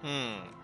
うん。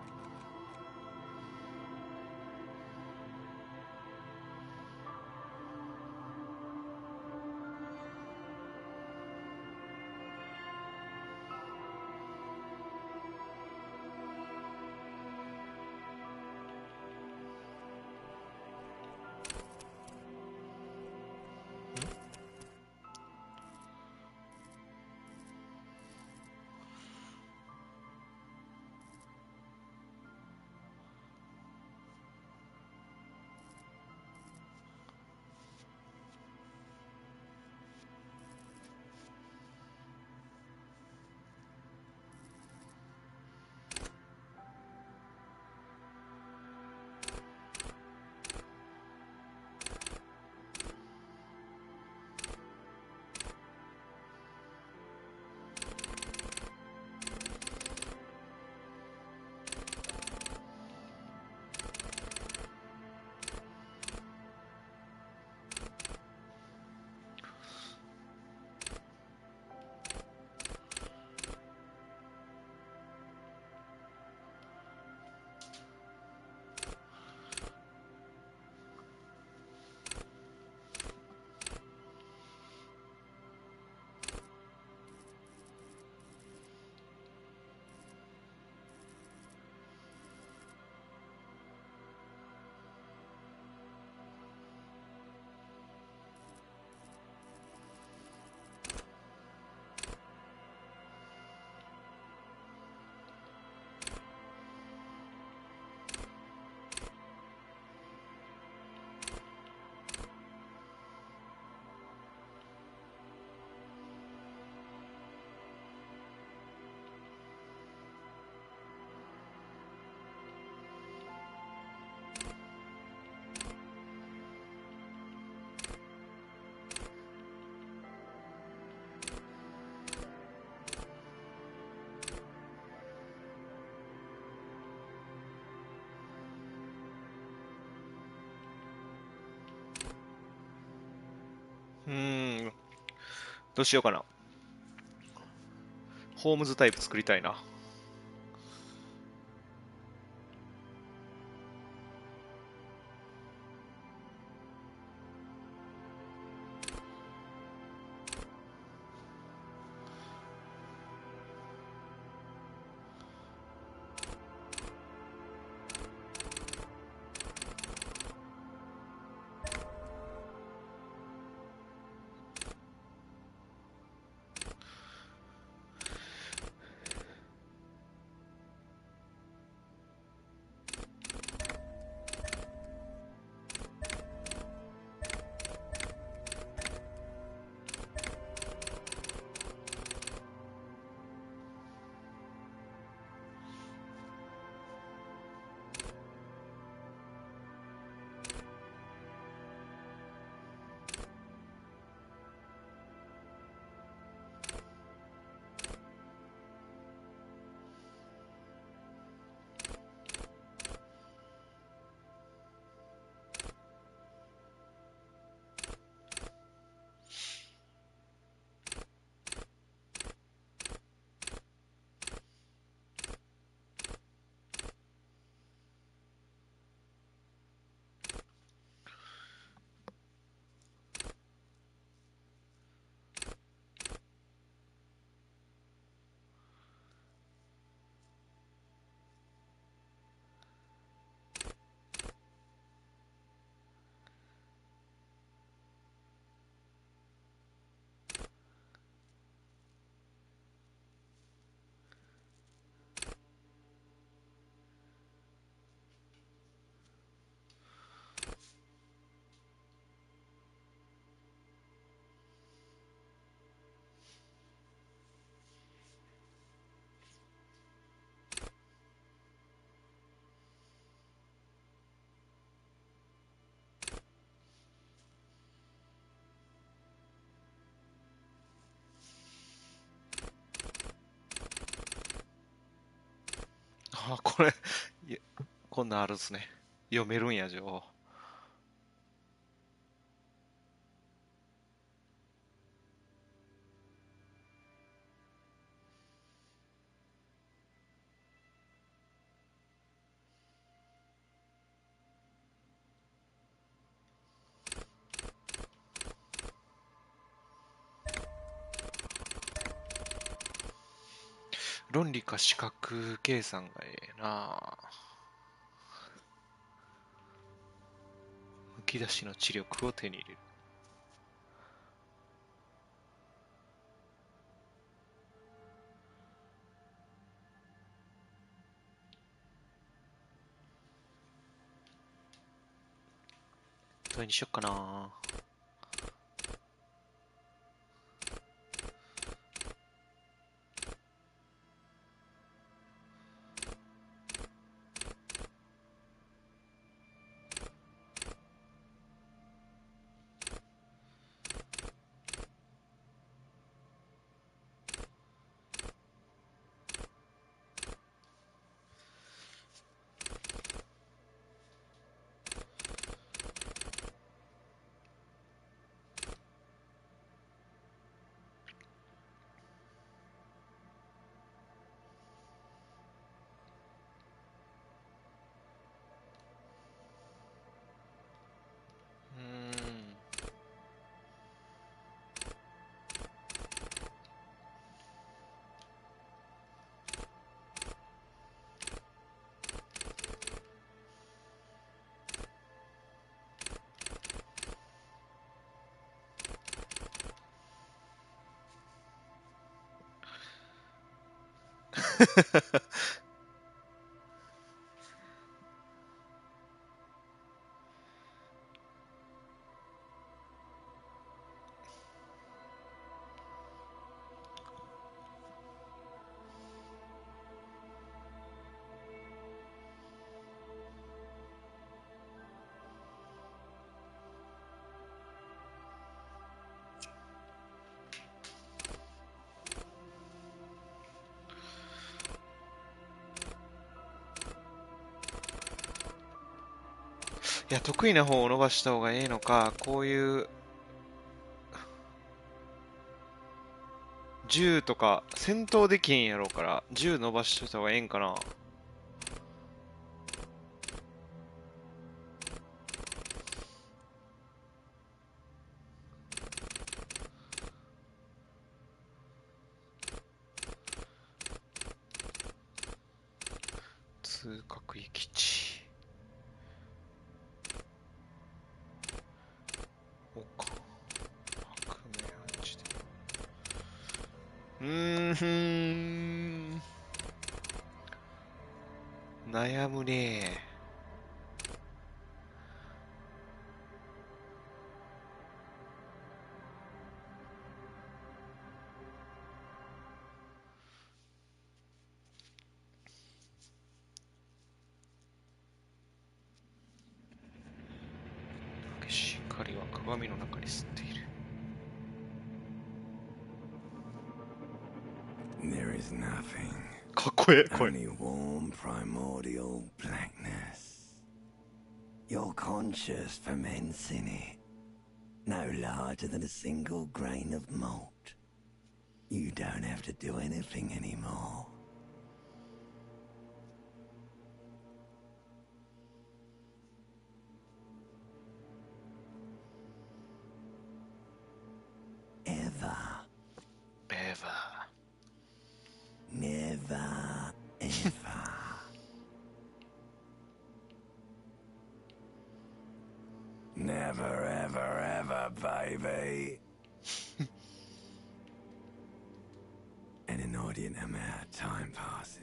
うーん。どうしようかな。ホームズタイプ作りたいな。あ、これ、いや、こんなんあるんすね。読めるんや、情報。論理か視覚計算がええな。むき出しの知力を手に入れる。どれにしよっかな。いや、得意な方を伸ばした方がええのか、こういう銃とか戦闘できへんやろうから、銃伸ばしといた方がええんかな。通角域地。おか。白明暗地で。悩むね。激しい光は鏡の中に吸っている。There is nothing. かっこええ、これ。 Only warm primordial blackness. You're conscious ferments in it. No larger than a single grain of malt. You don't have to do anything anymore. Ever. Ever. Never, ever. Never, ever, ever, baby. An inordinate amount of time passes.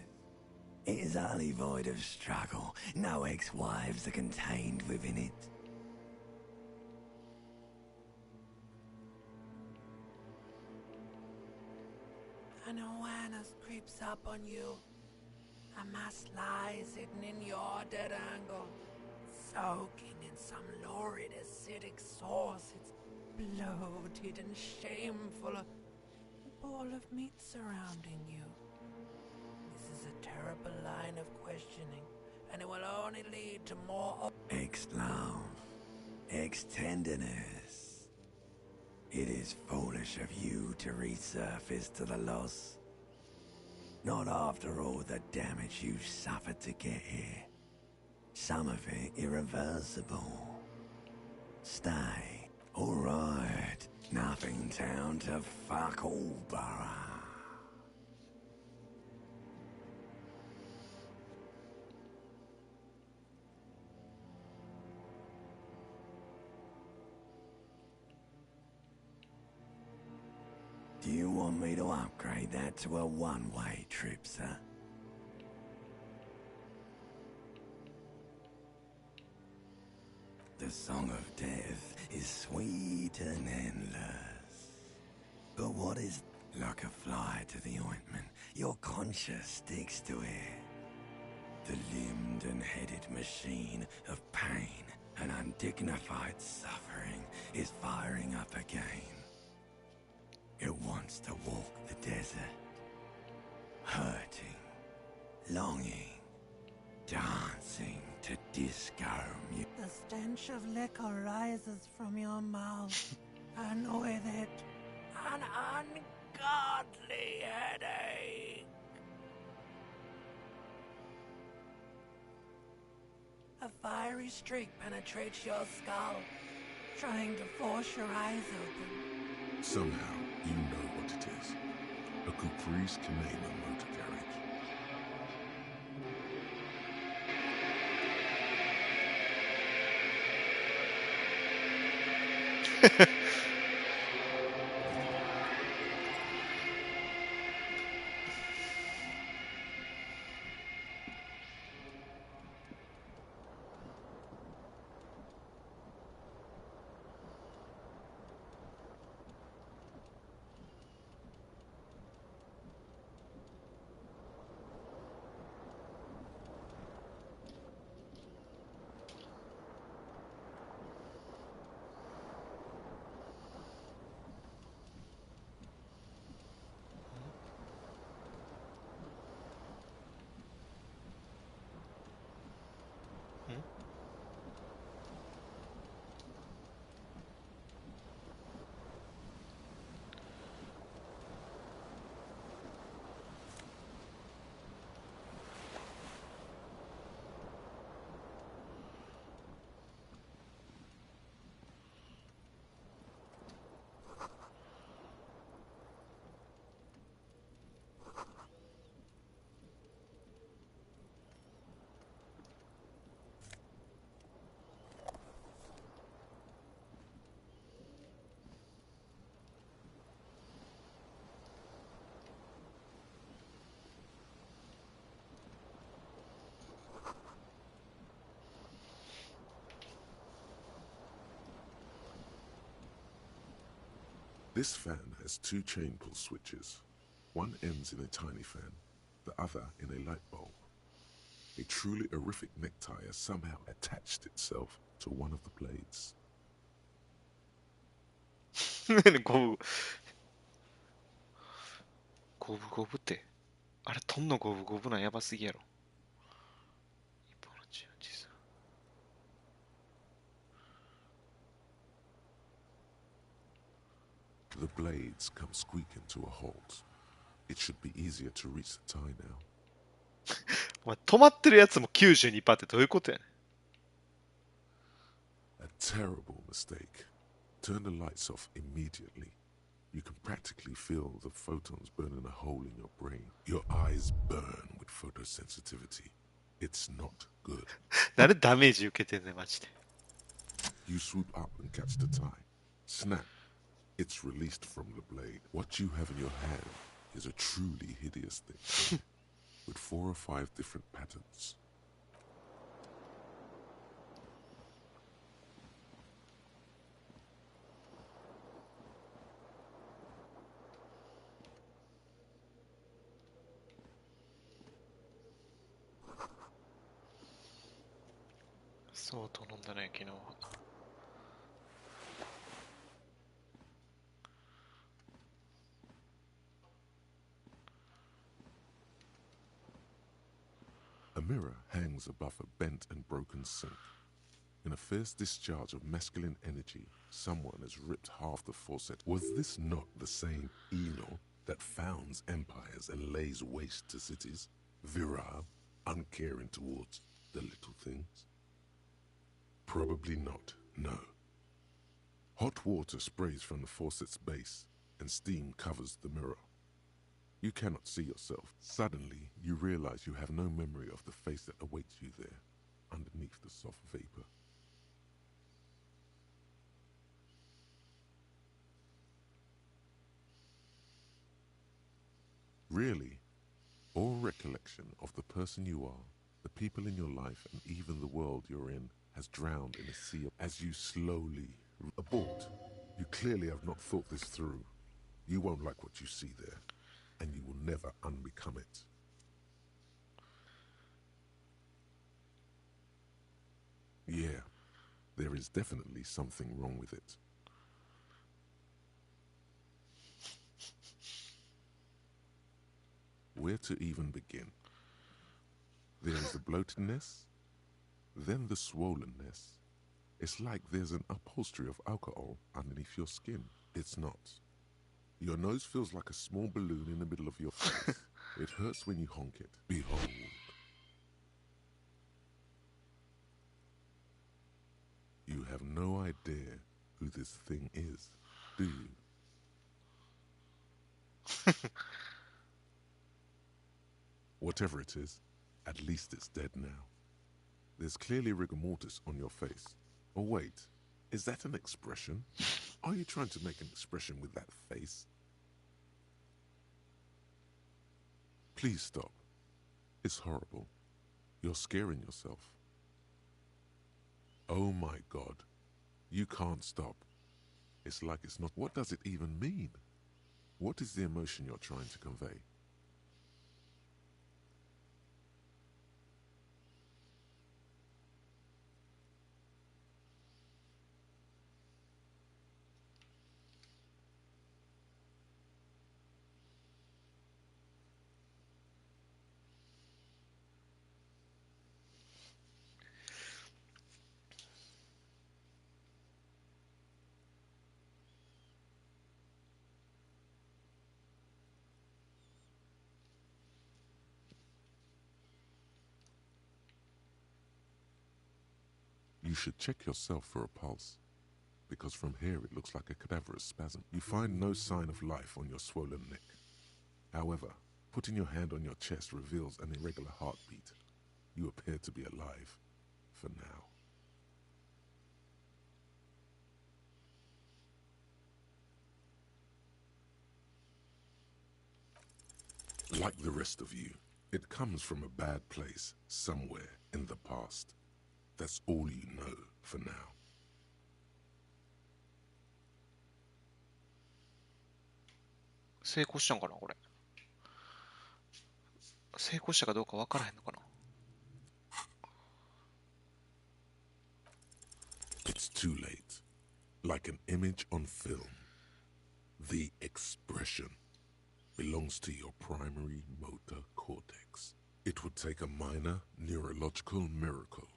It is utterly void of struggle. No ex-wives are contained within it. An awareness creeps up on you. A mass lies hidden in your dead angle, soaking in some lurid acidic sauce. It's bloated and shameful. A ball of meat surrounding you. This is a terrible line of questioning, and it will only lead to more ex-love, ex-tenderness. It is foolish of you to resurface to the loss. Not after all the damage you suffered to get here. Some of it irreversible. Stay. Alright. Nothing town to fuck all borough. Do you want me to upgrade that to a one-way trip, sir? The song of death is sweet and endless. But what is like a fly to the ointment? Your conscience sticks to it. The limbed and headed machine of pain and undignified suffering is firing up again. It wants to walk the desert, hurting, longing, dancing to disco music. The stench of liquor rises from your mouth, and with it, an ungodly headache. A fiery streak penetrates your skull, trying to force your eyes open. Somehow, you know what it is. A Caprice Canema motor carriage. This fan has two chain pull switches. One ends in a tiny fan, the other in a light bulb. A truly horrific necktie has somehow attached itself to one of the blades. ゴブゴブゴブって。あれ、トンのゴブゴブなんやばすぎやろ。一方の血を実 The blades come squeaking to a halt. It should be easier to reach the tie now. お前、止まってるやつも92%ってどういうことやねん。A terrible mistake. Turn the lights off immediately. You can practically feel the photons burning a hole in your brain. Your eyes burn with photosensitivity. It's not good. なんでダメージ受けてんねん、マジで。You swoop up and catch the tie. Snap. It's released from the blade. What you have in your hand is a truly hideous thing. With 4 or 5 different patterns. 相当飲んだね、昨日は。A mirror hangs above a bent and broken sink. In a fierce discharge of masculine energy, someone has ripped half the faucet. Was this not the same Eno that founds empires and lays waste to cities? Virile, uncaring towards the little things? Probably not, no. Hot water sprays from the faucet's base, and steam covers the mirror. You cannot see yourself. Suddenly, you realize you have no memory of the face that awaits you there, underneath the soft vapor. Really, all recollection of the person you are, the people in your life, and even the world you're in has drowned in a sea of... As you slowly abort, you clearly have not thought this through. You won't like what you see there, and you will never unbecome it. Yeah, there is definitely something wrong with it. Where to even begin? There is the bloatedness, then the swollenness. It's like there's an upholstery of alcohol underneath your skin. It's not. Your nose feels like a small balloon in the middle of your face. It hurts when you honk it. Behold. You have no idea who this thing is, do you? Whatever it is, at least it's dead now. There's clearly rigor mortis on your face. Oh wait, is that an expression? Are you trying to make an expression with that face? Please stop. It's horrible. You're scaring yourself. Oh my God. You can't stop. It's like it's not... What does it even mean? What is the emotion you're trying to convey? You should check yourself for a pulse, because from here it looks like a cadaverous spasm. You find no sign of life on your swollen neck. However, putting your hand on your chest reveals an irregular heartbeat. You appear to be alive, for now. Like the rest of you, it comes from a bad place, somewhere in the past. That's all you know for now. 成功したんかなこれ。成功したかどうか分からへんのかな。 It's too late. Like an image on film. The expression belongs to your primary motor cortex. It would take a minor neurological miracle.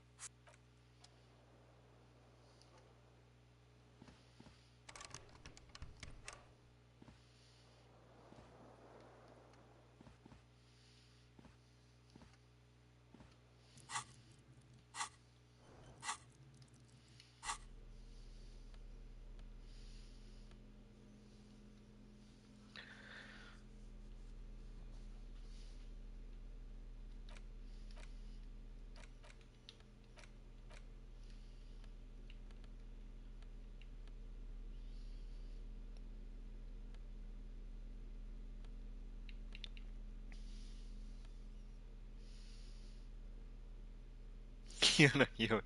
嫌な匂い。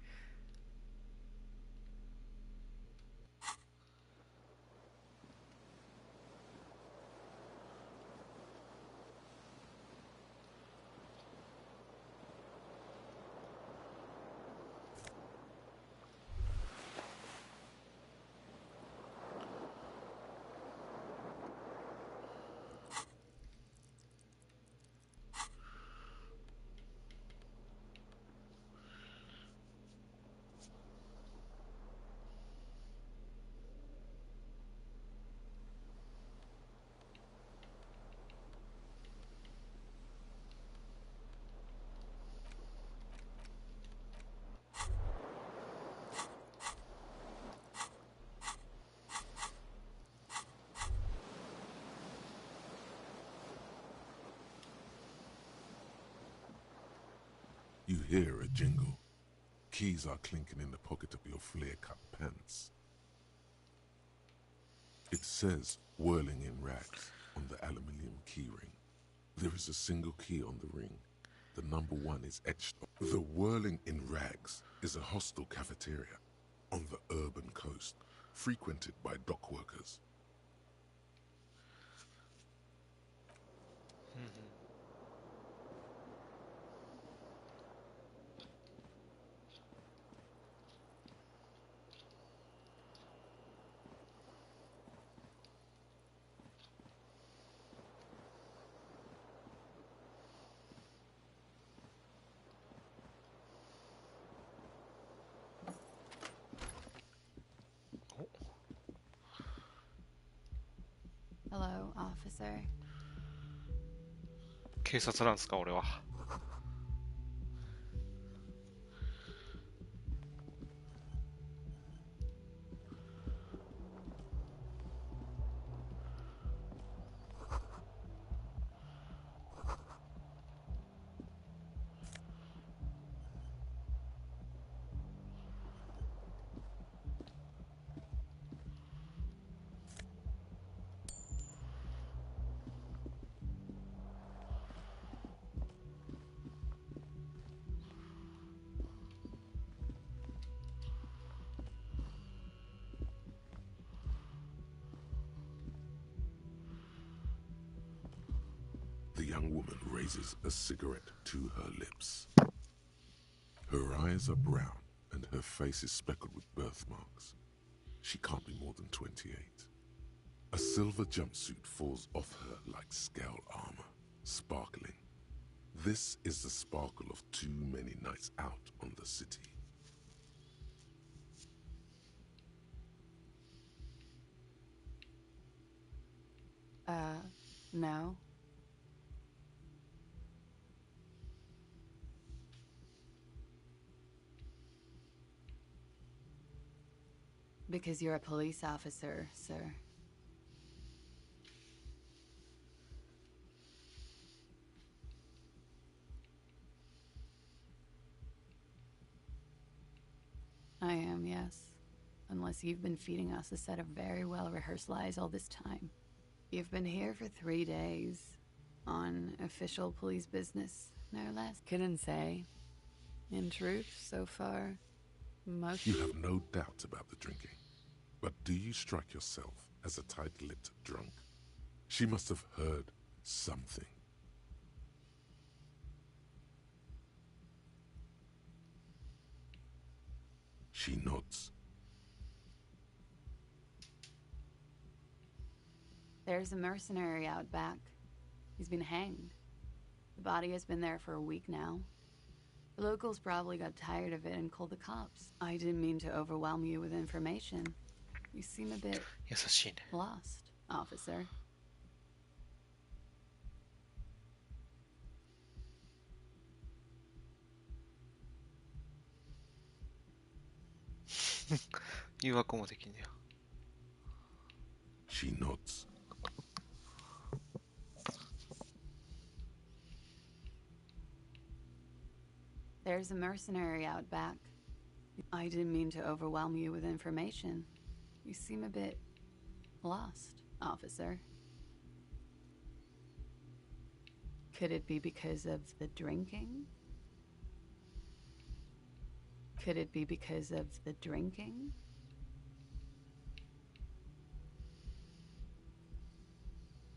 You hear a jingle. Keys are clinking in the pocket of your flare-cut pants. It says whirling in rags on the aluminium keyring. There is a single key on the ring. The number 1 is etched. The Whirling in Rags is a hostel cafeteria on the urban coast, frequented by dock workers. Hello, officer. 警察なんですか、俺は。The young woman raises a cigarette to her lips. Her eyes are brown and her face is speckled with birthmarks. She can't be more than 28. A silver jumpsuit falls off her like scale armor, sparkling. This is the sparkle of too many nights out on the city. No. Because you're a police officer, sir. I am, yes. Unless you've been feeding us a set of very well-rehearsed lies all this time. You've been here for 3 days. On official police business, no less. Couldn't say. In truth, so far, most... You have no doubt about the drinking. But do you strike yourself as a tight-lipped drunk? She must have heard something. She nods. There's a mercenary out back. He's been hanged. The body has been there for a week now. The locals probably got tired of it and called the cops. I didn't mean to overwhelm you with information. You seem a bit 優しいね。 lost, officer.誘惑もできんねや。 She nods. There's a mercenary out back. I didn't mean to overwhelm you with information. You seem a bit lost, officer. Could it be because of the drinking? Could it be because of the drinking?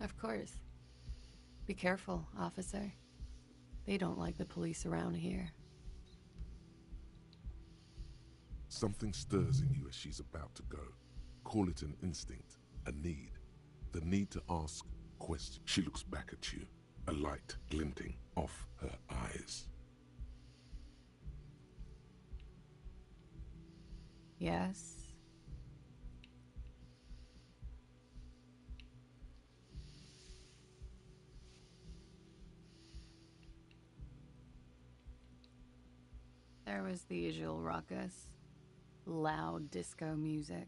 Of course. Be careful, officer. They don't like the police around here. Something stirs in you as she's about to go. Call it an instinct, a need. The need to ask questions. She looks back at you, a light glinting off her eyes. Yes? There was the usual ruckus. Loud disco music.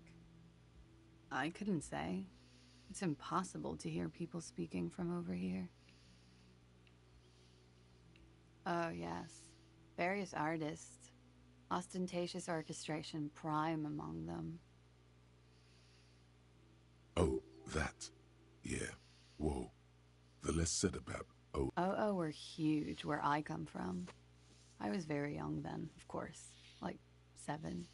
I couldn't say. It's impossible to hear people speaking from over here. Oh, yes. Various artists. Ostentatious orchestration prime among them. Oh, that. Yeah. Whoa. The less said about Oh, were huge where I come from. I was very young then, of course, like 7.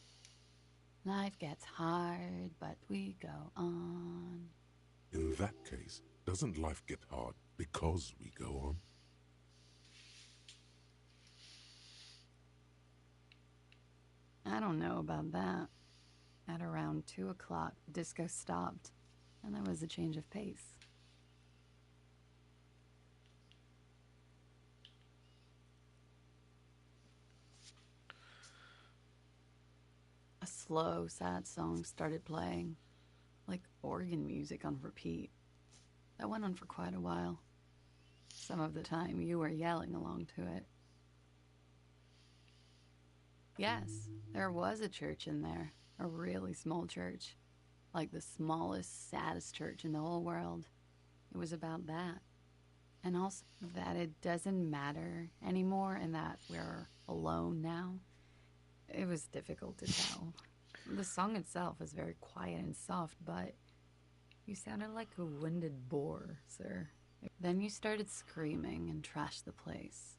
Life gets hard, but we go on. In that case, doesn't life get hard because we go on? I don't know about that. At around 2 o'clock, disco stopped, and there was a change of pace. A slow, sad song started playing, like organ music on repeat. That went on for quite a while. Some of the time, you were yelling along to it. Yes, there was a church in there, a really small church, like the smallest, saddest church in the whole world. It was about that. And also that it doesn't matter anymore and that we're alone now. It was difficult to tell. The song itself was very quiet and soft, but you sounded like a winded boar, sir. Then you started screaming and trashed the place.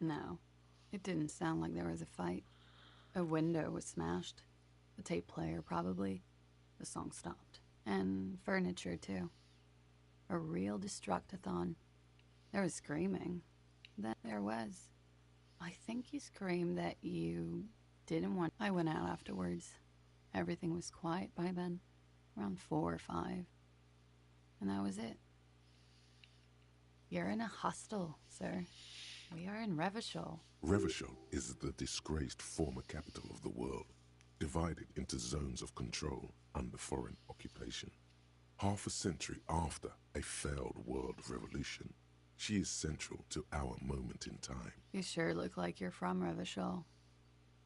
No, it didn't sound like there was a fight. A window was smashed. A tape player, probably. The song stopped. And furniture, too. A real destructathon. There was screaming. Then there was. I think you screamed that you didn't want. I went out afterwards. Everything was quiet by then. Around 4 or 5. And that was it. You're in a hostel, sir. We are in Revachol. Revachol is the disgraced former capital of the world, divided into zones of control under foreign occupation. Half a century after a failed world revolution, she is central to our moment in time. You sure look like you're from Revachol.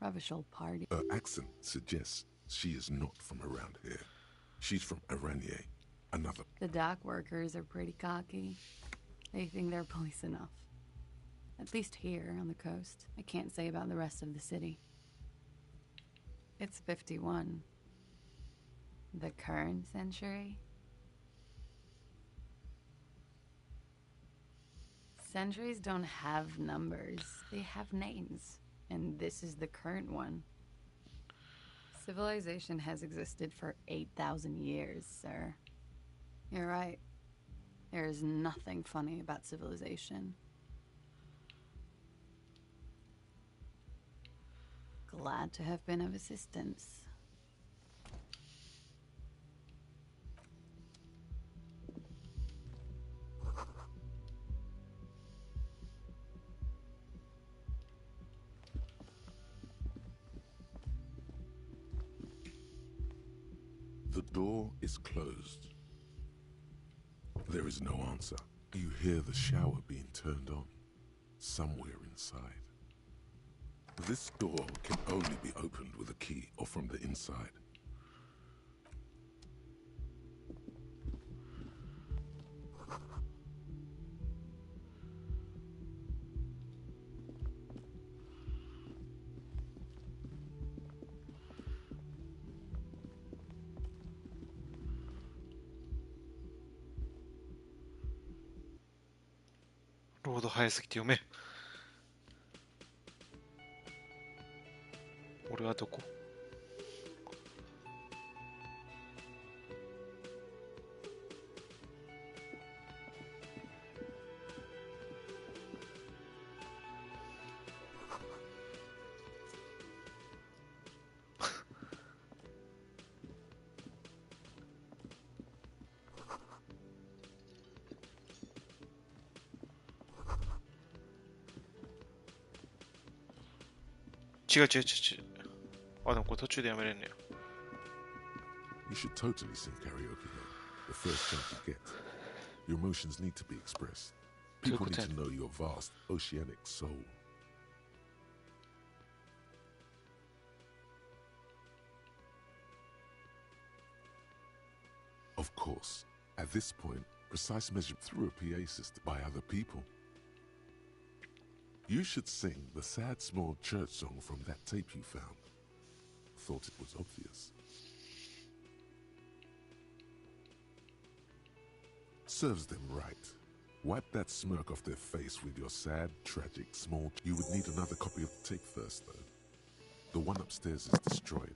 Revachol party. Her accent suggests she is not from around here. She's from Aranier, another. The dock workers are pretty cocky. They think they're police enough. At least here on the coast. I can't say about the rest of the city. It's 51. The current century? Centuries don't have numbers. They have names. And this is the current one. Civilization has existed for 8,000 years, sir. You're right. There is nothing funny about civilization. Glad to have been of assistance. The door is closed. There is no answer. You hear the shower being turned on, somewhere inside. This door can only be opened with a key or from the inside.ロード早すぎて読めん。俺はどこ？違う違う違う違う。あ、でもこれ途中でやめれんねや。You should totally sing karaoke here, the first chance you get. Your emotions need to be expressed. People need to know your vast, oceanic soul. Of course, at this point, precise measure through a PA system by other people. You should sing the sad small church song from that tape you found. Thought it was obvious. Serves them right. Wipe that smirk off their face with your sad, tragic, small... You would need another copy of the tape first, though. The one upstairs is destroyed.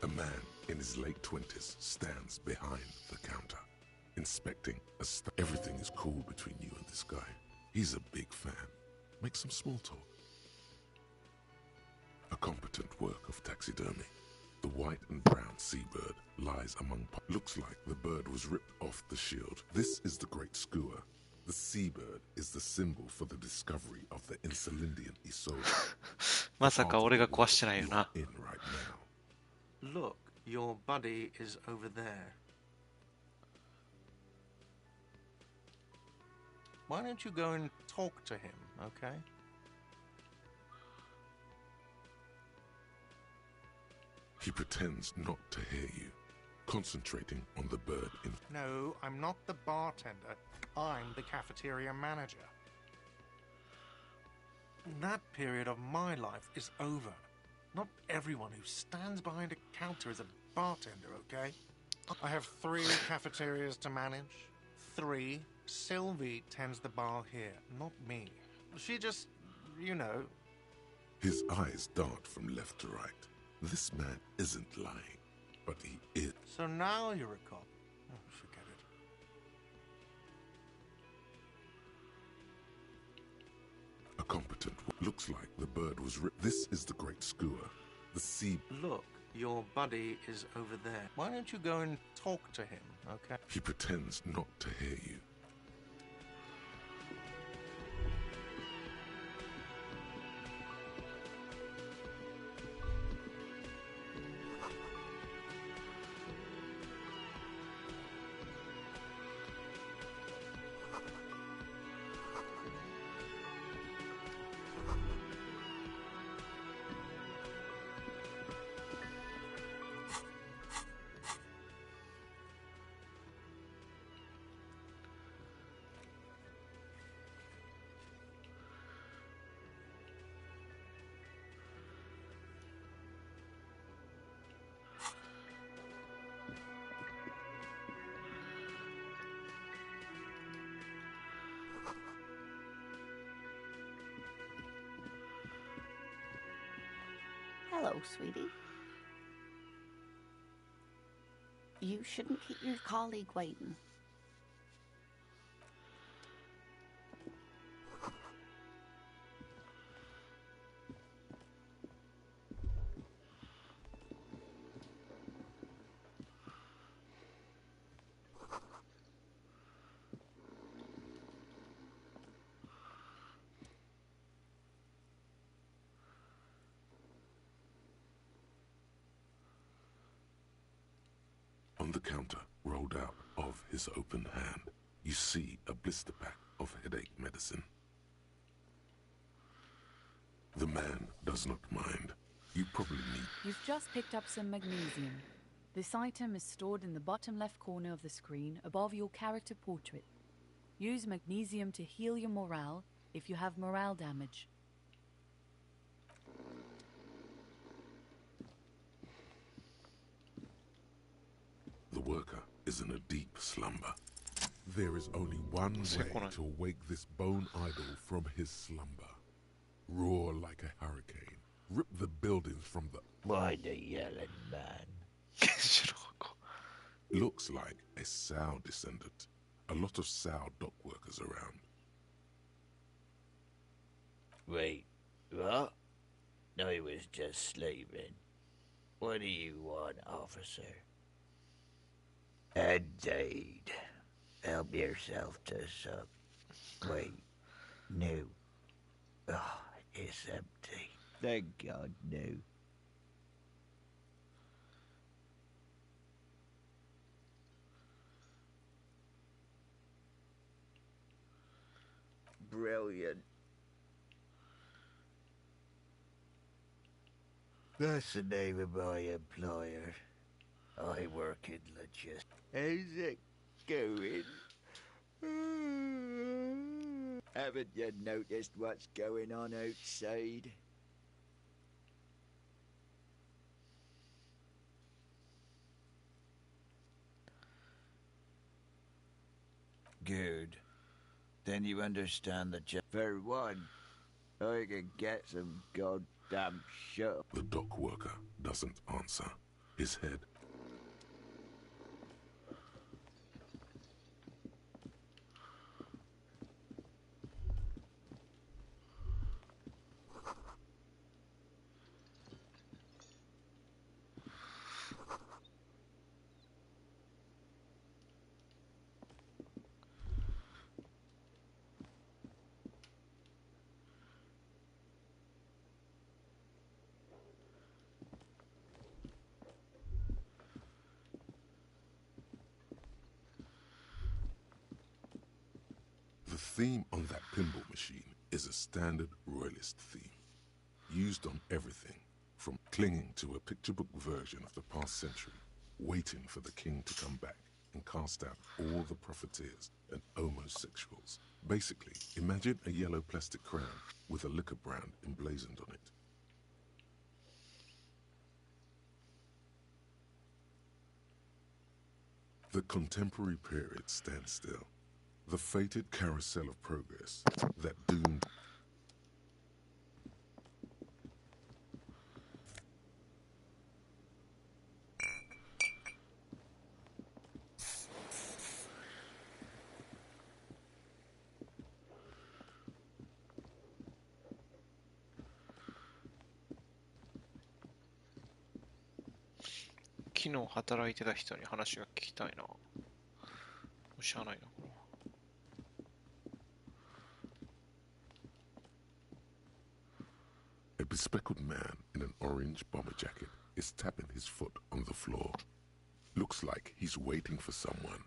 A man in his late 20s stands behind the counter, inspecting a everything is cool between you and this guy. He's a big fan. Make some small talk. A competent work of taxidermy. The white and brown seabird lies among... Looks like the bird was ripped off the shield. This is the great skua. The seabird is the symbol for the discovery of the Insulindian Isola. まさか俺が壊してないよな。 In right now. Look, your buddy is over there. Why don't you go and talk to him, okay? He pretends not to hear you, concentrating on the bird in... No, I'm not the bartender. I'm the cafeteria manager. That period of my life is over. Not everyone who stands behind a counter is a bartender, okay? I have 3 cafeterias to manage. 3. Sylvie tends the bar here, not me. She just, you know... His eyes dart from left to right. This man isn't lying, but he is. So now you're a cop. Oh, forget it. A competent... Looks like the bird was ripped. This is the great skua. The sea... Look, your buddy is over there. Why don't you go and talk to him, okay? He pretends not to hear you. Hello, sweetie. You shouldn't keep your colleague waiting. On the counter, rolled out of his open hand, you see a blister pack of headache medicine. The man does not mind. You probably need... You've just picked up some magnesium. This item is stored in the bottom left corner of the screen above your character portrait. Use magnesium to heal your morale if you have morale damage. The worker is in a deep slumber. There is only one way to wake this bone idol from his slumber. Roar like a hurricane. Rip the buildings from the... Why the yelling man? Looks like a Sao descendant. A lot of Sao dock workers around. Wait, what? I was just sleeping. What do you want, officer? Indeed. Help yourself to some. Wait, no. Oh, it's empty. Thank God, no. Brilliant. That's the name of my employer. I work in logistics. How's it going. Haven't you noticed what's going on outside? Good. Then you understand the for one, I can get some goddamn shut. The dock worker doesn't answer. His head. The theme on that pinball machine is a standard royalist theme, used on everything from clinging to a picture book version of the past century, waiting for the king to come back and cast out all the profiteers and homosexuals. Basically, imagine a yellow plastic crown with a liquor brand emblazoned on it. The contemporary period stands still. The fated carousel of progress that doomed昨日働いてた人に話が聞きたいな。もうしゃあないな、これは。A bespectacled man in an orange bomber jacket is tapping his foot on the floor. Looks like he's waiting for someone.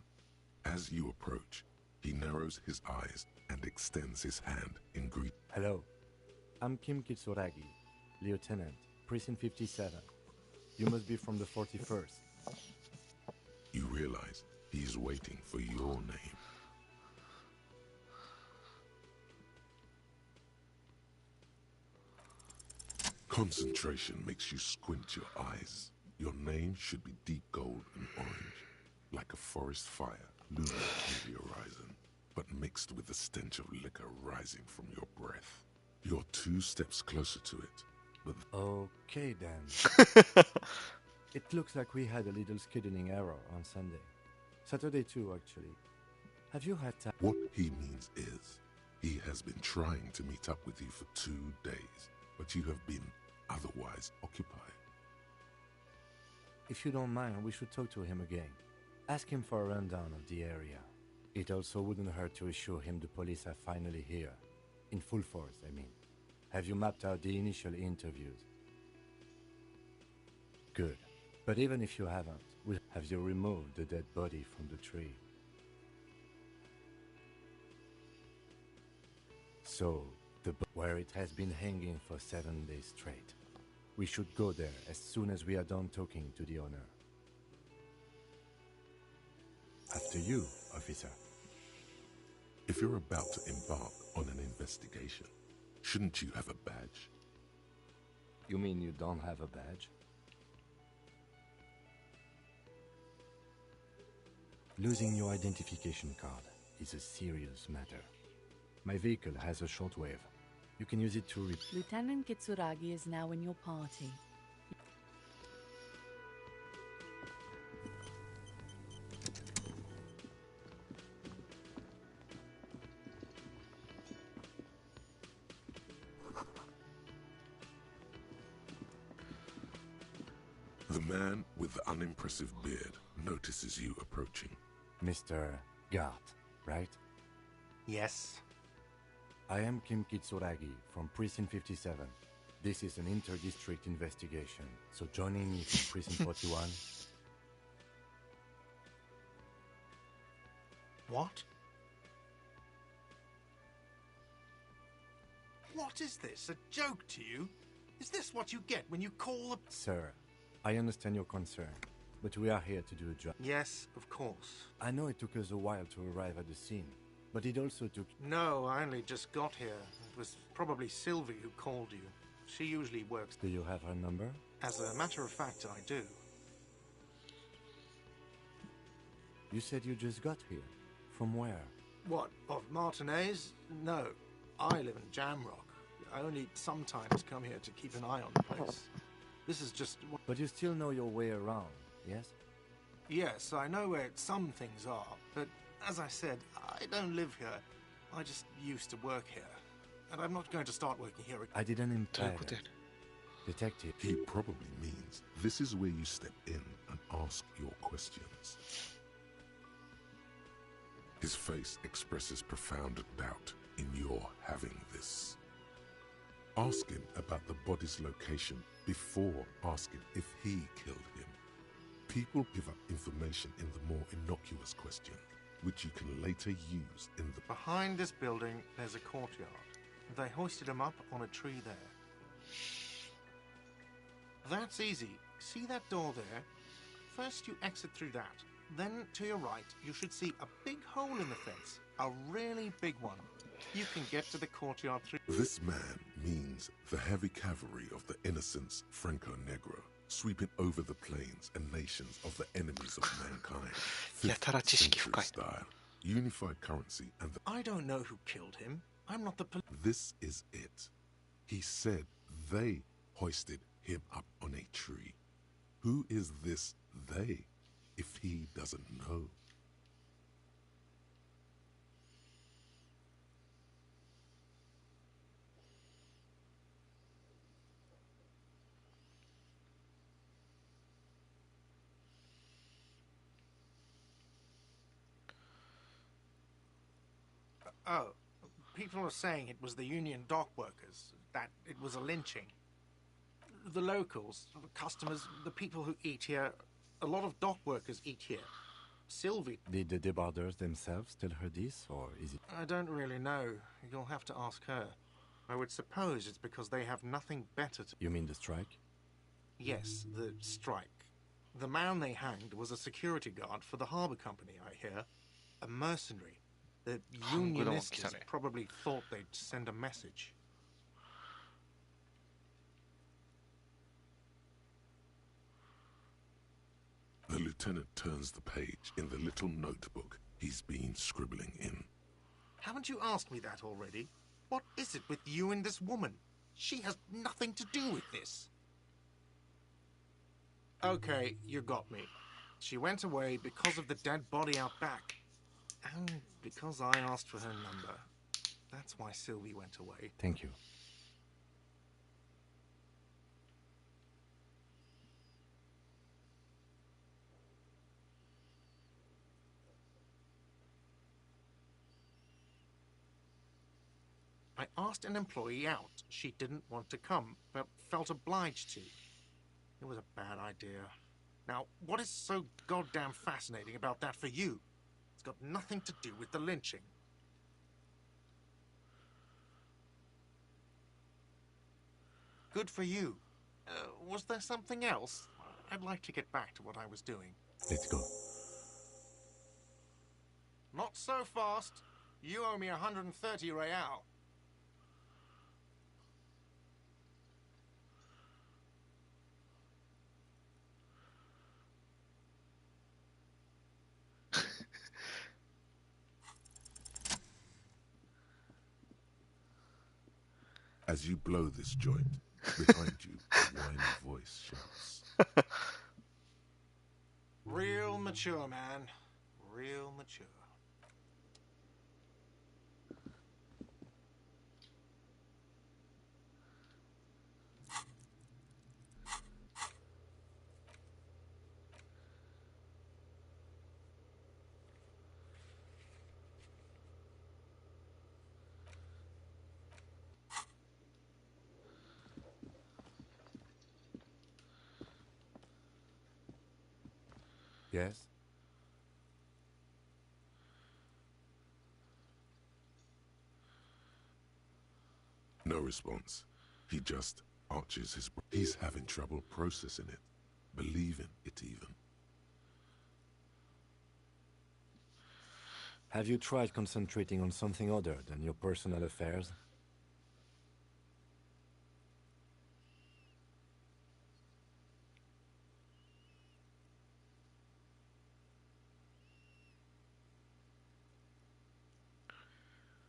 As you approach, he narrows his eyes and extends his hand in greeting. Hello, I'm Kim Kitsuragi, Lieutenant, Precinct 57. You must be from the 41st. You realize he's waiting for your name. Concentration makes you squint your eyes. Your name should be deep gold and orange, like a forest fire looming on the horizon, but mixed with the stench of liquor rising from your breath. You're 2 steps closer to it, but... Okay then. It looks like we had a little scheduling error on Sunday. Saturday too, actually. Have you had time? What he means is, he has been trying to meet up with you for 2 days, but you have been otherwise occupied. If you don't mind, we should talk to him again. Ask him for a rundown of the area. It also wouldn't hurt to assure him the police are finally here. In full force, I mean. Have you mapped out the initial interviews? Good. But even if you haven't, have you removed the dead body from the tree? So, where it has been hanging for 7 days straight. We should go there as soon as we are done talking to the owner. After you, officer. If you're about to embark on an investigation, shouldn't you have a badge? You mean you don't have a badge? Losing your identification card is a serious matter. My vehicle has a shortwave. You can use it to Lieutenant Kitsuragi is now in your party. The man with the unimpressive beard notices you approaching. Mr. Gart, right? Yes. I am Kim Kitsuragi from Precinct 57. This is an inter-district investigation, so joining me from Precinct 41... What? What is this? A joke to you? Is this what you get when you call the... Sir, I understand your concern. but we are here to do a job. Yes, of course. I know it took us a while to arrive at the scene, but it also took... No, I only just got here. It was probably Sylvie who called you. She usually works. Do you have her number? As a matter of fact, I do. You said you just got here. From where? What, of Martinez? No, I live in Jamrock. I only sometimes come here to keep an eye on the place. This is just... But you still know your way around, yes? Yes, I know where some things are, but as I said, I don't live here. I just used to work here. And I'm not going to start working here again. I didn't imply ことや that. ね Detective, He probably means this is where you step in and ask your questions. His face expresses profound doubt in your having this. Ask him about the body's location before asking if he killed him. People give up information in the more innocuous question, which you can later use in the... Behind this building, there's a courtyard. They hoisted him up on a tree there. That's easy. See that door there? First you exit through that. Then to your right, you should see a big hole in the fence. A really big one. You can get to the courtyard through... This man means the heavy cavalry of the innocents Franco Negro, sweeping over the plains and nations of the enemies of mankind. やたら知識 Century 深い style, unified currency, and the... I don't know who killed him. I'm not the police. This is it. He said they hoisted him up on a tree. Who is this they, if he doesn't know? Oh, people are saying it was the union dock workers, that it was a lynching. The locals, the customers, the people who eat here, a lot of dock workers eat here. Sylvie... did the debarders themselves tell her this, or is it... I don't really know. You'll have to ask her. I would suppose it's because they have nothing better to... You mean the strike? Yes, the strike. The man they hanged was a security guard for the harbour company, I hear. A mercenary. The unionists probably thought they'd send a message. The lieutenant turns the page in the little notebook he's been scribbling in. Haven't you asked me that already? What is it with you and this woman? She has nothing to do with this. Okay, you got me. She went away because of the dead body out back. And because I asked for her number. That's why Sylvie went away. Thank you. I asked an employee out. She didn't want to come, but felt obliged to. It was a bad idea. Now, what is so goddamn fascinating about that for you? It's got nothing to do with the lynching. Good for you. Was there something else? I'd like to get back to what I was doing. Let's go. Not so fast. You owe me 130 real. As you blow this joint, behind you, a whiny voice shouts. Real mature, man. Real mature. Yes? No response. He just arches his... He's having trouble processing it, believing it even. Have you tried concentrating on something other than your personal affairs?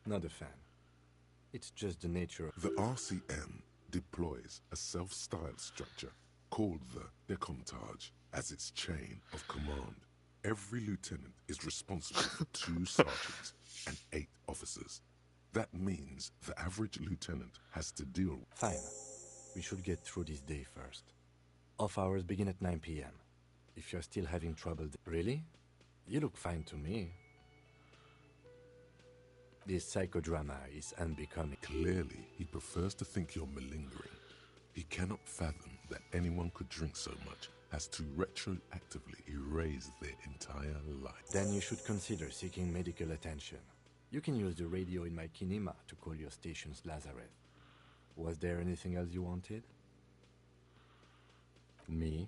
Not a fan. It's just the nature of... The RCM deploys a self-styled structure called the Decomptage as its chain of command. Every lieutenant is responsible for 2 sergeants and 8 officers. That means the average lieutenant has to deal with... Fine. We should get through this day first. Off hours begin at 9 p.m. If you're still having trouble... Really? You look fine to me. This psychodrama is unbecoming. Clearly, he prefers to think you're malingering. He cannot fathom that anyone could drink so much as to retroactively erase their entire life. Then you should consider seeking medical attention. You can use the radio in my kinema to call your station's Lazareth. Was there anything else you wanted? Me?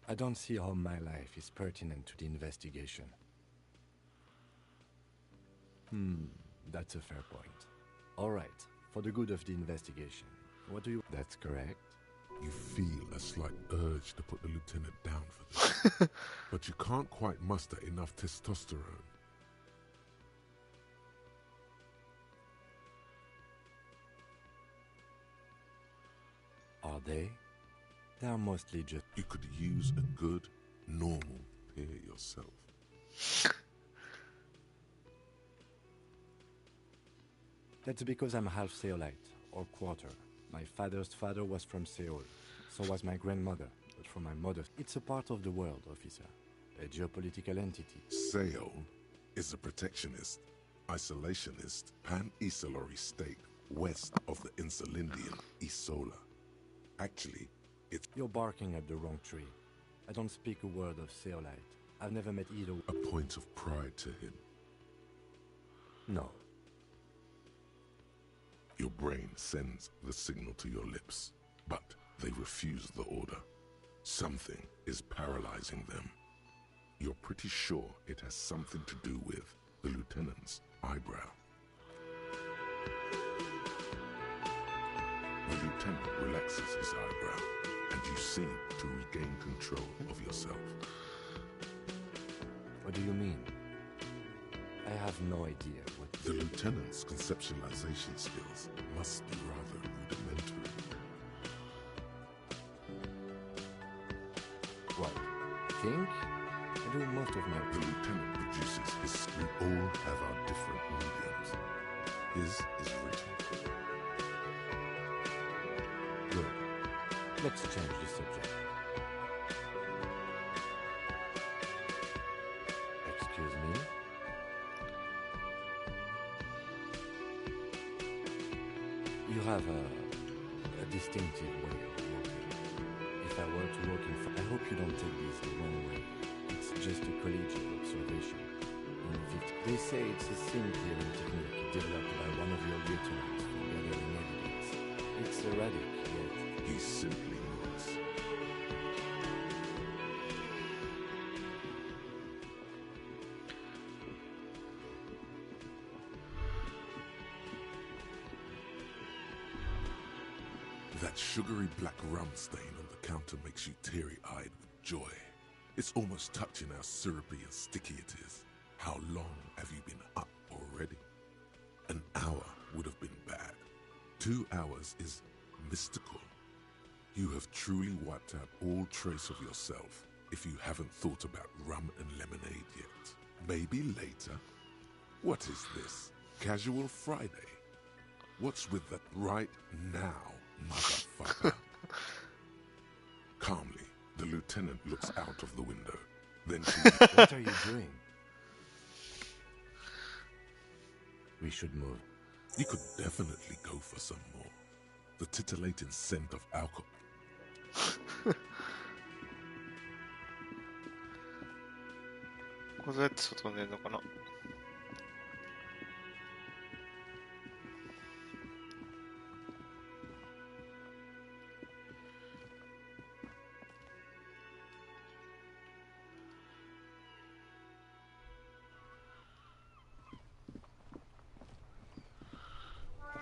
I don't see how my life is pertinent to the investigation. That's a fair point. All right, for the good of the investigation, what do you... That's correct. You feel a slight urge to put the lieutenant down for this, but you can't quite muster enough testosterone. Are they? They are mostly just... You could use a good, normal peer yourself. That's because I'm half Seolite, or quarter. My father's father was from Seoul. So was my grandmother, but from my mother. It's a part of the world, officer. A geopolitical entity. Seoul is a protectionist, isolationist, pan-Isolari state west of the Insulindian Isola. Actually, it's... You're barking at the wrong tree. I don't speak a word of Seolite. I've never met either... a point of pride to him. No. Your brain sends the signal to your lips, but they refuse the order. Something is paralyzing them. You're pretty sure it has something to do with the lieutenant's eyebrow. The lieutenant relaxes his eyebrow, and you seem to regain control of yourself. What do you mean? I have no idea what... The lieutenant's conceptualization skills must be rather rudimentary. What? Think? I do most of my... The lieutenant produces his... We all have our different mediums. His is written. Good. Let's change the subject. Excuse me? You have a distinctive way of walking. If I were to walk in front... I hope you don't take this the wrong way. It's just a collegiate observation. They say it's a scene-clearing technique developed by one of your lieutenants for gathering evidence. It's erratic, yet... He simply nods. That sugary black rum stain on the counter makes you teary-eyed with joy. It's almost touching how syrupy and sticky it is. How long have you been up already? An hour would have been bad. 2 hours is mystical. You have truly wiped out all trace of yourself if you haven't thought about rum and lemonade yet. Maybe later. What is this? Casual Friday? What's with that right now, motherfucker? Calmly, the lieutenant looks out of the window. Then she... What are you doing? We should move. You could definitely go for some more. The titillating scent of alcohol.これどうやって外に出るのかな。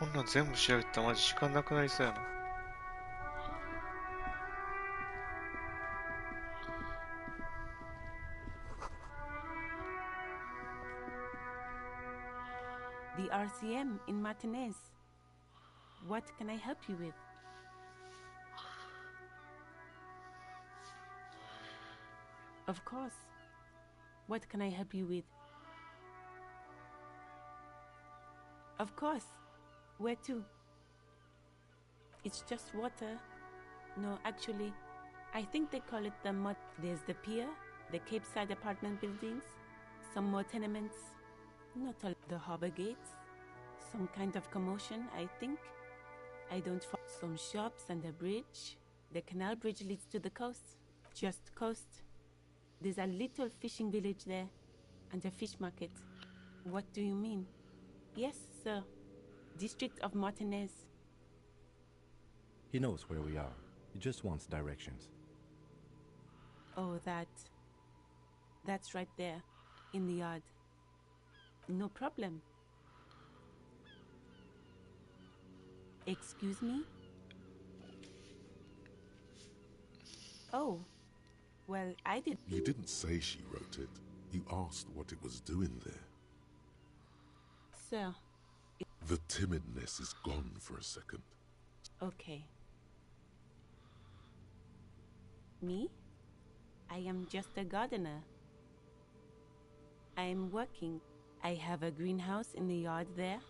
こんなん全部調べたらマジ時間なくなりそうやな。The RCM in Martinez. What can I help you with? Of course. What can I help you with? Of course. Where to? It's just water. No, actually, I think they call it the mud. There's the pier, the Cape Side apartment buildings, some more tenements, not all the harbor gates, some kind of commotion, I think. I don't some shops and a bridge. The canal bridge leads to the coast, just coast. There's a little fishing village there, and a fish market. What do you mean? Yes, sir. District of Martinez. He knows where we are. He just wants directions. Oh, that's right there, in the yard. No problem. Excuse me? Oh, well, I did. You didn't say she wrote it. You asked what it was doing there. Sir. The timidness is gone for a second. Okay. Me? I am just a gardener. I am working. I have a greenhouse in the yard there.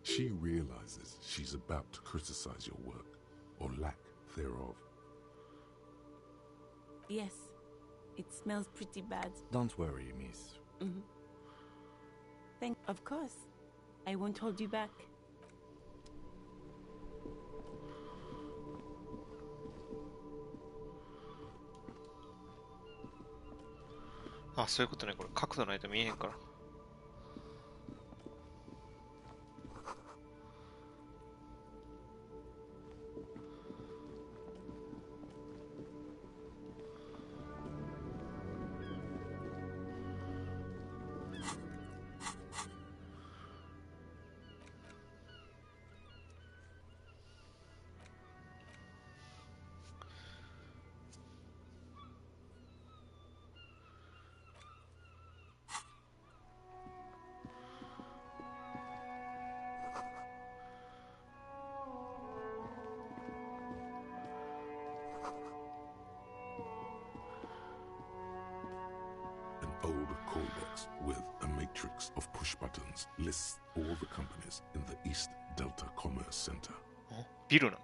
She realizes she's about to criticize your work, or lack thereof. Yes, it smells pretty bad. Don't worry, miss. Of course. I won't hold you back. あ、そういうことね。これ角度ないと見えへんから。Old codex with a matrix of push buttons lists all the companies in the East Delta Commerce Center. ビルな。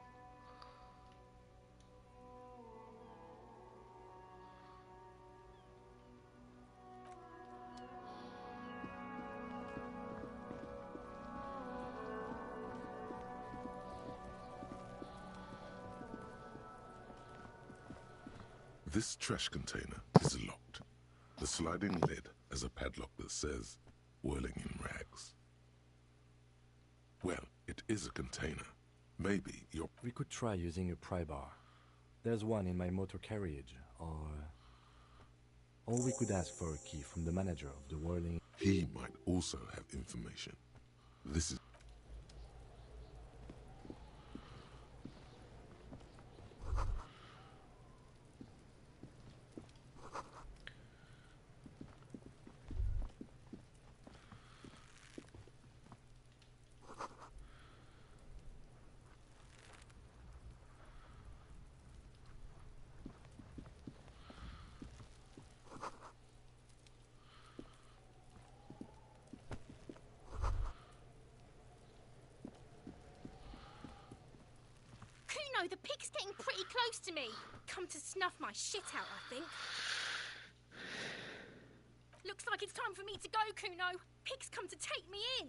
This trash container is locked. The sliding lid has a padlock that says, whirling in rags. Well, it is a container. Maybe you're... We could try using a pry bar. There's one in my motor carriage, or we could ask for a key from the manager of the whirling... He might also have information. This is... Kuno, the pig's getting pretty close to me. Come to snuff my shit out, I think. Looks like it's time for me to go, Kuno. Pig's come to take me in.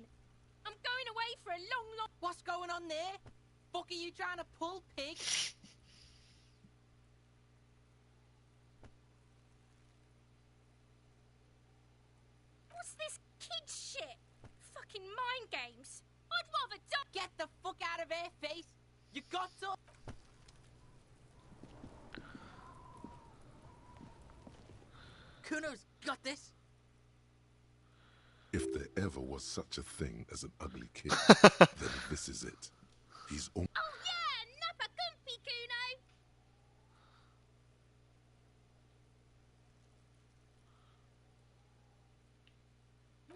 I'm going away for a long... What's going on there? Fuck are you trying to pull, pig? What's this kid shit? Fucking mind games. I'd rather die. Get the fuck out of here, face. You got to... Kuno's got this. If there ever was such a thing as an ugly kid, then this is it. He's all. Oh yeah, nappa gumpy, Kuno!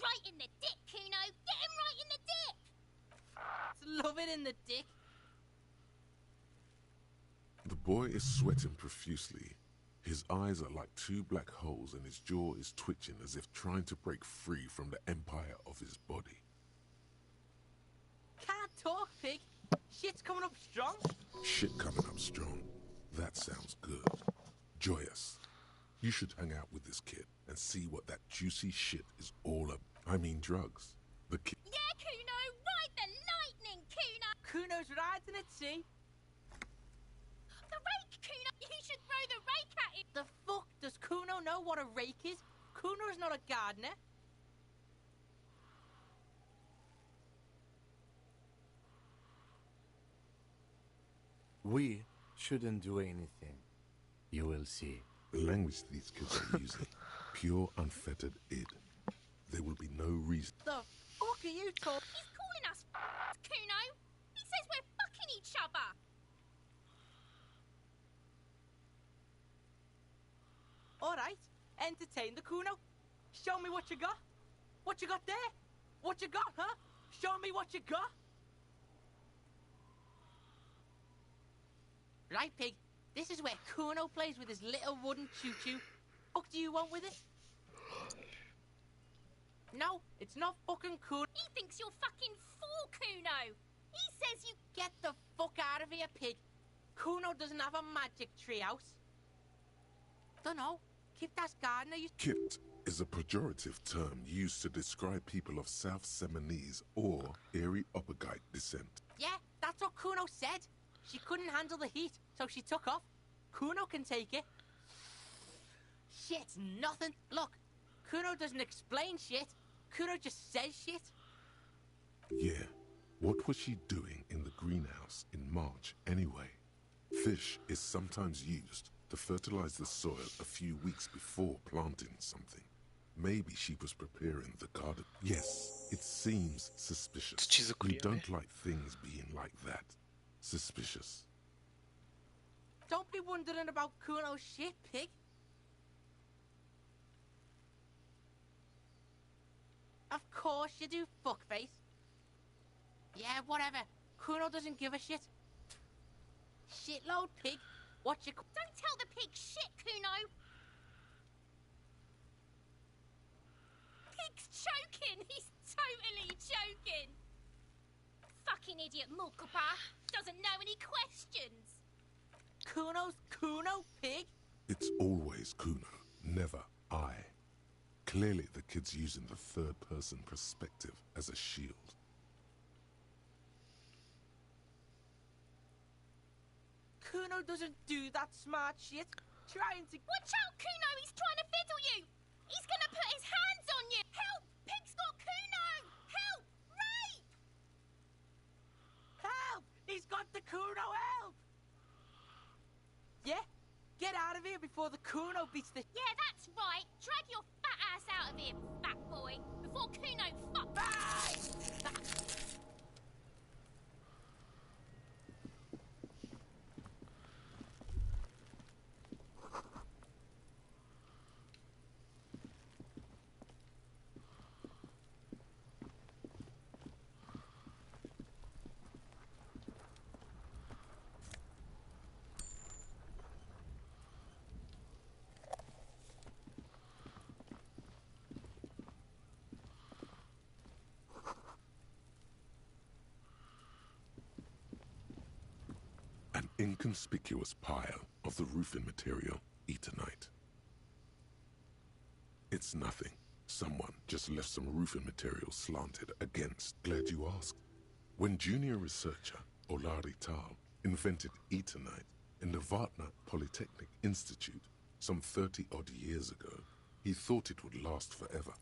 Right in the dick, Kuno! Get him right in the dick! Love it in the dick. The boy is sweating profusely. His eyes are like two black holes and his jaw is twitching as if trying to break free from the empire of his body. Can't talk, pig. Shit's coming up strong. Shit coming up strong. That sounds good. Joyous. You should hang out with this kid and see what that juicy shit is all about. I mean drugs. The kid. Yeah, Kuno! Ride the lightning, Kuno! Kuno's riding at sea. The rake, Kuno! You should throw the rake at him! The fuck does Kuno know what a rake is? Kuno's not a gardener. We shouldn't do anything. You will see. The language these kids are using. Pure, unfettered id. There will be no reason. The fuck are you talking? He's calling us Kuno! He says we're fucking each other! Alright, entertain the Kuno. Show me what you got. What you got there? What you got, huh? Show me what you got. Right, pig. This is where Kuno plays with his little wooden choo-choo. What do you want with it? No, it's not fucking Kuno. He thinks you're fucking fool, Kuno! He says you... Get the fuck out of here, pig. Kuno doesn't have a magic treehouse. Dunno. Kipta's gardener used... Kipt is a pejorative term used to describe people of South Seminese or Erie Opagite descent. Yeah, that's what Kuno said. She couldn't handle the heat, so she took off. Kuno can take it. Shit's nothing. Look, Kuno doesn't explain shit. Kuno just says shit. Yeah, what was she doing in the greenhouse in March anyway? Fish is sometimes used to fertilize the soil a few weeks before planting something. Maybe she was preparing the garden. Yes, it seems suspicious. You don't like things being like that. Suspicious. Don't be wondering about Kuno's shit, pig. Of course you do, fuckface. Yeah, whatever. Kuno doesn't give a shit. Shitload, pig. What you... Don't tell the pig shit, Kuno! Pig's choking! He's totally joking! Fucking idiot Mulkapa! Doesn't know any questions! Kuno's Kuno, pig? It's always Kuno, never I. Clearly the kid's using the third-person perspective as a shield. Kuno doesn't do that smart shit. Trying to... Watch out, Kuno! He's trying to fiddle you! He's gonna put his hands on you! Help! Pig's got Kuno! Help! Rape! Help! He's got the Kuno, help! Yeah? Get out of here before the Kuno beats the... Yeah, that's right! Drag your fat ass out of here, fat boy! Before Kuno fucks... An inconspicuous pile of the roofing material, Eternite. It's nothing. Someone just left some roofing material slanted against. Glad you asked. When junior researcher Olari Tal invented Eternite in the Vatna Polytechnic Institute some 30-odd years ago, he thought it would last forever.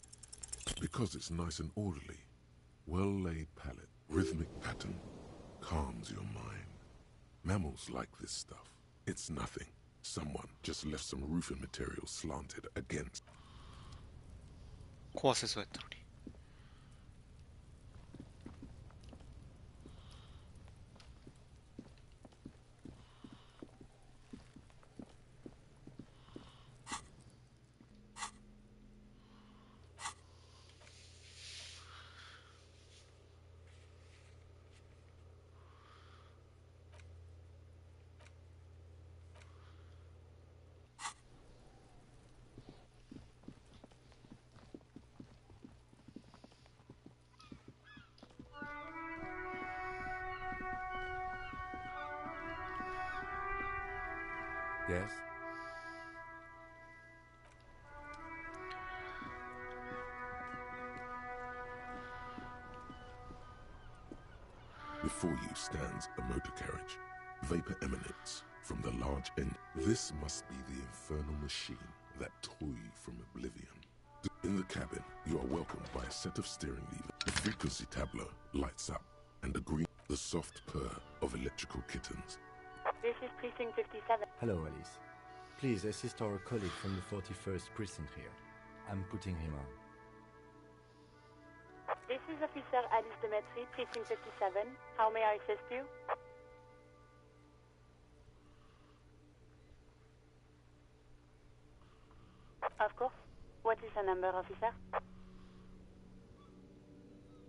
Because it's nice and orderly. Well-laid palette, rhythmic pattern, calms your mind. Mammals like this stuff. It's nothing. Someone just left some roofing material slanted against. 壊せそうやったのに Yes? Before you stands a motor carriage. Vapor emanates from the large end. This must be the infernal machine that tore you from oblivion. In the cabin, you are welcomed by a set of steering levers. The frequency tableau lights up, and the soft purr of electrical kittens. This is Precinct 57. Hello, Alice. Please assist our colleague from the 41st precinct here. I'm putting him on. This is Officer Alice Demetri, Precinct 57. How may I assist you? Of course. What is the number, officer?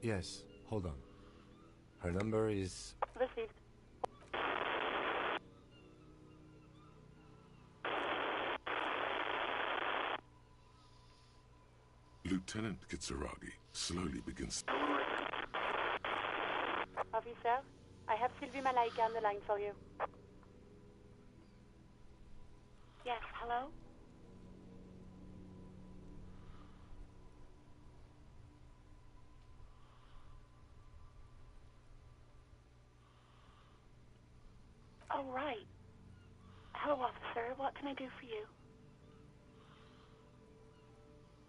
Yes, hold on. Her number is... Received. Lieutenant Kitsuragi slowly begins... Officer, I have Sylvie Malaika on the line for you. Yes, hello? Oh, right. Hello, officer. What can I do for you?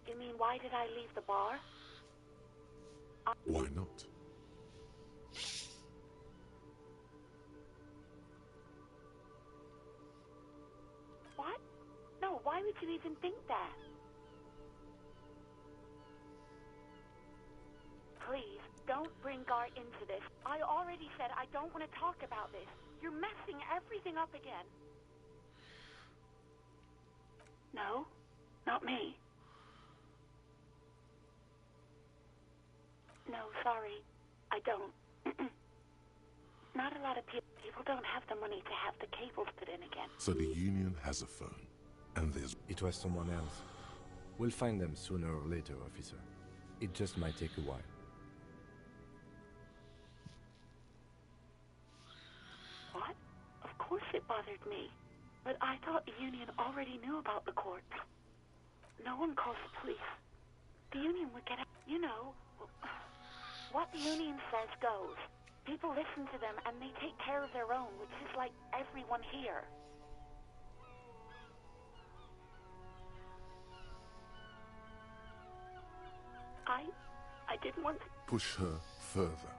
You mean, why did I leave the bar? Why not? What? No, why would you even think that? Please, don't bring Gar into this. I already said I don't want to talk about this. You're messing everything up again. No, not me. No, sorry. I don't. Not a lot of people don't have the money to have the cables put in again. So the Union has a phone, and there's... It was someone else. We'll find them sooner or later, officer. It just might take a while. What? Of course it bothered me. But I thought the Union already knew about the court. No one calls the police. The Union would get... You know, what the Union says goes. People listen to them and they take care of their own, which is like everyone here. I didn't want to... Push her further.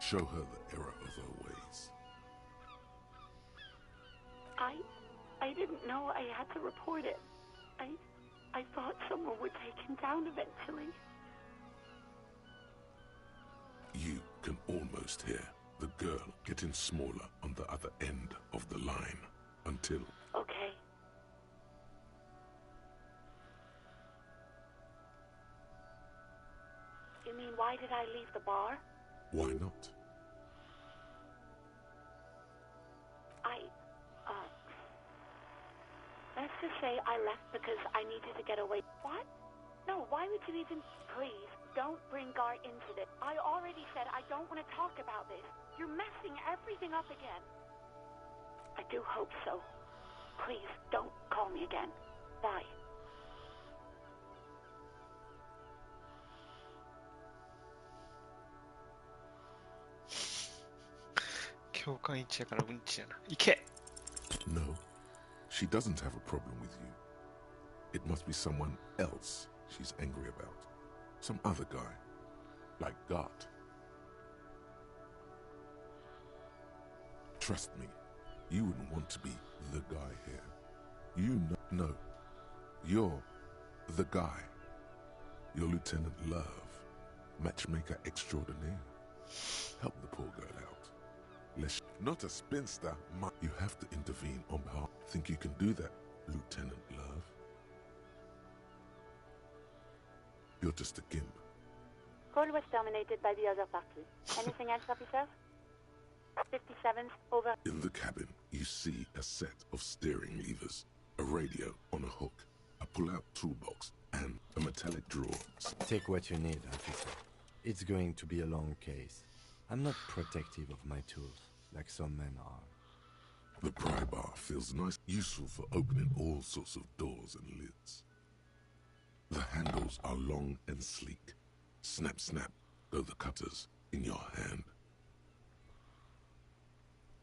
Show her the error of her ways. I didn't know I had to report it. I thought someone would take him down eventually. You can almost hear the girl getting smaller on the other end of the line until... Okay. You mean, why did I leave the bar? Why not? Let's just say I left because I needed to get away. What? No, why would you even... Please, don't bring Gar into this. I already said I don't want to talk about this. You're messing everything up again. I do hope so. Please, don't call me again. Bye. No, she doesn't have a problem with you. It must be someone else she's angry about. Some other guy, like Gart. Trust me, you wouldn't want to be the guy here. You know, no, you're the guy. You're Lieutenant Love, matchmaker extraordinaire. Help the poor girl out. Not a spinster, you have to intervene on behalf. Think you can do that, Lieutenant Love? You're just a gimp. Call was terminated by the other party. Anything else, officer? 57's over. In the cabin, you see a set of steering levers, a radio on a hook, a pull-out toolbox, and a metallic drawer. Take what you need, officer. It's going to be a long case. I'm not protective of my tools, like some men are. The pry bar feels nice, useful for opening all sorts of doors and lids. The handles are long and sleek. Snap, snap, go the cutters in your hand.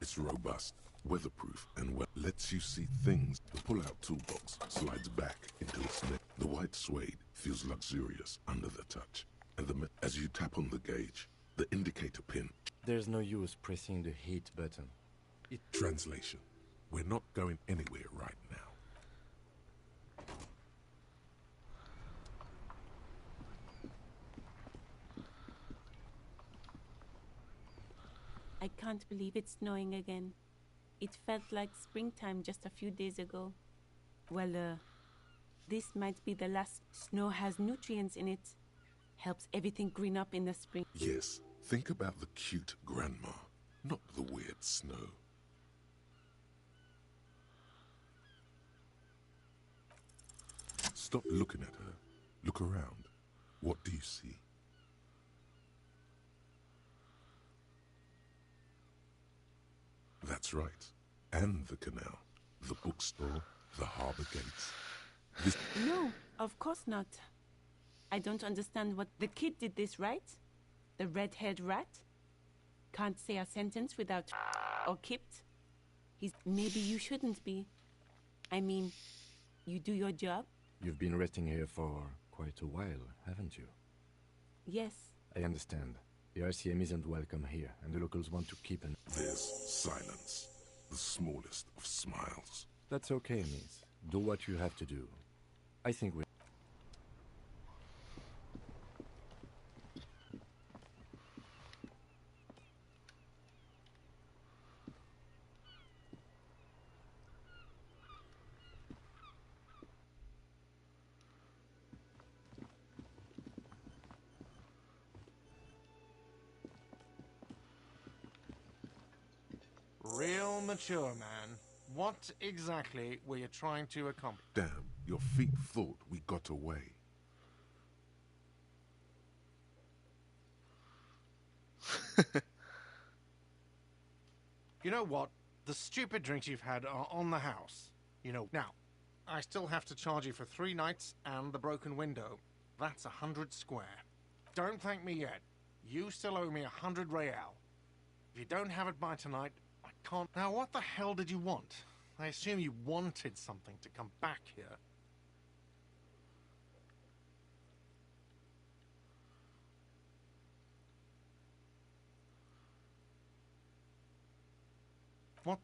It's robust, weatherproof, and lets you see things. The pull-out toolbox slides back into its neck. The white suede feels luxurious under the touch. And as you tap on the gauge, the indicator pin. There's no use pressing the heat button. Translation. We're not going anywhere right now. I can't believe it's snowing again. It felt like springtime just a few days ago. Well, this might be the last. Snow has nutrients in it. Helps everything green up in the spring. Yes, think about the cute grandma, not the weird snow. Stop looking at her. Look around. What do you see? That's right. And the canal, the bookstore, the harbor gates. No, of course not. I don't understand what the kid did this, right? The red-haired rat? Can't say a sentence without or kipped. Maybe you shouldn't be. I mean, you do your job. You've been resting here for quite a while, haven't you? Yes. I understand. The RCM isn't welcome here, and the locals want to keep an... There's silence, the smallest of smiles. That's okay, miss. Do what you have to do. I think we... Real mature, man. What exactly were you trying to accomplish? Damn, your feet thought we got away. You know what? The stupid drinks you've had are on the house. You know, now, I still have to charge you for 3 nights and the broken window. That's 100 square. Don't thank me yet. You still owe me 100 real. If you don't have it by tonight, I can't... Now, what the hell did you want? I assume you wanted something to come back here. What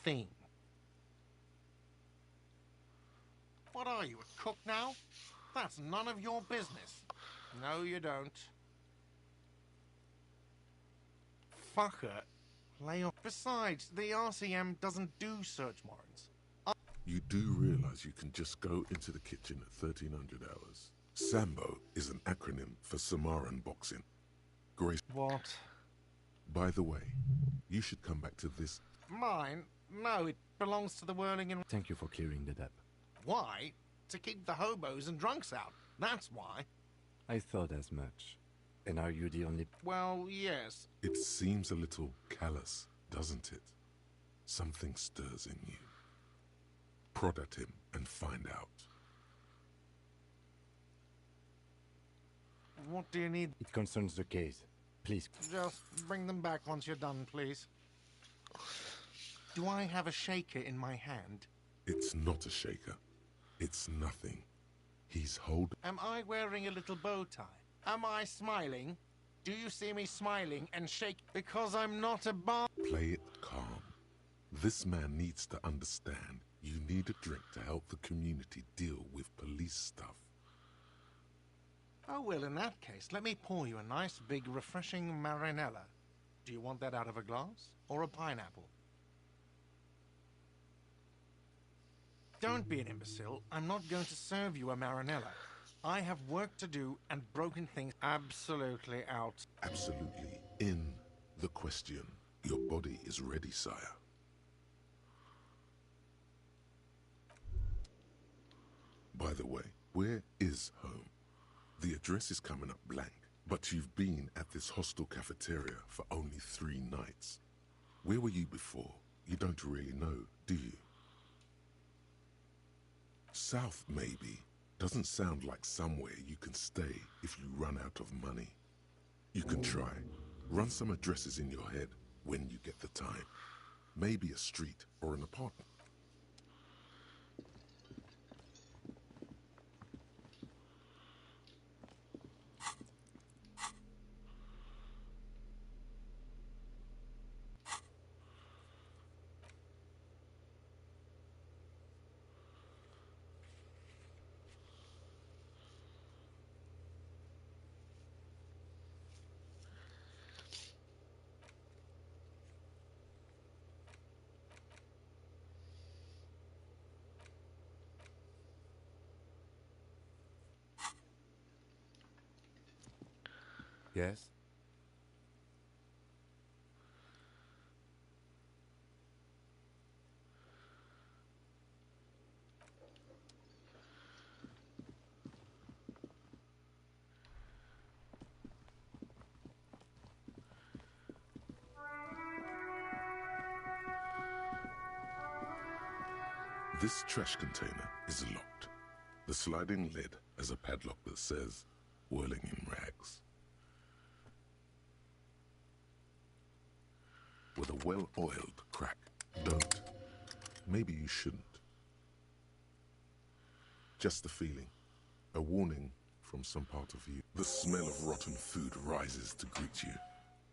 thing? What are you, a cook now? That's none of your business. No, you don't. Fucker. Lay off. Besides, the RCM doesn't do search warrants. You do realize you can just go into the kitchen at 1300 hours. Sambo is an acronym for Samaran boxing. Grace. What? By the way, you should come back to this. Mine? No, it belongs to the Whirling and... Thank you for clearing that up. Why? To keep the hobos and drunks out. That's why. I thought as much. And are you the only... Well, yes. It seems a little callous, doesn't it? Something stirs in you. Prod at him and find out. What do you need? It concerns the case. Please. Just bring them back once you're done, please. Do I have a shaker in my hand? It's not a shaker. It's nothing. He's holding... Am I wearing a little bow tie? Am I smiling? Do you see me smiling and shake? Because I'm not a bar... Play it calm. This man needs to understand you need a drink to help the community deal with police stuff. Oh, well, in that case, let me pour you a nice, big, refreshing marinella. Do you want that out of a glass or a pineapple? Don't be an imbecile. I'm not going to serve you a marinella. I have work to do and broken things absolutely out. Absolutely in the question. Your body is ready, sire. By the way, where is home? The address is coming up blank, but you've been at this hostel cafeteria for only 3 nights. Where were you before? you don't really know, do you? South, maybe, doesn't sound like somewhere you can stay if you run out of money. You can try. Run some addresses in your head when you get the time. Maybe a street or an apartment. Yes? This trash container is locked. The sliding lid has a padlock that says, whirling in rags. With a well-oiled crack. Don't. Maybe you shouldn't. Just a feeling. A warning from some part of you. The smell of rotten food rises to greet you.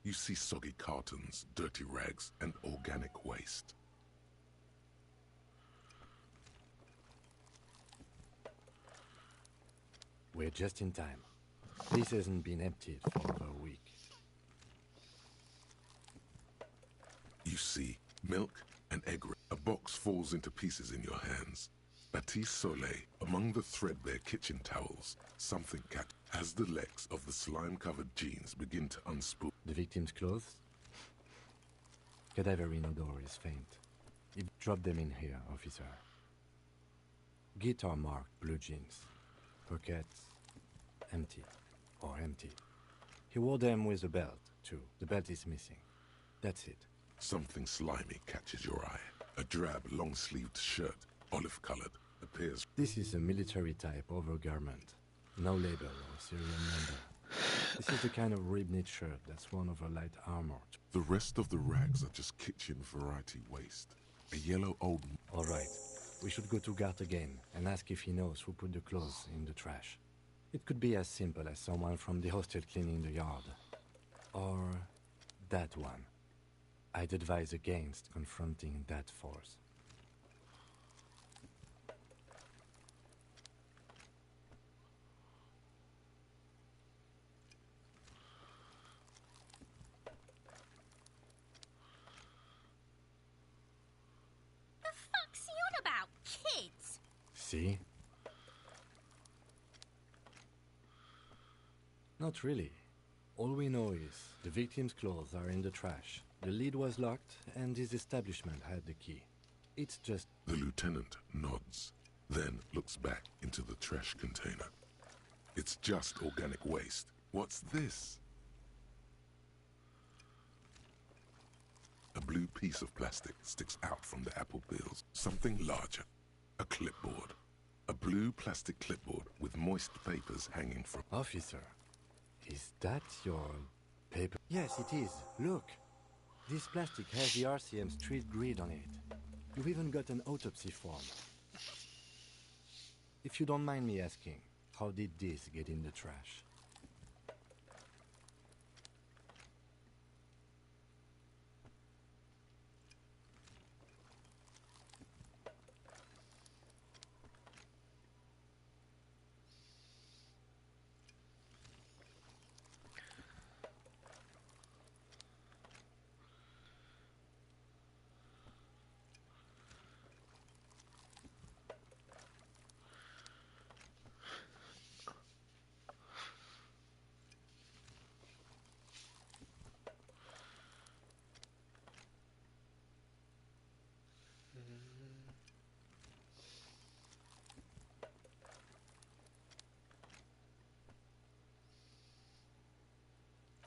You see soggy cartons, dirty rags, and organic waste. We're just in time. This hasn't been emptied for over a week. You see milk and egg. A box falls into pieces in your hands. Baptiste Soleil, among the threadbare kitchen towels, something as the legs of the slime-covered jeans begin to unspool. The victim's clothes? Cadaverine odor is faint. Drop them in here, officer. Guitar marked blue jeans. Pockets empty or empty. He wore them with a belt, too. The belt is missing. That's it. Something slimy catches your eye. A drab, long-sleeved shirt, olive-colored, appears. This is a military-type overgarment. No label or serial number. This is the kind of rib-knit shirt that's worn over light armor. The rest of the rags are just kitchen variety waste. A yellow old... All right. We should go to Gart again and ask if he knows who put the clothes in the trash. It could be as simple as someone from the hostel cleaning the yard. Or that one. I'd advise against confronting that force. The fuck's he on about? Kids? See? Not really. All we know is the victim's clothes are in the trash. The lid was locked, and his establishment had the key. It's just... The lieutenant nods, then looks back into the trash container. It's just organic waste. What's this? A blue piece of plastic sticks out from the apple peels. Something larger. A clipboard. A blue plastic clipboard with moist papers hanging from... Officer, is that your paper? Yes, it is. Look. This plastic has the RCM street grid on it. You've even got an autopsy form. If you don't mind me asking, how did this get in the trash?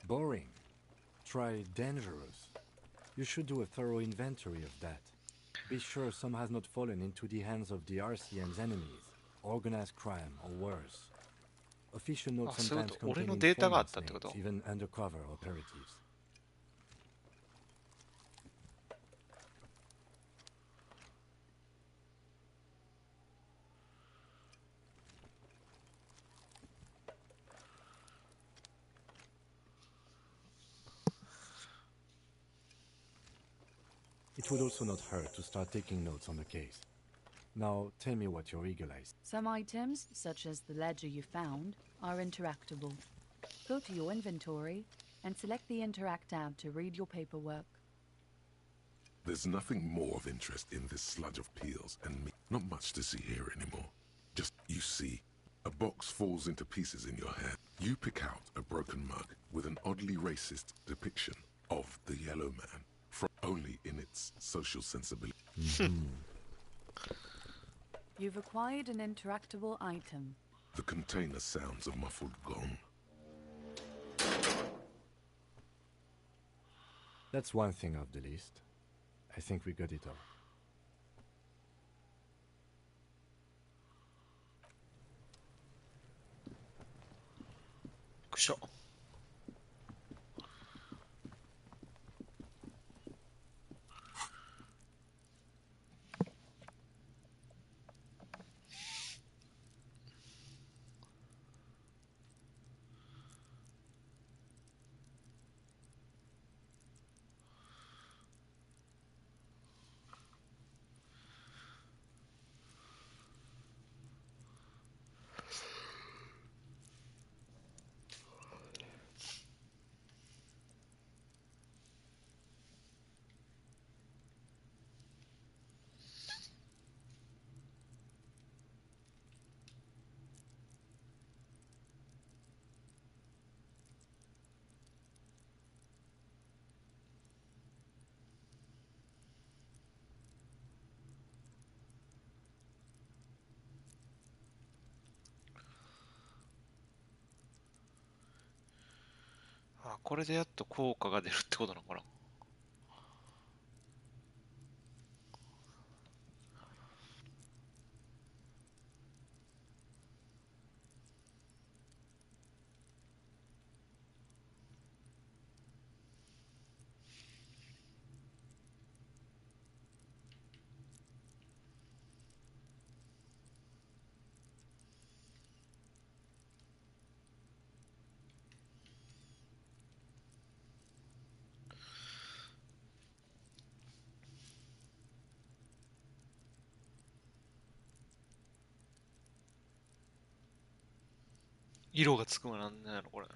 Boring. Try dangerous. You should do a thorough inventory of that. Be sure some has not fallen into the hands of the RCM's enemies, organized crime, or worse. Official あ、 notes そういうこ sometimes と。俺 contain のデータがあっ informants' たってこ names, と？ even undercover operatives. It would also not hurt to start taking notes on the case. Now, tell me what your eagle eyes. Some items, such as the ledger you found, are interactable. Go to your inventory and select the Interact tab to read your paperwork. There's nothing more of interest in this sludge of peels and me. Not much to see here anymore. Just, you see, a box falls into pieces in your hand. You pick out a broken mug with an oddly racist depiction of the yellow man, from only in its social sensibility. You've acquired an interactable item. The container sounds a muffled gong. That's one thing off the list. I think we got it all. くしょ。あ、これでやっと効果が出るってことなのかな。色がつくのはなんなんやろこれ。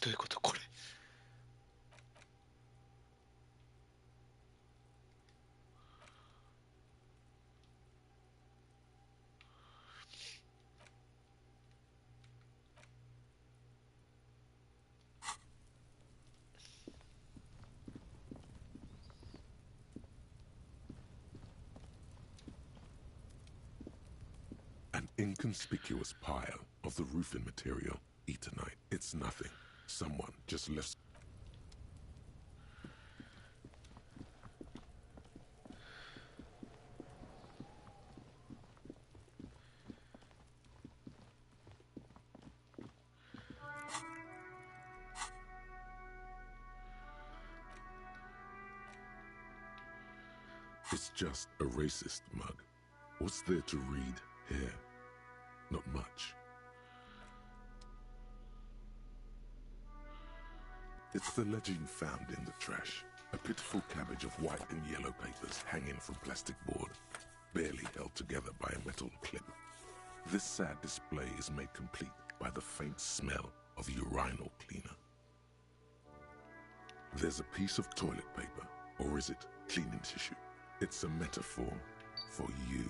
どういうことこれ。An inconspicuous pile of the roofing material, Eternite. It's nothing. Someone just left. It's just a racist mug. What's there to read here? Not much. It's the legend found in the trash. A pitiful cabbage of white and yellow papers hanging from plastic board, barely held together by a metal clip. This sad display is made complete by the faint smell of urinal cleaner. There's a piece of toilet paper, or is it cleaning tissue? It's a metaphor for you.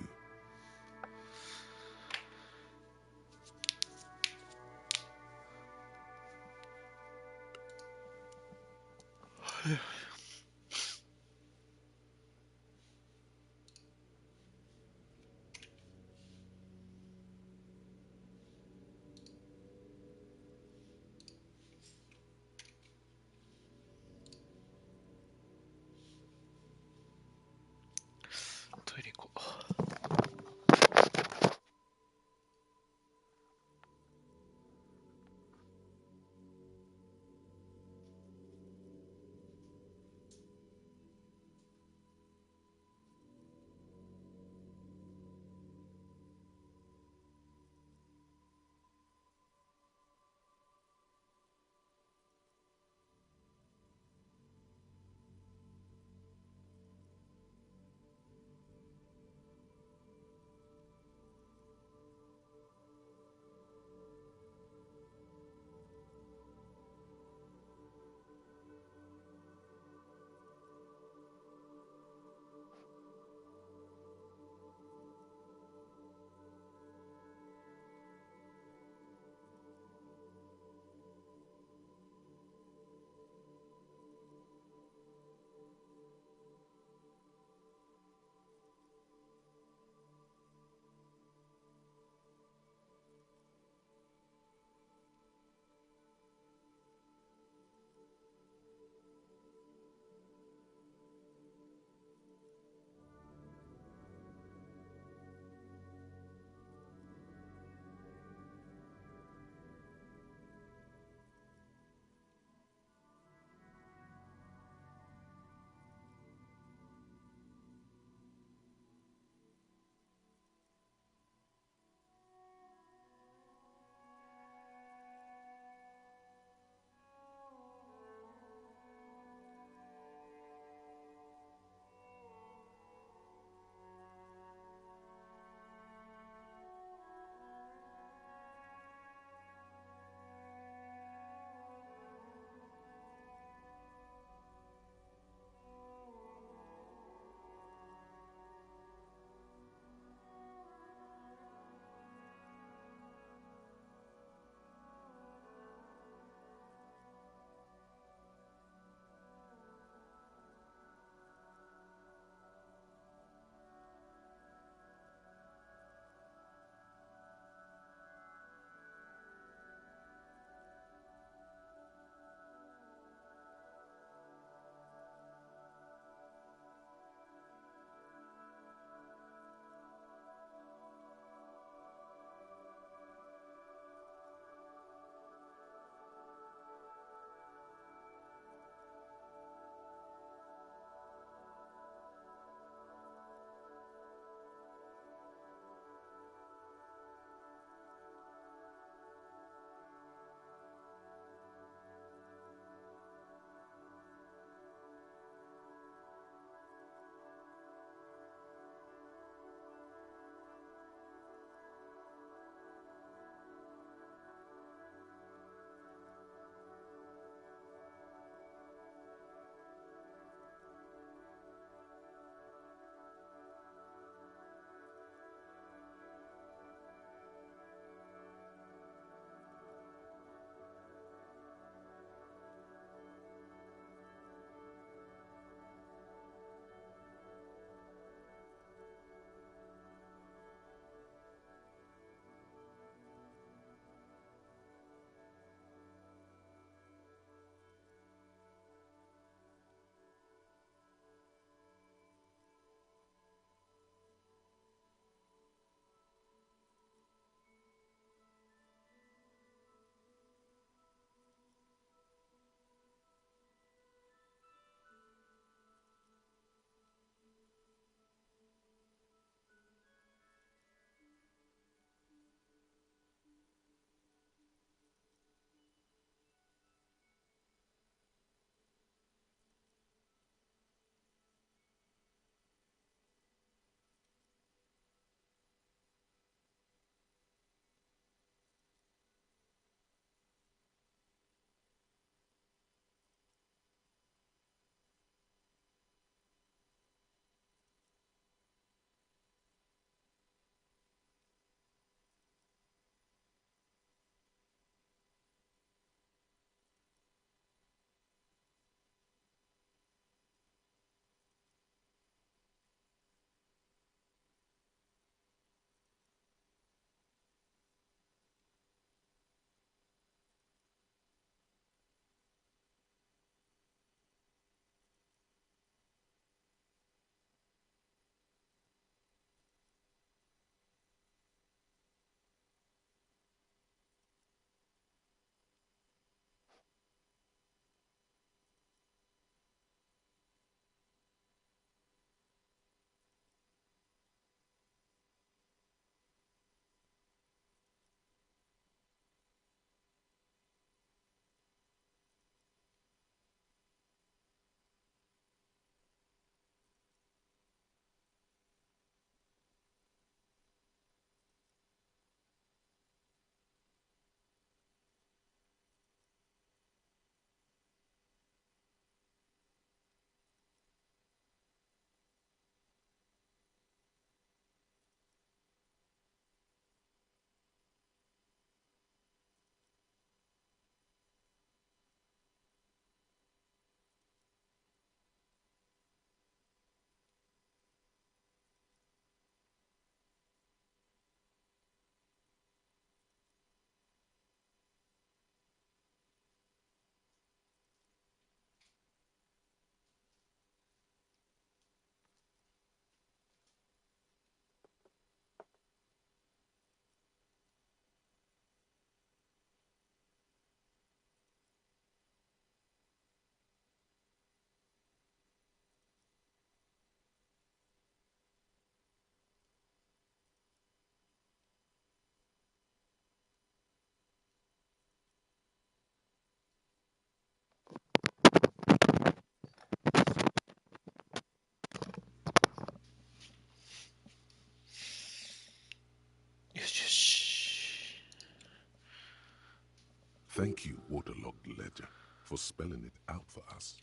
Thank you, waterlogged ledger, for spelling it out for us.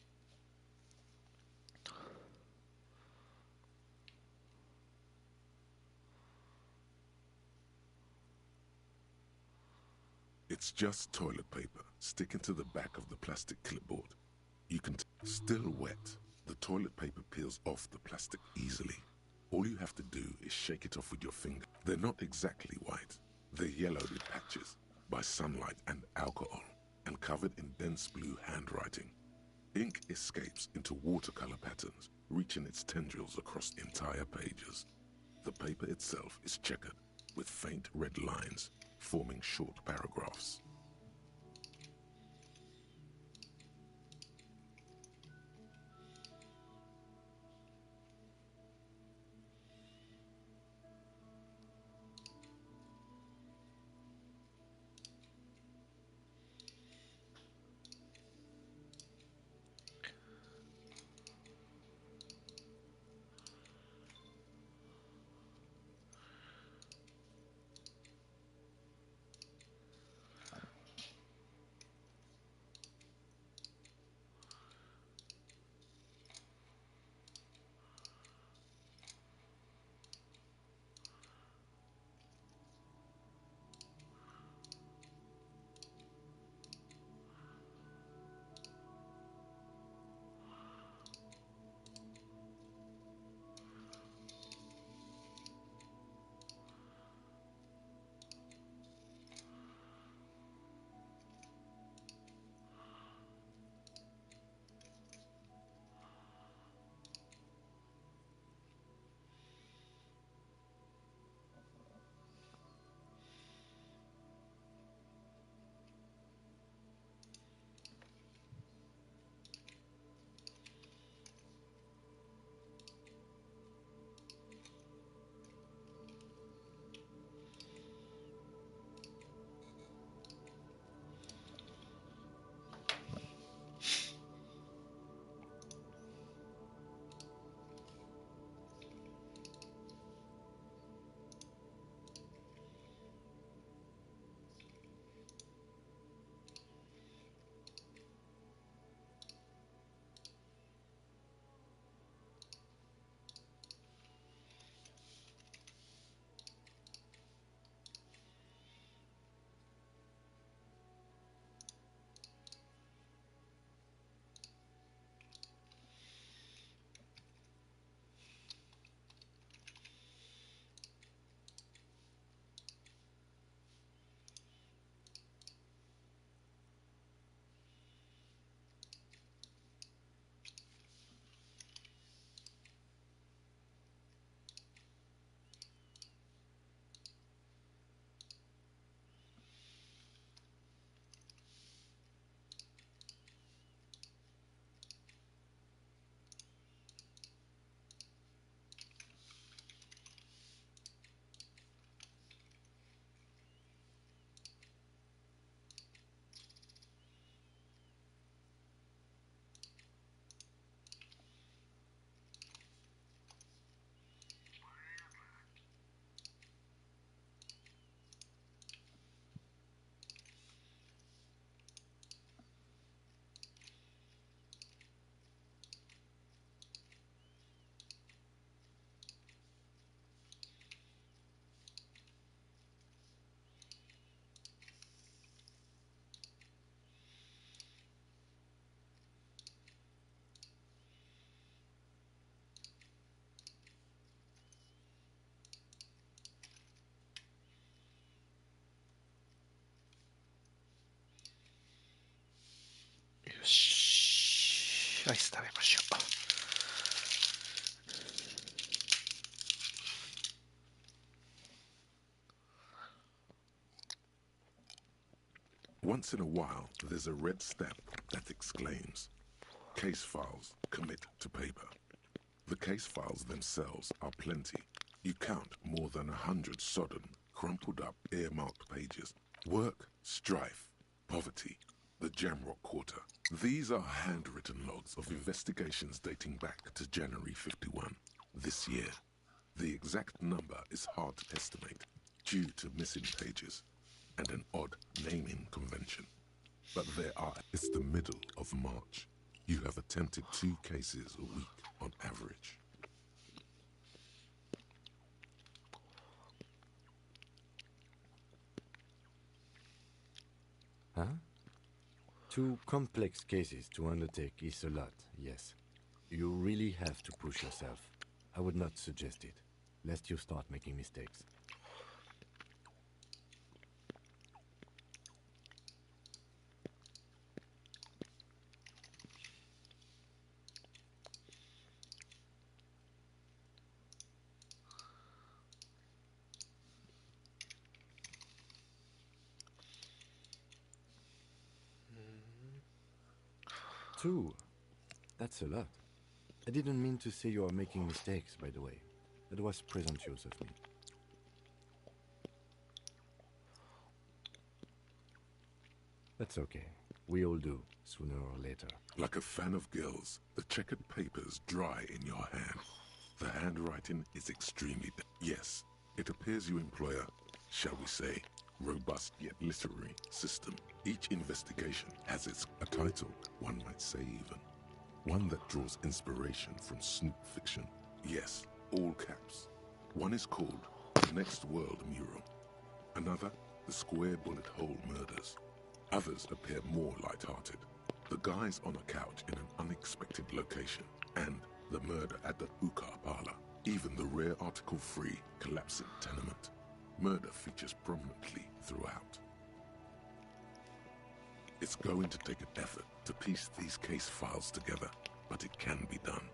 It's just toilet paper sticking to the back of the plastic clipboard. You can still wet. The toilet paper peels off the plastic easily. All you have to do is shake it off with your finger. They're not exactly white. They're yellowed in patches by sunlight and alcohol, and covered in dense blue handwriting. Ink escapes into watercolor patterns, reaching its tendrils across entire pages. The paper itself is checkered with faint red lines, forming short paragraphs.よし、アイス食べましょう。Once in a while, there's a red stamp that exclaims, "Case files, commit to paper." The case files themselves are plenty. You count more than 100 sodden, crumpled up, earmarked pages. Work, strife, poverty, the Jamrock Quarter. These are handwritten logs of investigations dating back to January 51, this year. The exact number is hard to estimate due to missing pages and an odd naming convention. but there are. It's the middle of March. You have attempted 2 cases a week on average. Huh? 2 complex cases to undertake is a lot, yes. You really have to push yourself. I would not suggest it, lest you start making mistakes. Two? That's a lot. I didn't mean to say you are making mistakes, by the way. That was presumptuous of me. That's okay. We all do, sooner or later. Like a fan of girls, the checkered papers dry in your hand. The handwriting is extremely... Yes, it appears you employ a, shall we say, robust yet literary system. Each investigation has a title, one might say even. One that draws inspiration from snoop fiction. Yes, all caps. One is called The Next World Mural. Another, The Square Bullet Hole Murders. Others appear more light-hearted. The guys on a couch in an unexpected location, and the murder at the hookah parlor. Even the rare article-free collapsing tenement. Murder features prominently throughout. It's going to take an effort to piece these case files together, but it can be done.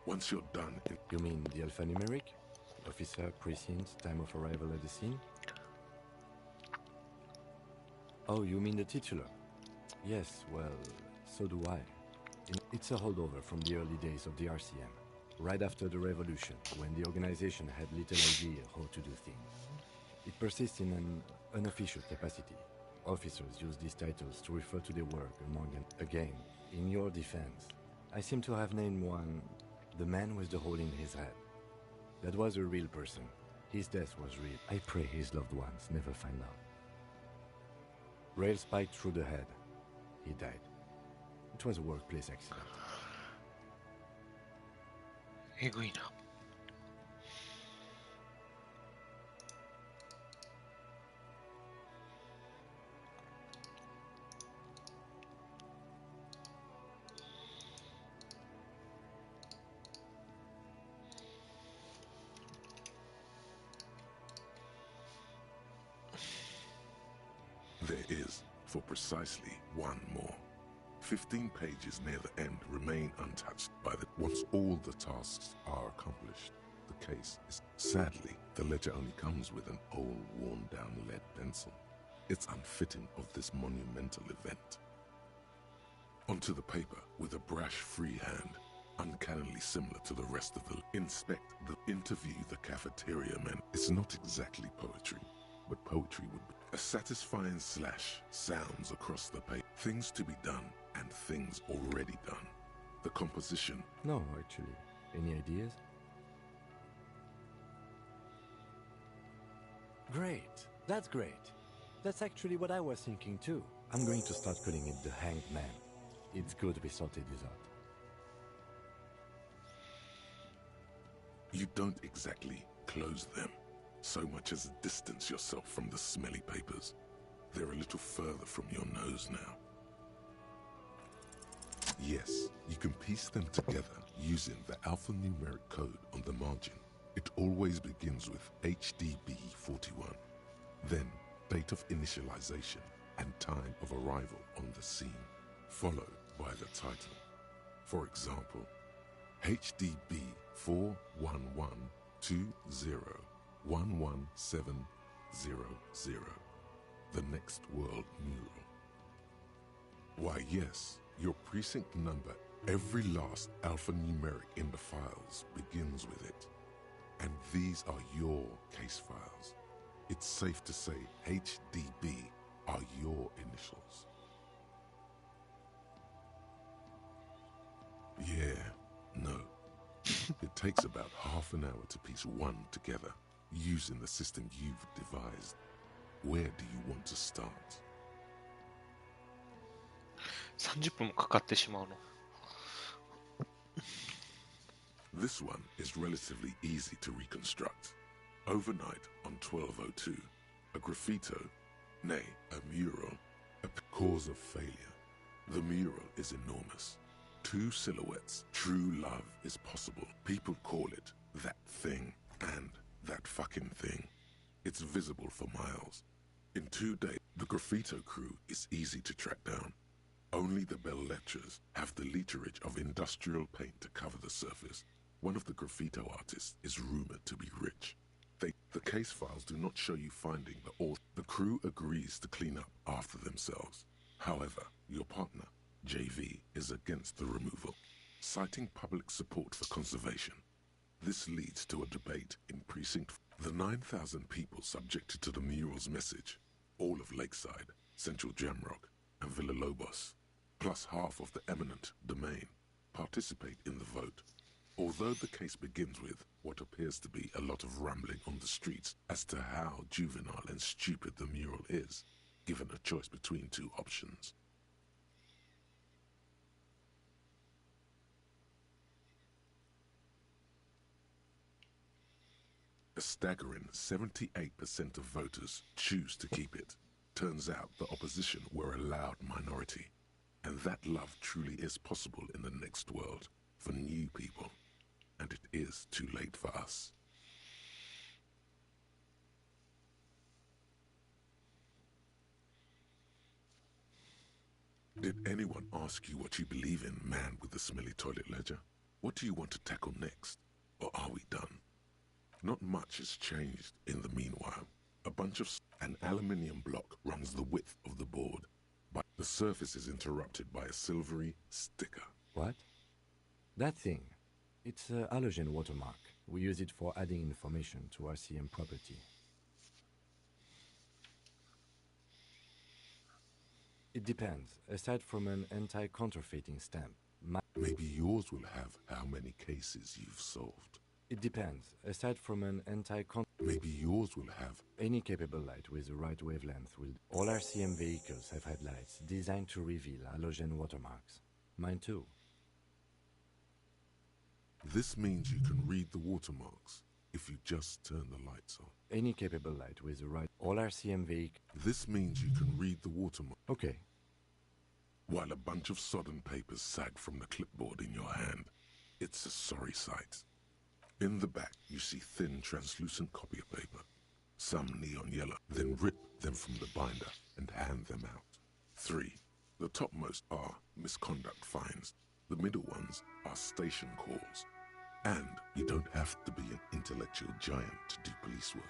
Once you're done... You mean the alphanumeric? Officer, precinct, time of arrival at the scene? Oh, you mean the titular? Yes, well, so do I. It's a holdover from the early days of the RCM, right after the revolution, when the organization had little idea how to do things. It persists in an unofficial capacity. Officers use these titles to refer to their work among them. Again, in your defense, I seem to have named one the man with the hole in his head. That was a real person. His death was real. I pray his loved ones never find out. Rail spiked through the head. He died. It was a workplace accident. えぐいな。There is, for precisely one more. 15 pages near the end remain untouched by the... Once all the tasks are accomplished, the case is... Sadly, the ledger only comes with an old, worn-down lead pencil. It's unfitting of this monumental event. Onto the paper, with a brash free hand, uncannily similar to the rest of the... Inspect the interview the cafeteria men. It's not exactly poetry, but poetry would be... A satisfying slash sounds across the page. Things to be done and things already done. The composition... No, actually. Any ideas? Great. That's great. That's actually what I was thinking too. I'm going to start calling it the Hanged Man. It's good we sorted this out. You don't exactly close them, so much as distance yourself from the smelly papers. They're a little further from your nose now. Yes, you can piece them together using the alphanumeric code on the margin. It always begins with HDB 41, then date of initialization and time of arrival on the scene, followed by the title. For example, HDB 41120111700, the Next World Mural. Why yes, your precinct number, every last alphanumeric in the files begins with it. And these are your case files. It's safe to say HDB are your initials. Yeah, no. It takes about half an hour to piece one together, using the system you've devised. Where do you want to start? 30分もかかってしまうの。 This one is relatively easy to reconstruct. Overnight on 1202, a graffito, nay, a mural, a cause of failure. The mural is enormous. 2 silhouettes. True love is possible. People call it that thing and that fucking thing. It's visible for miles. In 2 days, the graffito crew is easy to track down. Only the bell lectures have the literage of industrial paint to cover the surface. One of the graffito artists is rumored to be rich. The case files do not show you finding the author. The crew agrees to clean up after themselves. However, your partner, JV, is against the removal, citing public support for conservation. This leads to a debate in Precinct. The 9,000 people subjected to the mural's message, all of Lakeside, Central Jamrock, and Villa Lobos, plus half of the eminent domain, participate in the vote. Although the case begins with what appears to be a lot of rambling on the streets as to how juvenile and stupid the mural is, given a choice between 2 options. A staggering 78% of voters choose to keep it. Turns out the opposition were a loud minority, and that love truly is possible in the next world for new people. And it is too late for us. Did anyone ask you what you believe in, man with the smelly toilet ledger? What do you want to tackle next? Or are we done? Not much has changed in the meanwhile. An aluminium block runs the width of the board, but the surface is interrupted by a silvery sticker. What? That thing. It's a halogen watermark. We use it for adding information to RCM property. It depends. Aside from an anti-counterfeiting stamp, maybe yours will have how many cases you've solved. It depends. Aside from an maybe yours will have any capable light with the right wavelength will. All RCM vehicles have headlights designed to reveal halogen watermarks. Mine too. This means you can read the watermarks if you just turn the lights on. Any capable light with the right. All RCM vehicles. This means you can read the watermark. Okay. While a bunch of sodden papers sag from the clipboard in your hand, it's a sorry sight. In the back, you see thin, translucent copy paper, some neon yellow. Then rip them from the binder and hand them out. 3. The topmost are misconduct fines. The middle ones are station calls. And you don't have to be an intellectual giant to do police work.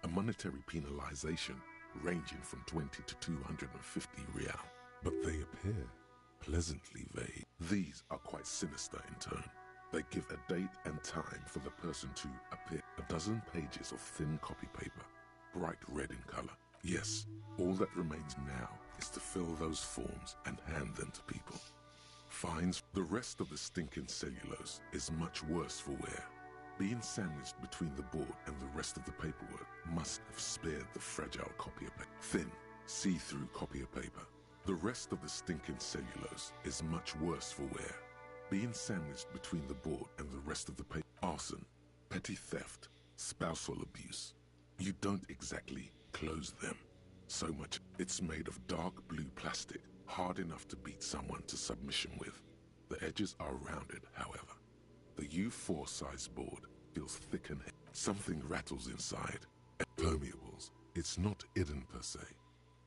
A monetary penalization ranging from 20 to 250 real. But they appear pleasantly vague. These are quite sinister in tone. They give a date and time for the person to appear. A dozen pages of thin copy paper, bright red in color. Yes, all that remains now is to fill those forms and hand them to people. Fines. The rest of the stinking cellulose is much worse for wear. Being sandwiched between the board and the rest of the paperwork must have spared the fragile copier paper. Thin, see-through copier paper. The rest of the stinking cellulose is much worse for wear. Being sandwiched between the board and the rest of the paper. Arson, petty theft, spousal abuse. You don't exactly close them so much. It's made of dark blue plastic, hard enough to beat someone to submission with. The edges are rounded, however. The U4 size board feels thick and heavy. Something rattles inside. Permeables. It's not hidden per se.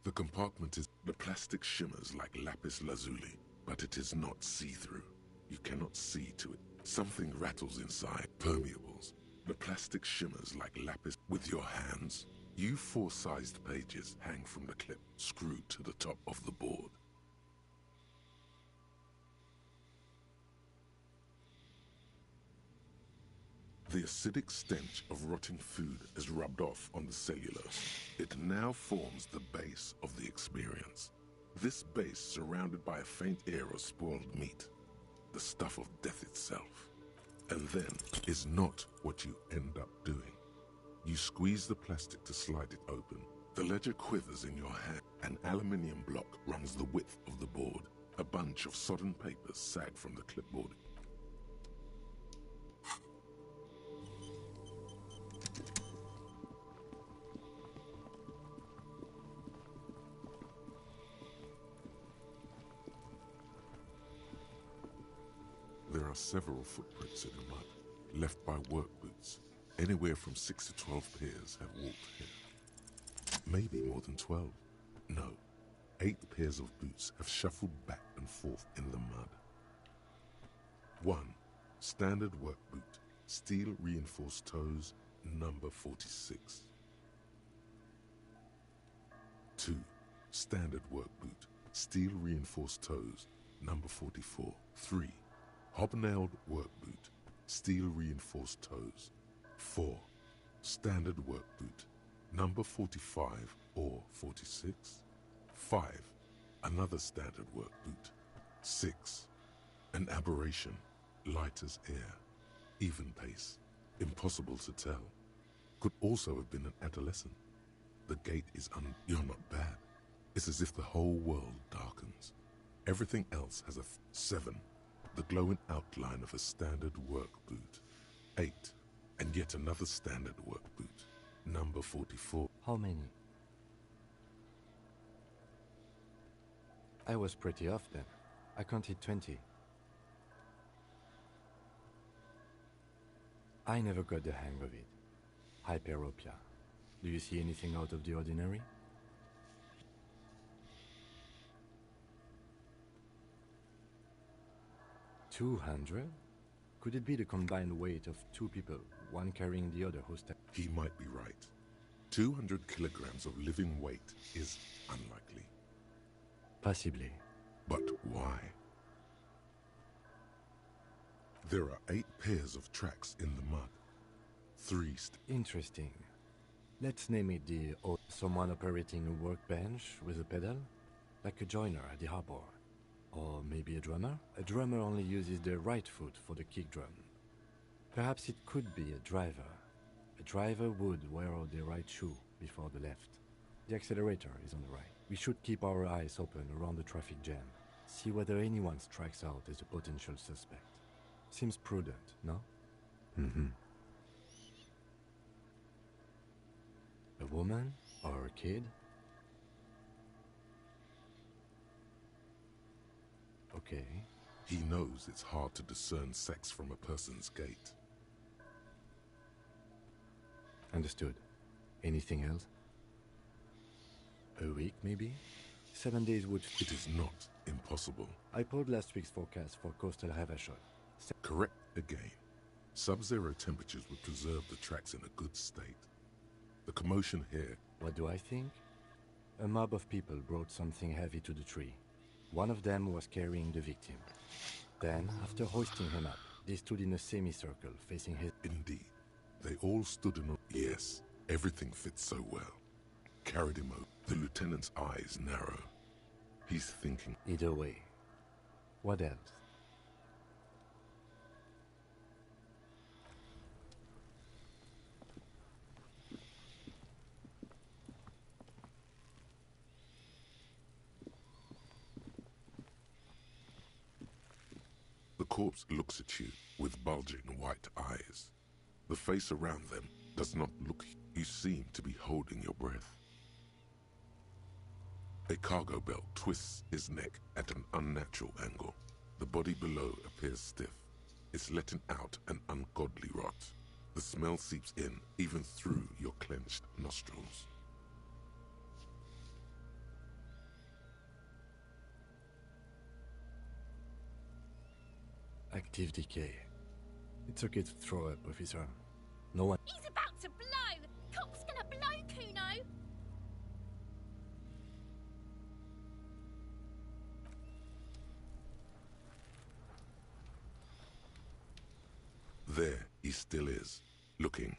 The compartment is. The plastic shimmers like lapis lazuli, but it is not see-through. You cannot see to it. Something rattles inside. Permeables. The plastic shimmers like lapis. With your hands, U4 sized pages hang from the clip, screwed to the top of the board. The acidic stench of rotting food is rubbed off on the cellulose. It now forms the base of the experience. This base surrounded by a faint air of spoiled meat, the stuff of death itself. And then is not what you end up doing. You squeeze the plastic to slide it open, The ledger quivers in your hand. An aluminium block runs the width of the board. A bunch of sodden papers sag from the clipboard. There are several footprints in the mud, left by work boots. Anywhere from 6 to 12 pairs have walked here. Maybe more than 12. No, 8 pairs of boots have shuffled back and forth in the mud. 1. Standard work boot, steel reinforced toes, number 46. 2. Standard work boot, steel reinforced toes, number 44. 3. Hobnailed work boot, steel reinforced toes. 4. Standard work boot, number 45 or 46. 5. Another standard work boot. 6. An aberration, light as air, even pace, impossible to tell. Could also have been an adolescent. The gait is you're not bad. It's as if the whole world darkens. Everything else has a 7. The glowing outline of a standard work boot. 8. And yet another standard work boot. Number 44. How many? I was pretty off then. I counted 20. I never got the hang of it. Hyperopia. Do you see anything out of the ordinary? $200? Could it be the combined weight of 2 people, one carrying the other who's... He might be right. 200 kilograms of living weight is unlikely. Possibly. But why? There are 8 pairs of tracks in the mud. 3 Interesting. Let's name it the... someone operating a workbench with a pedal? Like a joiner at the harbor. Or maybe a drummer? A drummer only uses the right foot for the kick drum. Perhaps it could be a driver. A driver would wear out the right shoe before the left. The accelerator is on the right. We should keep our eyes open around the traffic jam. See whether anyone strikes out as a potential suspect. Seems prudent, no? Mm-hmm. A woman? Or a kid? Okay. He knows it's hard to discern sex from a person's gait. Understood. Anything else? A week, maybe? 7 days would... It is not impossible. I pulled last week's forecast for coastal Havashot. Correct again. Sub-zero temperatures would preserve the tracks in a good state. The commotion here... What do I think? A mob of people brought something heavy to the tree. One of them was carrying the victim. Then, after hoisting him up, they stood in a semicircle facing his... Indeed. They all stood in a... Yes, everything fits so well. Carried him over. The lieutenant's eyes narrow. He's thinking... Either way. What else? The corpse looks at you with bulging white eyes. The face around them does not look... You seem to be holding your breath. A cargo belt twists his neck at an unnatural angle. The body below appears stiff. It's letting out an ungodly rot. The smell seeps in, even through your clenched nostrils. Active decay. It's okay to throw up, officer. No one... He's about to blow! Cop's gonna blow, Kuno! There he still is, looking.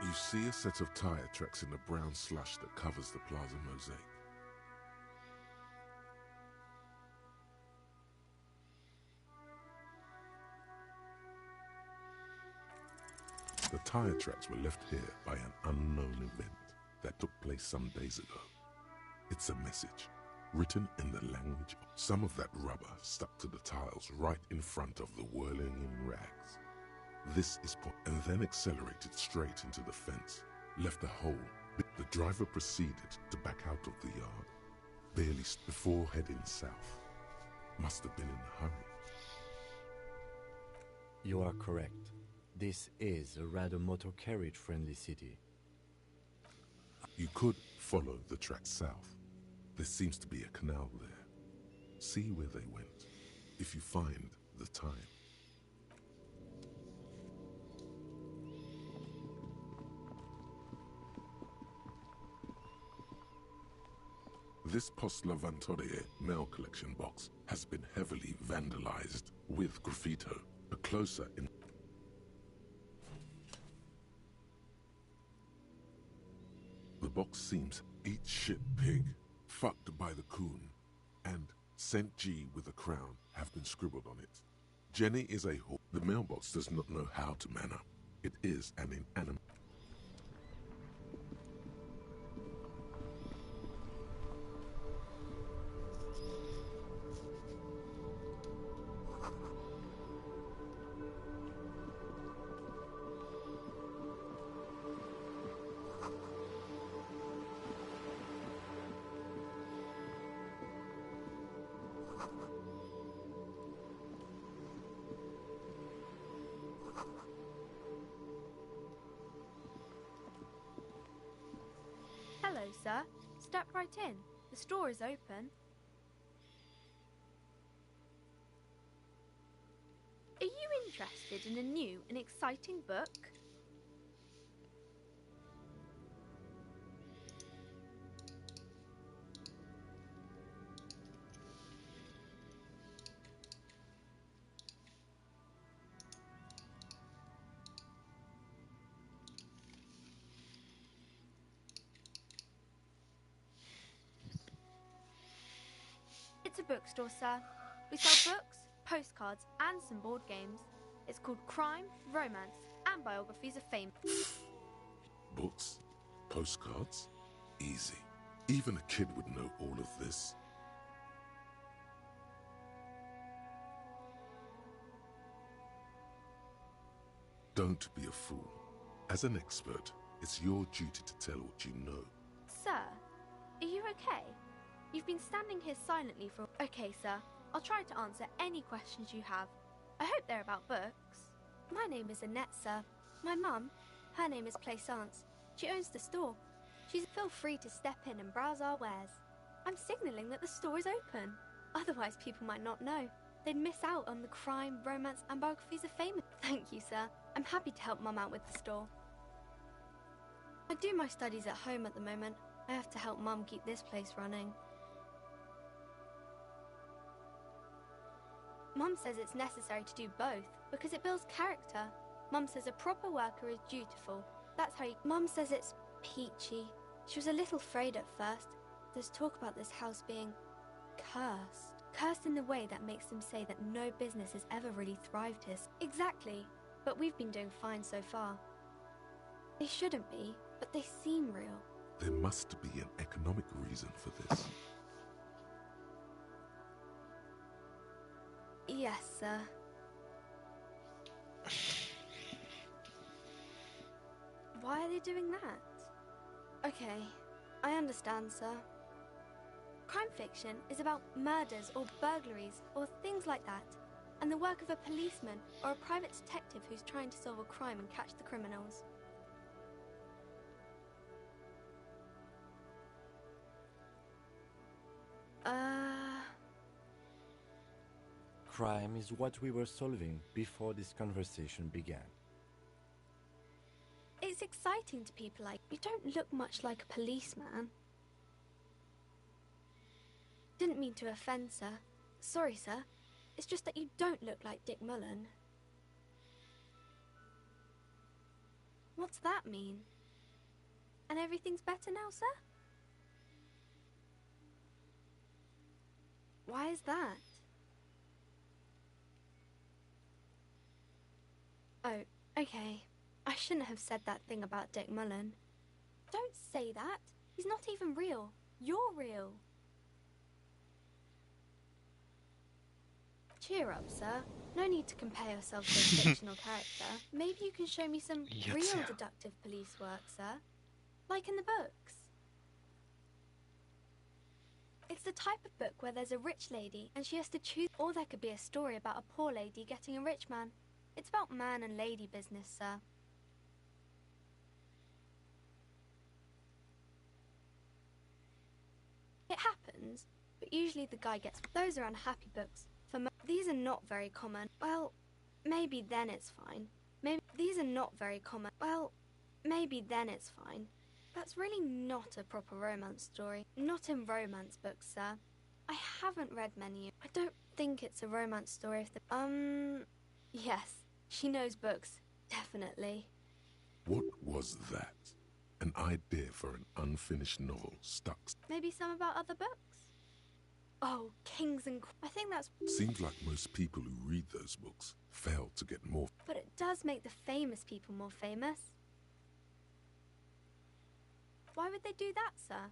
You see a set of tire tracks in the brown slush that covers the plaza mosaic. The tire tracks were left here by an unknown event that took place some days ago. It's a message, written in the language. Some of that rubber stuck to the tiles right in front of the whirling in rags. This is and then accelerated straight into the fence, left a hole. The driver proceeded to back out of the yard, barely before heading south. Must have been in a hurry. You are correct. This is a rather motor carriage-friendly city. You could follow the track south. There seems to be a canal there. See where they went, if you find the time. This Post Lavantorie mail collection box has been heavily vandalized with graffito. A closer in the box seems eat shit pig, fucked by the coon, and St. G with a crown have been scribbled on it. Jenny is a whore. The mailbox does not know how to man up. It is an inanimate. Hello, sir. Step right in. The store is open. Are you interested in a new and exciting book? It's a bookstore, sir. We sell books, postcards, and some board games. It's called Crime, Romance, and Biographies of Fame. Books? Postcards? Easy. Even a kid would know all of this. Don't be a fool. As an expert, it's your duty to tell what you know. Sir, are you okay? You've been standing here silently for... Okay, sir. I'll try to answer any questions you have. I hope they're about books. My name is Annette, sir. My mum, her name is Plaisance. She owns the store. Feel free to step in and browse our wares. I'm signalling that the store is open. Otherwise, people might not know. They'd miss out on the crime, romance, and biographies of fame. Thank you, sir. I'm happy to help Mum out with the store. I do my studies at home at the moment. I have to help Mum keep this place running. Mum says it's necessary to do both because it builds character. Mum says a proper worker is dutiful. That's how you... Mum says it's peachy. She was a little afraid at first. There's talk about this house being cursed. Cursed in the way that makes them say that no business has ever really thrived here. Exactly. But we've been doing fine so far. They shouldn't be, but they seem real. There must be an economic reason for this. Yes, sir. Why are they doing that? Okay, I understand, sir. Crime fiction is about murders or burglaries or things like that, and the work of a policeman or a private detective who's trying to solve a crime and catch the criminals. Crime is what we were solving before this conversation began. It's exciting to people like you. Don't look much like a policeman. Didn't mean to offend, sir. Sorry, sir. It's just that you don't look like Dick Mullen. What's that mean? And everything's better now, sir? Why is that? Oh, okay. I shouldn't have said that thing about Dick Mullen. Don't say that. He's not even real. You're real. Cheer up, sir. No need to compare yourself to a fictional character. Maybe you can show me some real deductive police work, sir. Like in the books. It's the type of book where there's a rich lady and she has to choose, or there could be a story about a poor lady getting a rich man. It's about man and lady business, sir. It happens, but usually the guy gets... Those are unhappy books. These are not very common. Well, maybe then it's fine. Maybe these are not very common. Well, maybe then it's fine. That's really not a proper romance story. Not in romance books, sir. I haven't read many. I don't think it's a romance story if the... Yes, she knows books. Definitely. What was that? An idea for an unfinished novel stuck. Maybe some about other books? Oh, Kings and... I think that's... Seems like most people who read those books fail to get more. But it does make the famous people more famous. Why would they do that, sir?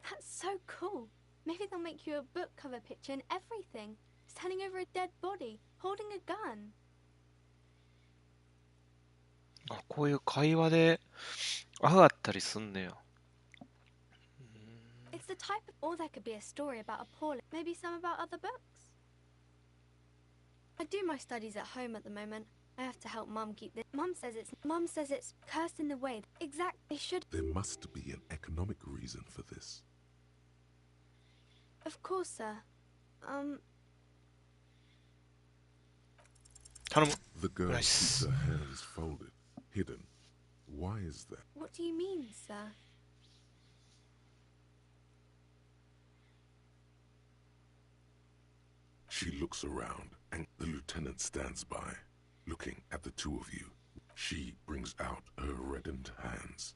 That's so cool. Maybe they'll make you a book cover picture and everything. Standing over a dead body, holding a gun. あ、こういう会話で上がったりすんねや。It's the type of... Or there could be a story about a poor... Maybe some about other books? I do my studies at home at the moment. I have to help Mum keep this. Mum says it's cursed in the way. Exactly. Should... There must be an economic reason for this. Of course, sir. The girl keeps her hands folded, hidden. Why is that? What do you mean, sir? She looks around, and the lieutenant stands by, looking at the two of you. She brings out her reddened hands,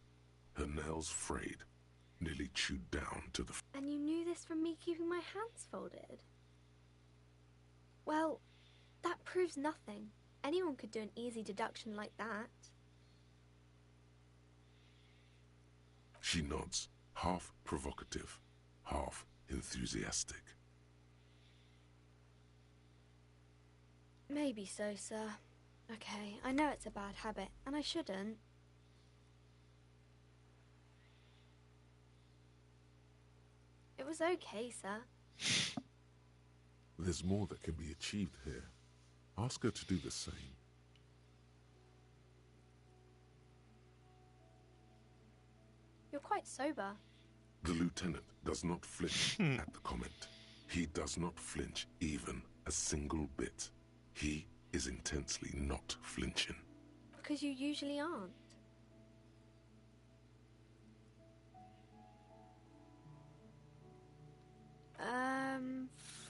her nails frayed, nearly chewed down to the... And you knew this from me keeping my hands folded? Well, that proves nothing. Anyone could do an easy deduction like that. She nods, half provocative, half enthusiastic. Maybe so, sir. Okay, I know it's a bad habit, and I shouldn't. It was okay, sir. There's more that can be achieved here. Ask her to do the same. You're quite sober. The lieutenant does not flinch at the comment. He does not flinch even a single bit. He is intensely not flinching. Because you usually aren't.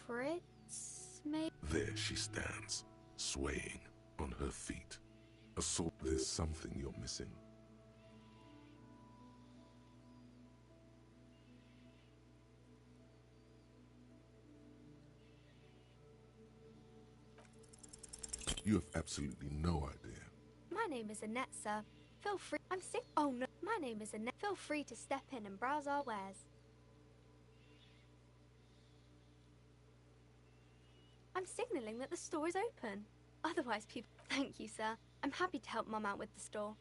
Fritz, maybe? There she stands, swaying on her feet. There's something you're missing. You have absolutely no idea. My name is Annette, sir. Feel free. I'm sick. Oh no. My name is Annette. Feel free to step in and browse our wares. I'm signalling that the store is open. Otherwise, people... Thank you, sir. I'm happy to help Mum out with the store.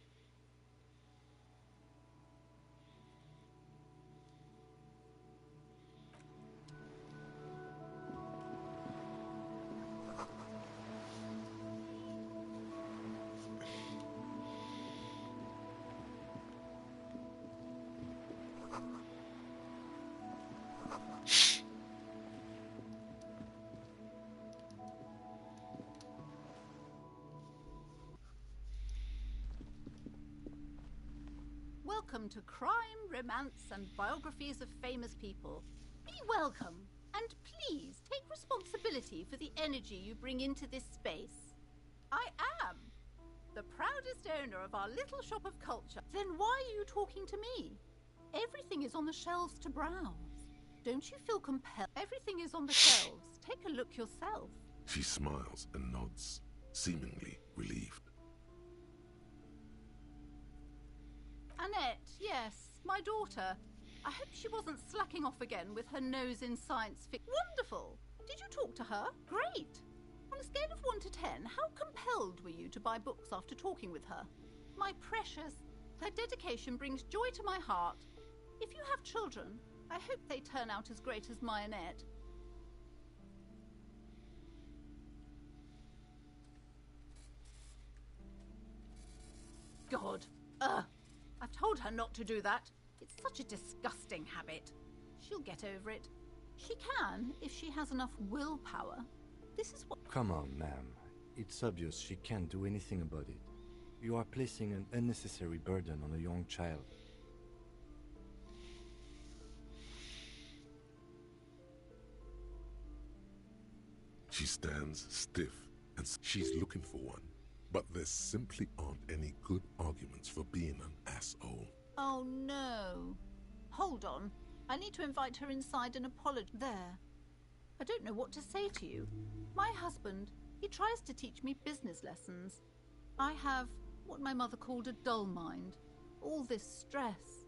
Welcome to Crime, Romance and Biographies of Famous People. Be welcome, and please take responsibility for the energy you bring into this space. I am the proudest owner of our little shop of culture. Then why are you talking to me? Everything is on the shelves to browse. Don't you feel compelled? Everything is on the shelves. Take a look yourself. She smiles and nods, seemingly relieved. Annette, yes, my daughter. I hope she wasn't slacking off again with her nose in science fiction. Wonderful! Did you talk to her? Great! On a scale of 1 to 10, how compelled were you to buy books after talking with her? My precious, her dedication brings joy to my heart. If you have children, I hope they turn out as great as my Annette. God. I've told her not to do that. It's such a disgusting habit. She'll get over it. She can, if she has enough willpower. This is what... Come on, ma'am. It's obvious she can't do anything about it. You are placing an unnecessary burden on a young child. She stands stiff and she's looking for one. But there simply aren't any good arguments for being an asshole. Oh, no. Hold on. I need to invite her inside and apologize. There. I don't know what to say to you. My husband, he tries to teach me business lessons. I have what my mother called a dull mind. All this stress.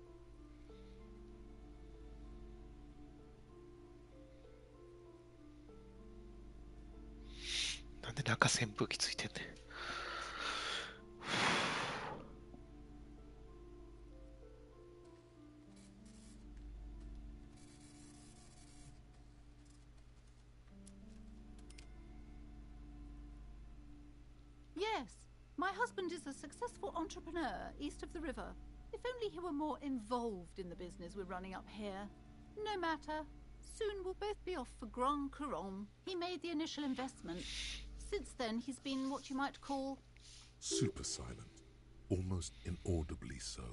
なんで中扇風機ついてんねん。Yes, my husband is a successful entrepreneur east of the river. If only he were more involved in the business we're running up here. No matter. Soon we'll both be off for Grand Couronne. He made the initial investment. Since then, he's been what you might call... super silent, almost inaudibly so.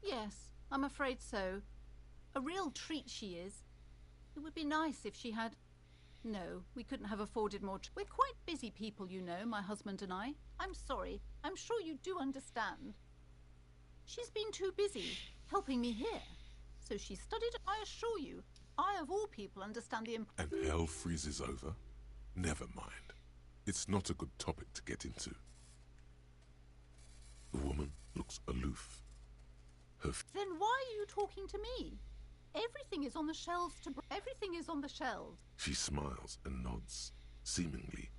Yes, I'm afraid so. A real treat she is. It would be nice if she had... No, we couldn't have afforded more. We're quite busy people, you know, my husband and I. I'm sorry. I'm sure you do understand. She's been too busy helping me here. So she studied. I assure you, I of all people understand the And hell freezes over? Never mind. It's not a good topic to get into. The woman looks aloof. Then why are you talking to me? Everything is on the shelves to... Everything is on the shelves. She smiles and nods, seemingly.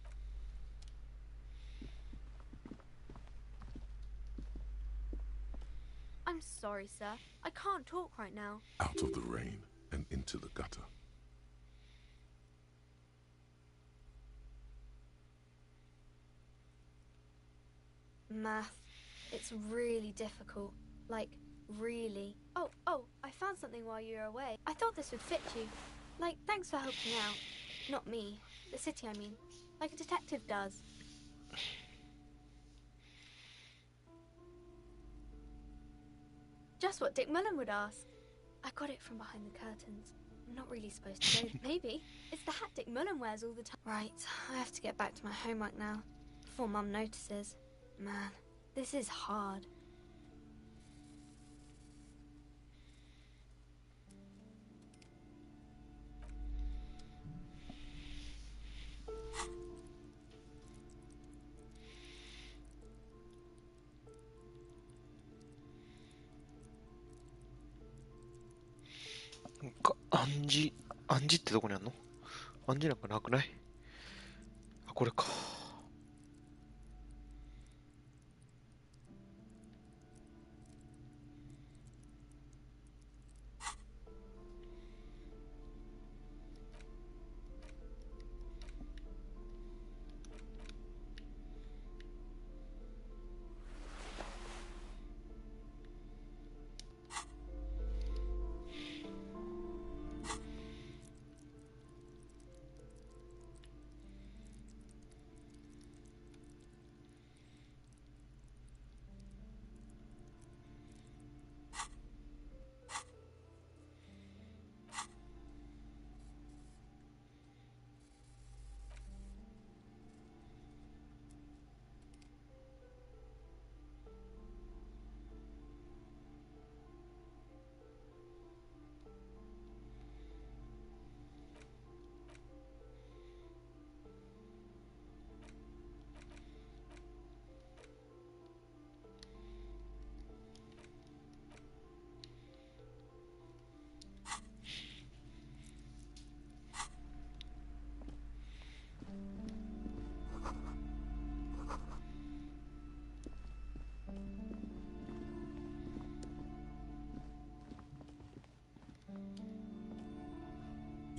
I'm sorry, sir. I can't talk right now. Out of the rain and into the gutter. Math. It's really difficult. Like, really. Oh, I found something while you were away. I thought this would fit you. Like, thanks for helping out. Not me. The city, I mean. Like a detective does. Just what Dick Mullen would ask. I got it from behind the curtains. I'm not really supposed to know. Maybe. It's the hat Dick Mullen wears all the time. Right, I have to get back to my homework now. Before Mum notices. Man, this is hard.暗示ってどこにあんの？暗示なんかなくない？あ、これか。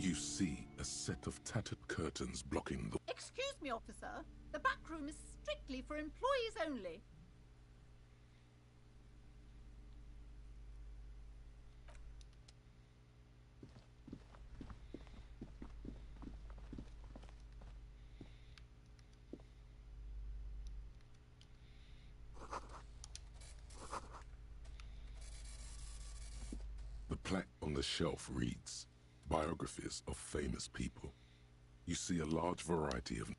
You see a set of tattered curtains blocking the... Excuse me, officer. The back room is strictly for employees only. The plaque on the shelf reads, Biographies of Famous People. You see a large variety of...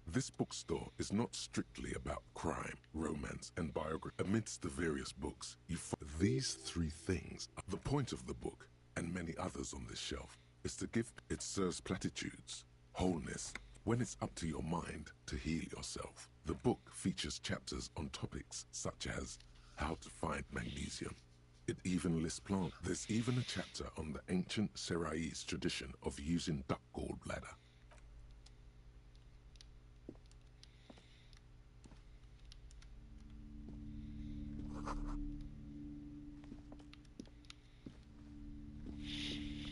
This bookstore is not strictly about crime, romance, and biography. Amidst the various books, you find these three things. The point of the book, and many others on this shelf, is to give... It serves platitudes, wholeness, when it's up to your mind to heal yourself. The book features chapters on topics such as how to find magnesium. It even lists plants. There's even a chapter on the ancient Seraïs tradition of using duck gallbladder.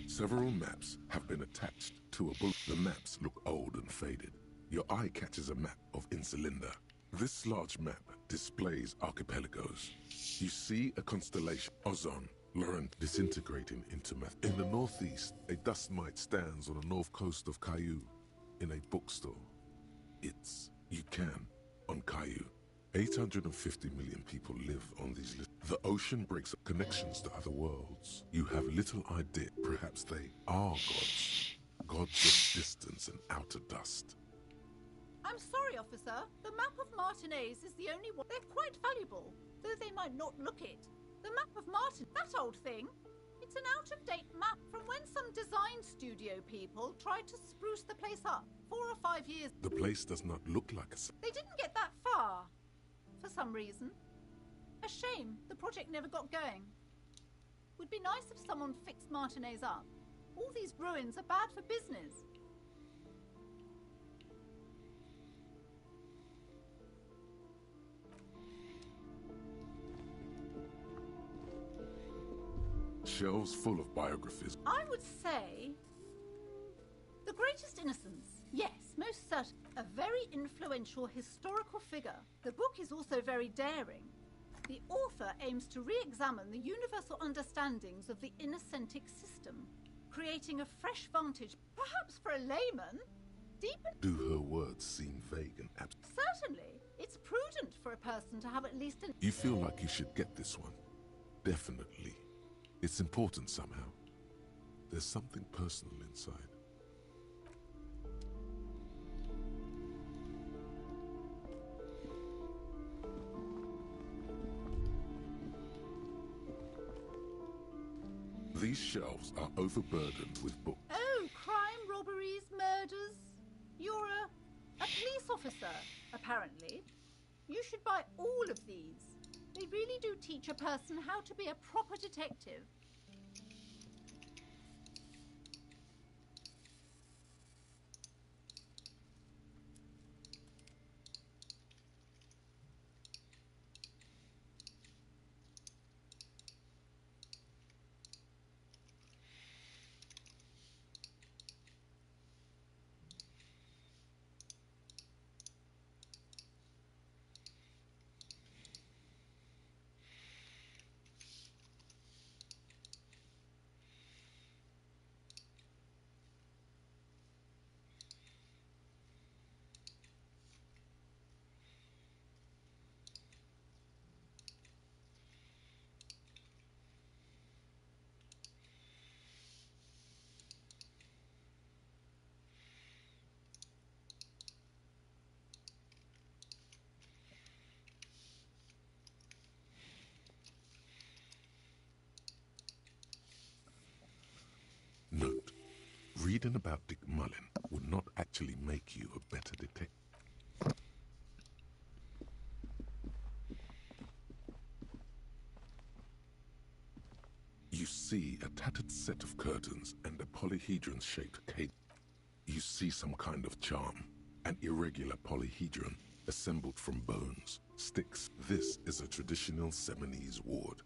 Several maps have been attached to a book. The maps look old and faded. Your eye catches a map of Insulinda. This large map displays archipelagos. You see a constellation, Ozon, Laurent, disintegrating into meth. In the northeast, a dust mite stands on the north coast of Caillou in a bookstore. It's You Can on Caillou. 850 million people live on these lists. The ocean breaks up connections to other worlds. You have little idea. Perhaps they are gods. Gods of distance and outer dust. I'm sorry, officer. The map of Martinez is the only one. They're quite valuable, though they might not look it. The map of Martin, that old thing, it's an out-of-date map from when some design studio people tried to spruce the place up 4 or 5 years. The place does not look like a... They didn't get that far, for some reason. A shame the project never got going. Would be nice if someone fixed Martinez up. All these ruins are bad for business. Shelves full of biographies. I would say... The Greatest Innocence. Yes, most certain. A very influential historical figure. The book is also very daring. The author aims to re-examine the universal understandings of the innocentic system, creating a fresh vantage, perhaps for a layman, deepen... Do her words seem vague and abstract? Certainly. It's prudent for a person to have at least an... You feel like you should get this one. Definitely. It's important somehow. There's something personal inside. These shelves are overburdened with books. Oh, crime, robberies, murders. You're a police officer, apparently. You should buy all of these. They really do teach a person how to be a proper detective. Note, reading about Dick Mullin would not actually make you a better detective. You see a tattered set of curtains and a polyhedron-shaped cage. You see some kind of charm, an irregular polyhedron assembled from bones, sticks. This is a traditional Seminese ward,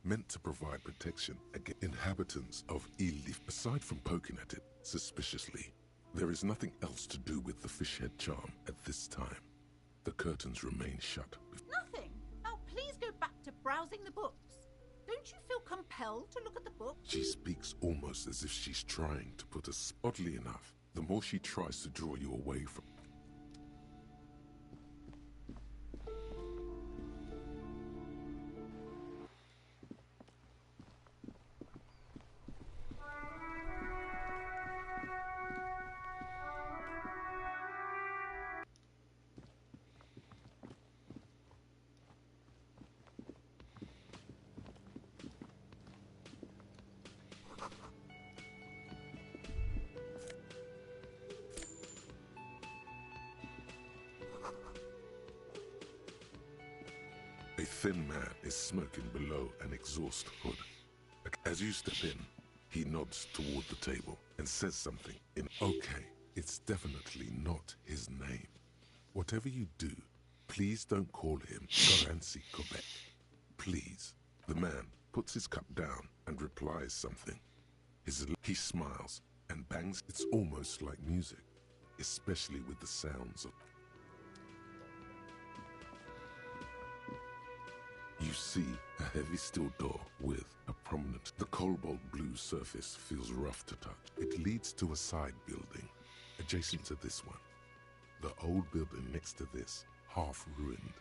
meant to provide protection against inhabitants of Elysium. Aside from poking at it suspiciously, there is nothing else to do with the fish head charm at this time. The curtains remain shut. Nothing. Now please go back to browsing the books. Don't you feel compelled to look at the books? She speaks almost as if she's trying to put us. Oddly enough, the more she tries to draw you away from. A thin man is smoking below an exhaust hood. As you step in, he nods toward the table and says something in okay. It's definitely not his name. Whatever you do, please don't call him Garancy Quebec. Please. The man puts his cup down and replies something. He smiles and bangs. It's almost like music, especially with the sounds of. You see a heavy steel door with a prominent. The cobalt blue surface feels rough to touch. It leads to a side building adjacent to this one. The old building next to this, half ruined.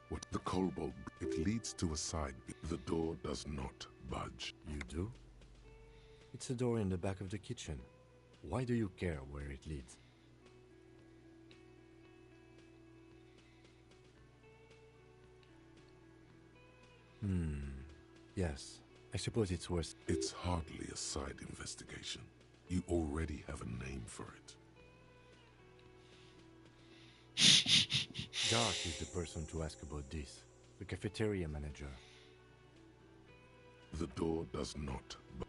What the cobalt? It leads to a side. The door does not budge. You do? It's a door in the back of the kitchen. Why do you care where it leads? Yes, I suppose it's worth. It's hardly a side investigation. You already have a name for it. Dark is the person to ask about this. The cafeteria manager. The door does not budge.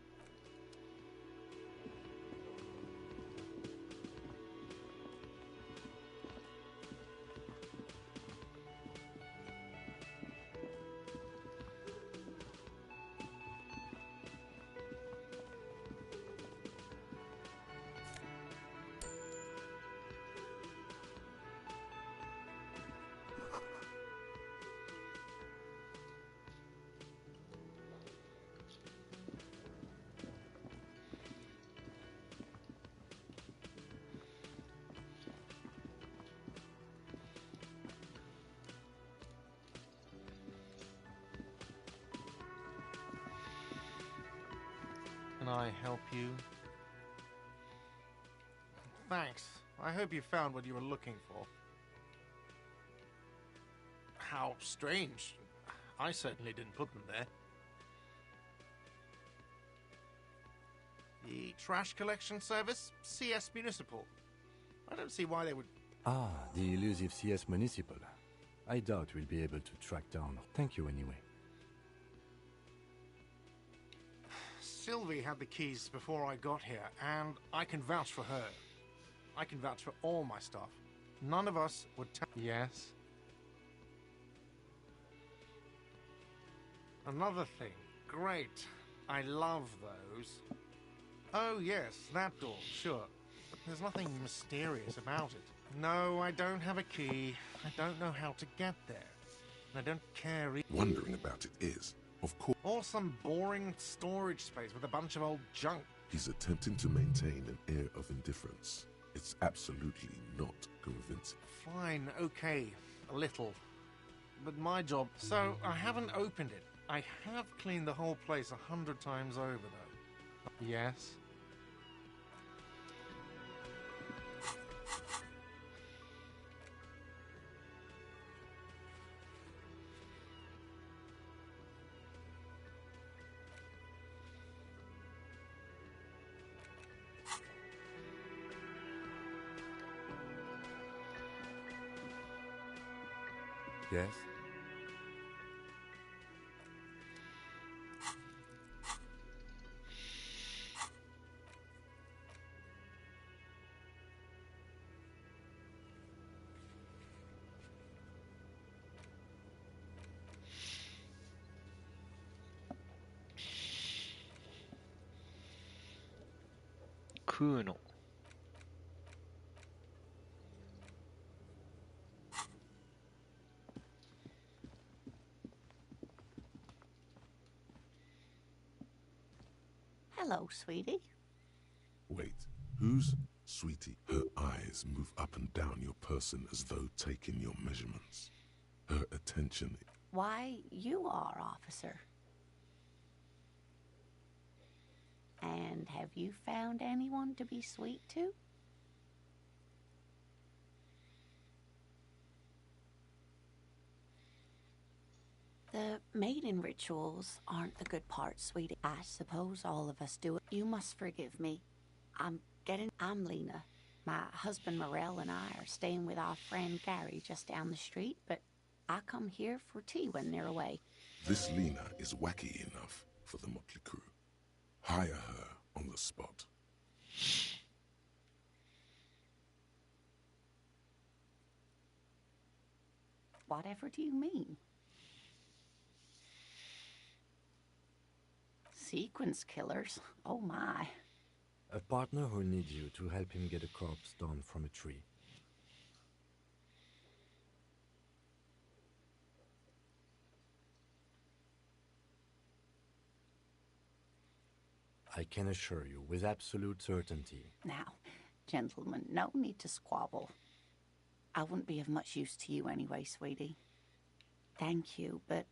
Can I help you? Thanks. I hope you found what you were looking for. How strange. I certainly didn't put them there. The trash collection service? CS Municipal. I don't see why they would... Ah, the elusive CS Municipal. I doubt we'll be able to track down. Thank you anyway. Sylvie had the keys before I got here, and I can vouch for her. I can vouch for all my staff. None of us would tell. Yes? Another thing. Great. I love those. Oh, yes, that door, sure. But there's nothing mysterious about it. No, I don't have a key. I don't know how to get there. And I don't care. Wondering about it is, of course. Or some boring storage space with a bunch of old junk. He's attempting to maintain an air of indifference. It's absolutely not convincing. Fine, okay, a little. But my job... So, I haven't opened it. I have cleaned the whole place 100 times over, though. Yes? Yes? 食うの。Hello, sweetie. Wait, who's Sweetie? Her eyes move up and down your person as though taking your measurements. Her attention. Why, you are, officer. And have you found anyone to be sweet to? The mating rituals aren't the good part, sweetie. I suppose all of us do it. You must forgive me. I'm Lena. My husband Morel and I are staying with our friend Gary just down the street, but I come here for tea when they're away. This Lena is wacky enough for the motley crew. Hire her on the spot. Whatever do you mean? Sequence killers? Oh my. A partner who needs you to help him get a corpse down from a tree. I can assure you with absolute certainty. Now, gentlemen, no need to squabble. I wouldn't be of much use to you anyway, sweetie. Thank you, but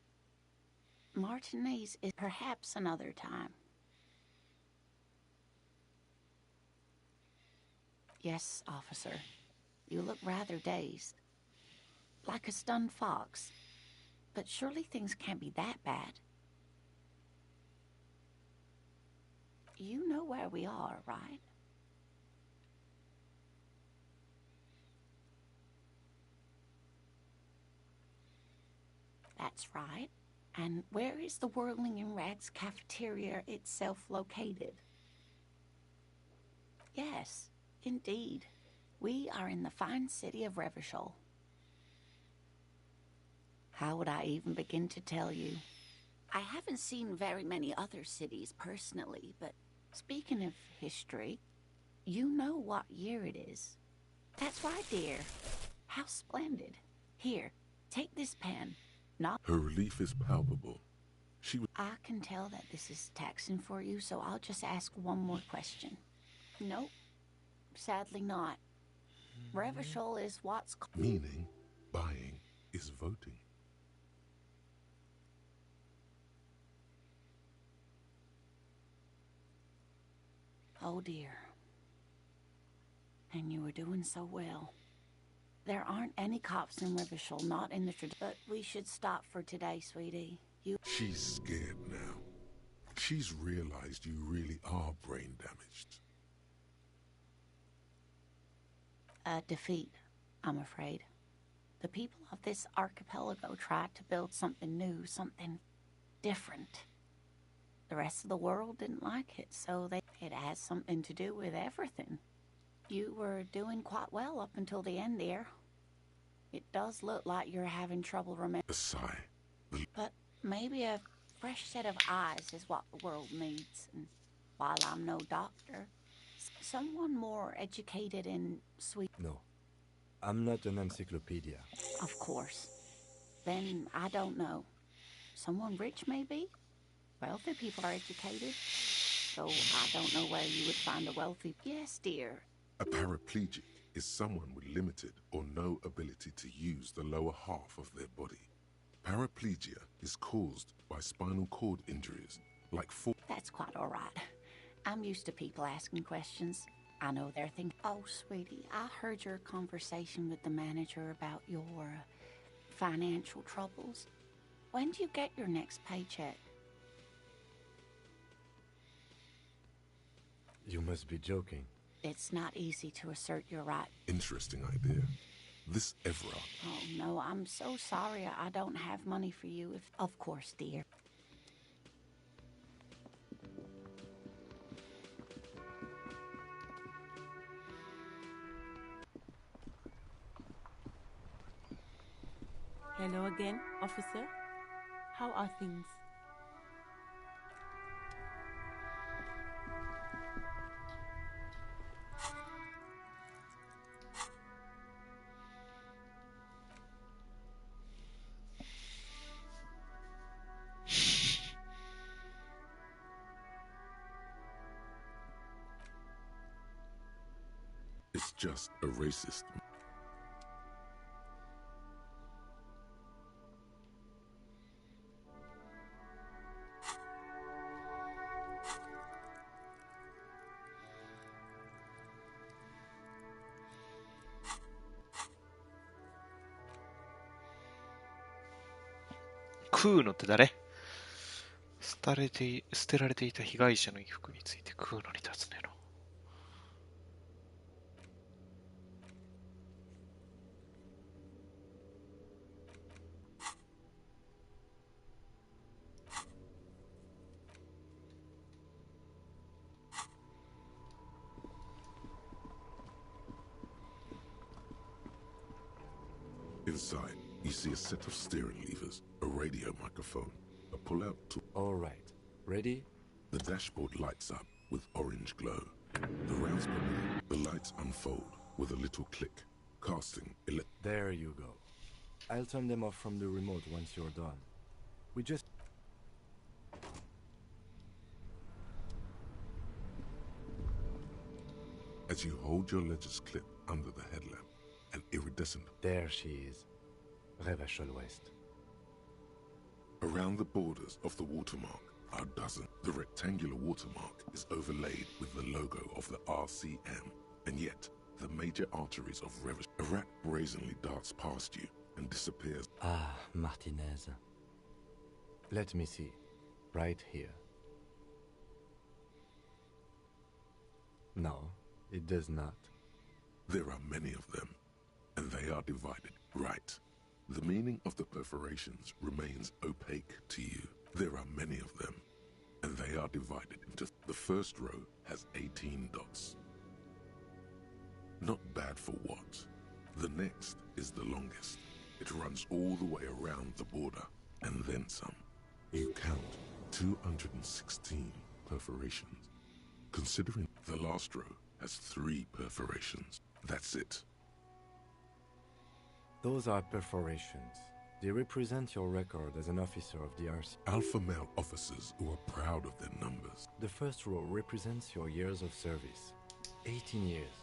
Martinez is perhaps another time. Yes, officer. You look rather dazed. Like a stunned fox. But surely things can't be that bad. You know where we are, right? That's right. And where is the Whirling in Rags cafeteria itself located? Yes, indeed. We are in the fine city of Revachol. How would I even begin to tell you? I haven't seen very many other cities personally, but speaking of history, you know what year it is. That's right, dear. How splendid. Here, take this pen. Her relief is palpable. I can tell that this is taxing for you, so I'll just ask one more question. Nope. Sadly not. Revachol is what's Meaning, buying is voting. Oh dear. And you were doing so well. There aren't any cops in Revachol, not in the tradition. But we should stop for today, sweetie. She's scared now. She's realized you really are brain damaged. A defeat, I'm afraid. The people of this archipelago tried to build something new, something different. The rest of the world didn't like it, so it has something to do with everything. You were doing quite well up until the end there. It does look like you're having trouble remembering. A sigh. But maybe a fresh set of eyes is what the world needs. And while I'm no doctor, someone more educated in sweet... No, I'm not an encyclopedia. Of course. Then I don't know. Someone rich, maybe? Wealthy people are educated. So I don't know where you would find a wealthy... Yes, dear. A paraplegic is someone with limited or no ability to use the lower half of their body. Paraplegia is caused by spinal cord injuries, like That's quite all right. I'm used to people asking questions. I know they're thinking, oh, sweetie, I heard your conversation with the manager about your financial troubles. When do you get your next paycheck? You must be joking. It's not easy to assert your right. Interesting idea. This Evra. Oh, no, I'm so sorry I don't have money for you. Of course, dear. Hello again, officer. How are things? just a racist.食うのって誰？捨てられていた被害者の衣服について食うのに尋ねろ。Inside, you see a set of steering levers, a radio microphone, a pull-out tool. All right. Ready? The dashboard lights up with orange glow. The rounds per minute, the lights unfold with a little click, casting There you go. I'll turn them off from the remote once you're done. We just... As you hold your ledger's clip under the headlamp, an iridescent... There she is. Revèche à l'ouest. Around the borders of the watermark are dozens. The rectangular watermark is overlaid with the logo of the RCM, and yet the major arteries of Revèche. A rat brazenly darts past you and disappears. Ah, Martinez. Let me see. Right here. No, it does not. There are many of them, and they are divided. Right. The meaning of the perforations remains opaque to you. There are many of them, and they are divided into... The first row has 18 dots. Not bad for what? The next is the longest. It runs all the way around the border, and then some. You count 216 perforations. Considering the last row has 3 perforations. That's it. Those are perforations. They represent your record as an officer of the RC. Alpha male officers who are proud of their numbers. The first row represents your years of service. 18 years.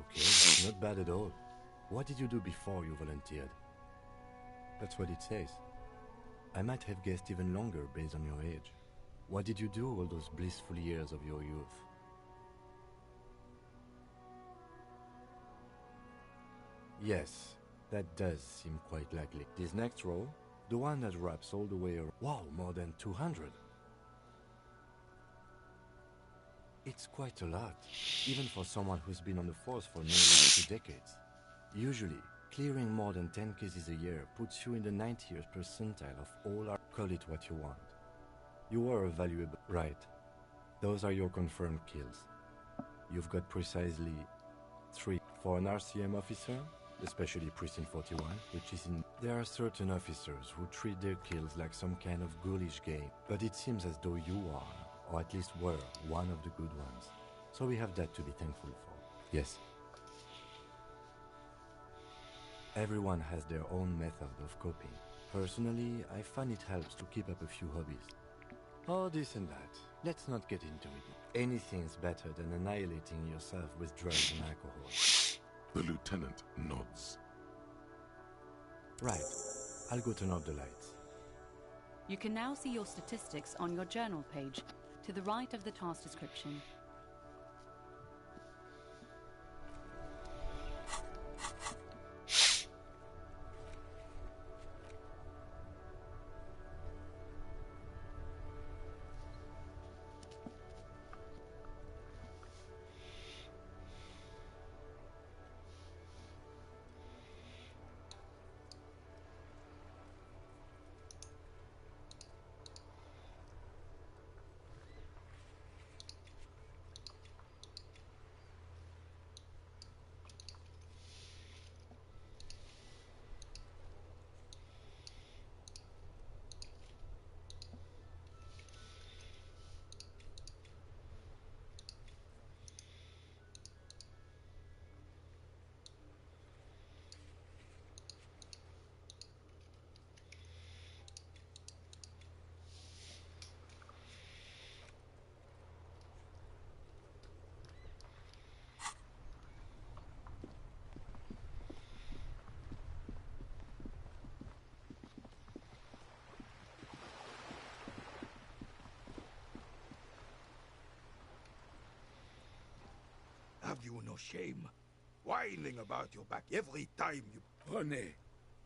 Okay, not bad at all. What did you do before you volunteered? That's what it says. I might have guessed even longer based on your age. What did you do all those blissful years of your youth? Yes, that does seem quite likely. This next row, the one that wraps all the way around. Wow, more than 200. It's quite a lot, even for someone who's been on the force for nearly 2 decades. Usually, clearing more than 10 cases a year puts you in the 90th percentile of all our... Call it what you want. You are a valuable... Right. Those are your confirmed kills. You've got precisely 3. For an RCM officer, especially Precinct 41, which is in... There are certain officers who treat their kills like some kind of ghoulish game, but it seems as though you are, or at least were, one of the good ones. So we have that to be thankful for. Yes. Everyone has their own method of coping. Personally, I find it helps to keep up a few hobbies. Oh, this and that. Let's not get into it. Anything's better than annihilating yourself with drugs and alcohol. The lieutenant nods. Right. I'll go turn off the lights. You can now see your statistics on your journal page, to the right of the task description. Have you no shame? Whining about your back every time you... René,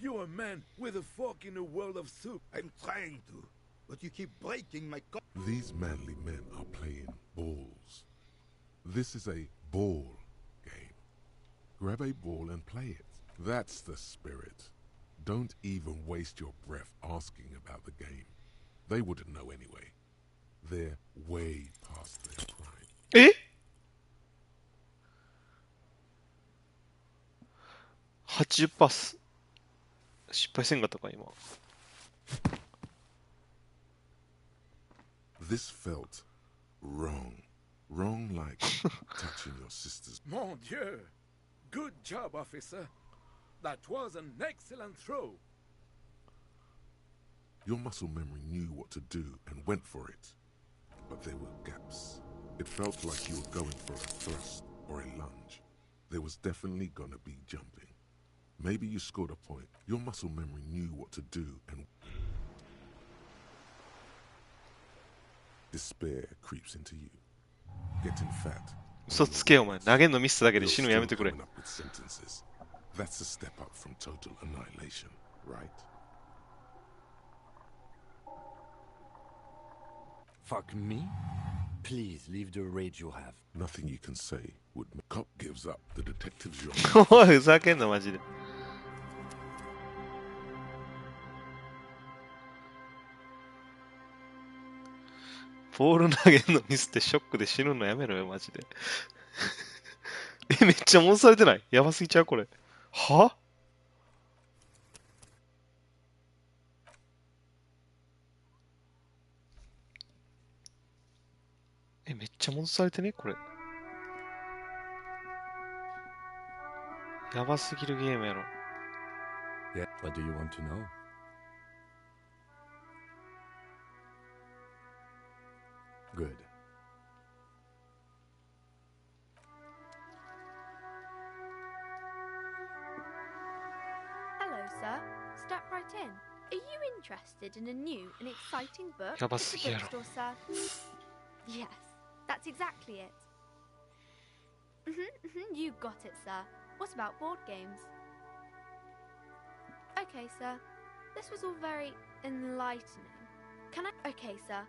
you're a man with a fork in a world of soup. I'm trying to, but you keep breaking my... These manly men are playing balls. This is a ball game. Grab a ball and play it. That's the spirit. Don't even waste your breath asking about the game. They wouldn't know anyway. They're way past their prime. え ?80% 失敗せんかったか今。This felt wrong. Wrong like touching your sister's... Mon Dieu! Good job, officer. That was an excellent throw. Your muscle memory knew what to do and went for it. But there were gaps. It felt like you were going for a thrust or a lunge. There was definitely gonna be jumping. Maybe you scored a point. Your muscle memory knew what to do and... Despair creeps into you. Getting fat. 嘘つけお前。投げんのミスだけで死ぬのやめてくれ。 Coming up with sentences. That's a step up from total annihilation, right? Fuck me? Please leave the rage you have. Nothing you can say would make... Cop gives up the detective's おい、ふざけんなマジで。ボール投げんのミスってショックで死ぬのやめろよ、マジで。え、めっちゃ戻されてない？やばすぎちゃうこれ。は？え、めっちゃ戻されてねこれ。やばすぎるゲームやろ。Yeah, what do you want to know? Good. Hello, sir. Step right in. Are you interested in a new and exciting book? Ya It's a quiero. bookstore, sir. Yes, that's exactly it. You got it, sir. What about board games? Okay, sir. This was all very enlightening. Can I? Okay, sir.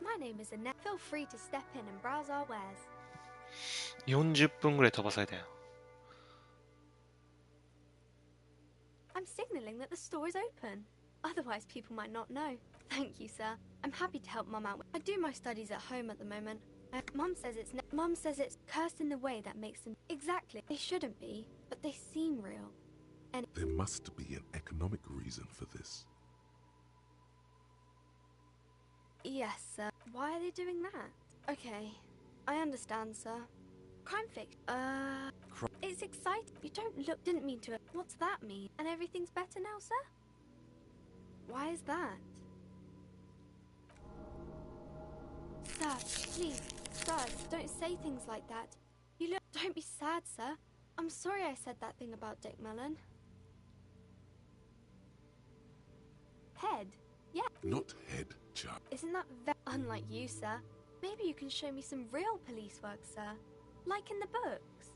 My name is Annette. Feel free to step in and browse our wares. 40分ぐらい飛ばされたよ。I'm signaling that the store is open. Otherwise, people might not know. Thank you, sir. I'm happy to help Mum out. I do my studies at home at the moment. Mum says it's cursed in the way that makes them... Exactly. They shouldn't be, but they seem real. And... There must be an economic reason for this. Yes, sir. Why are they doing that? Okay. I understand, sir. Crime fiction. It's exciting. You didn't mean to... What's that mean? And everything's better now, sir? Why is that? Sir, please. Sir, don't say things like that. Don't be sad, sir. I'm sorry I said that thing about Dick Mellon. Head? Yeah. Not head, chap. Isn't that unlike you, sir? Maybe you can show me some real police work, sir. Like in the books.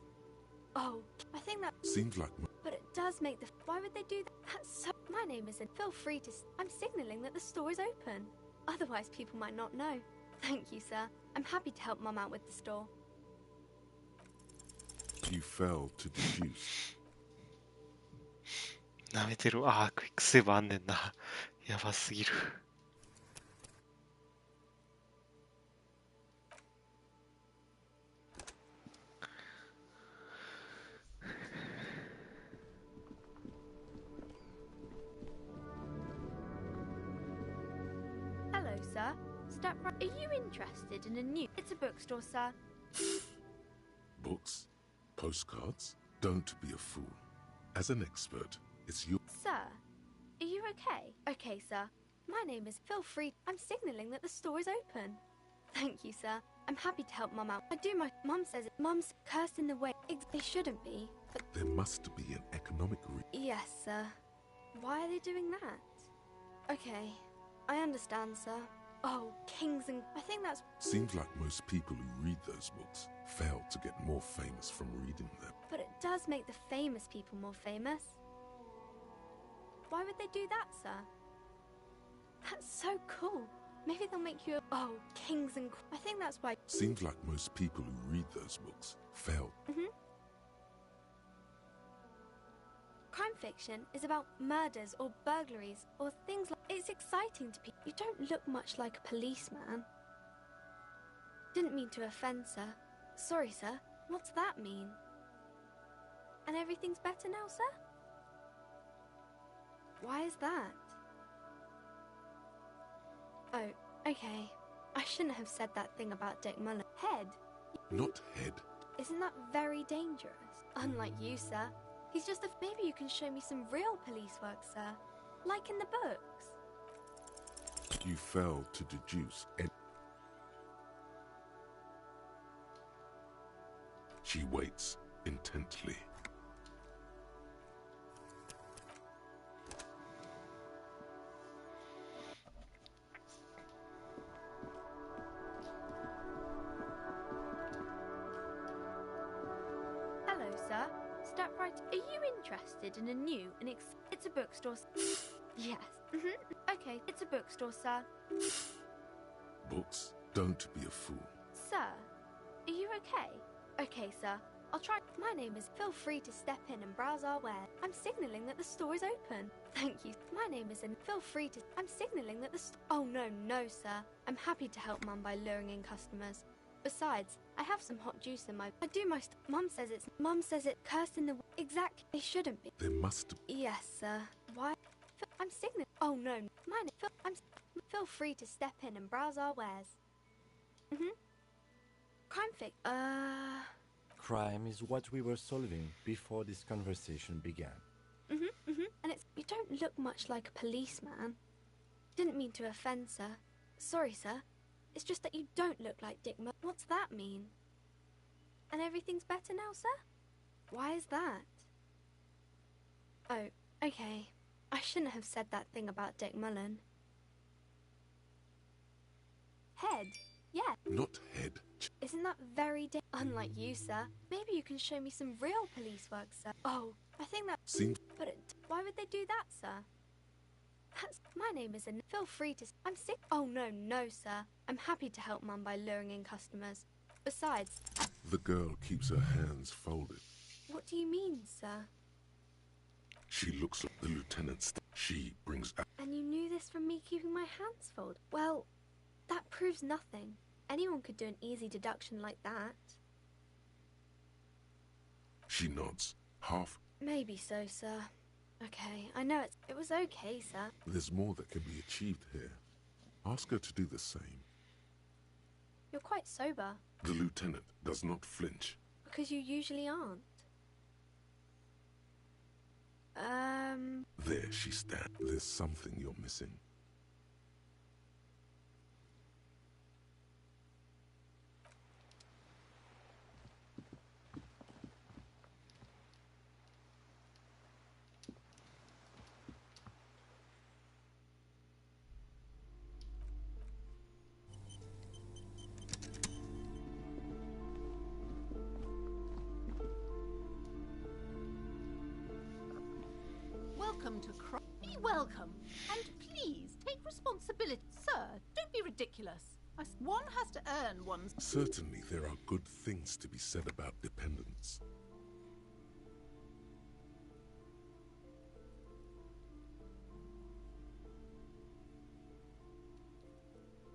Oh, I think that... Seems like... But it does make the... Why would they do that? That's so... My name isn't... Feel free to... I'm signaling that the store is open. Otherwise, people might not know. Thank you, sir. I'm happy to help Mum out with the store. You fell to deduce. 舐めてる。ああ、クイックセーブあんねんな。やばすぎる。Hello, sir. Step right... Are you interested in a new... It's a bookstore, sir. Books? Postcards? Don't be a fool. As an expert, it's your... Sir, are you okay? Okay, sir. My name is... Feel free... I'm signaling that the store is open. Thank you, sir. I'm happy to help Mum out. I do my... Mum says it. Mum's cursed in the way... They shouldn't be, but... There must be an economic reason. Yes, sir. Why are they doing that? Okay. I understand, sir. oh, kings and... I think that's... Seems like most people who read those books fail to get more famous from reading them. But it does make the famous people more famous. Why would they do that, sir? That's so cool. Maybe they'll make you... Oh, kings and... I think that's why... Seems like most people who read those books fail. Crime fiction is about murders or burglaries or things like... It's exciting to people. You don't look much like a policeman. Didn't mean to offend, sir. Sorry, sir. What's that mean? And everything's better now, sir? Why is that? Oh, okay. I shouldn't have said that thing about Dick Mullen. Head? Not head. Isn't that very dangerous? Unlike you, sir. He's just a... Maybe you can show me some real police work, sir. Like in the books. You failed to deduce any... She waits intently. Hello, sir. Step right... Are you interested in a new and It's a bookstore... Yes. Okay, it's a bookstore, sir. Books, don't be a fool. Sir, are you okay? Okay, sir. I'll try... My name is... Feel free to step in and browse our wares. I'm signalling that the store is open. Thank you. My name is... Feel free to... I'm signalling that the Oh, no, sir. I'm happy to help Mum by luring in customers. Besides, I have some hot juice in my... I do my... Mum says it's... Mum says it cursed in the... Exactly. They shouldn't be. There must... Yes, sir. Why? I'm signaling... Oh, no. My name... Feel free to step in and browse our wares. Crime fic... Crime is what we were solving before this conversation began. And it's... You don't look much like a policeman. Didn't mean to offend, sir. Sorry, sir. It's just that you don't look like Dick Mullen. What's that mean? And everything's better now, sir? Why is that? Oh, okay. I shouldn't have said that thing about Dick Mullen. Head? Yeah. Not head. Isn't that very Unlike you, sir. Maybe you can show me some real police work, sir. Oh, I think that... Seems... But why would they do that, sir? That's... My name is... Feel free to... I'm sick... Oh, no, sir. I'm happy to help Mum by luring in customers. Besides... The girl keeps her hands folded. What do you mean, sir? She looks at the lieutenant's... She brings out... And you knew this from me keeping my hands folded? Well, that proves nothing. Anyone could do an easy deduction like that. She nods, half... Maybe so, sir. Okay, I know it was okay, sir. There's more that can be achieved here. Ask her to do the same. You're quite sober. The lieutenant does not flinch. Because you usually aren't. There she stands. There's something you're missing. Welcome to Be welcome. And please, take responsibility. Sir, don't be ridiculous. One has to earn one's... Certainly there are good things to be said about dependence.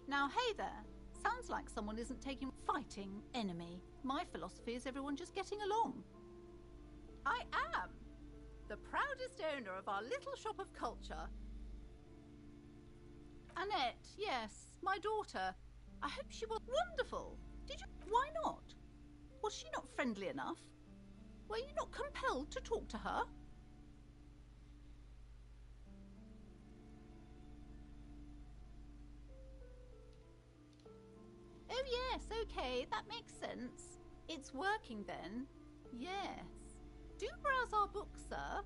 Now, hey there. Sounds like someone isn't taking fighting enemy. My philosophy is everyone just getting along. I am the proudest owner of our little shop of culture. Annette, yes, my daughter. I hope she was wonderful. Did you? Why not? Was she not friendly enough? Were you not compelled to talk to her? Oh yes, okay, that makes sense. It's working then. Yes. Do browse our books, sir.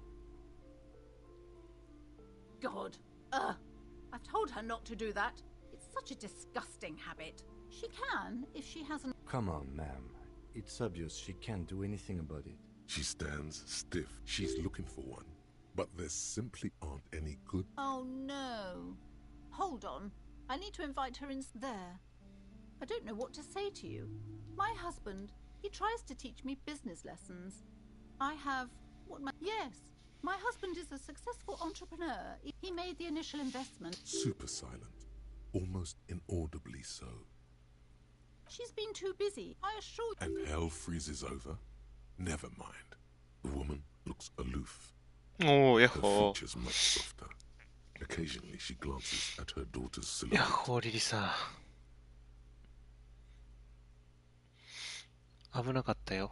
God. I've told her not to do that. It's Such a disgusting habit. She can, if she hasn't. Come on, ma'am. It's obvious she can't do anything about it. She stands stiff. She's looking for one. But there simply aren't any good. Oh no. Hold on. I need to invite her in there. I don't know what to say to you. My husband, he tries to teach me business lessons. I have yes. My husband is a successful entrepreneur. He made the initial investment. Super silent. Almost inaudibly so. She's been too busy, I assure you. And hell freezes over? Never mind. The woman looks aloof. Oh, Her yahoo. features much softer. Occasionally she glances at her daughter's silhouette. やっほー、リリさん。危なかったよ。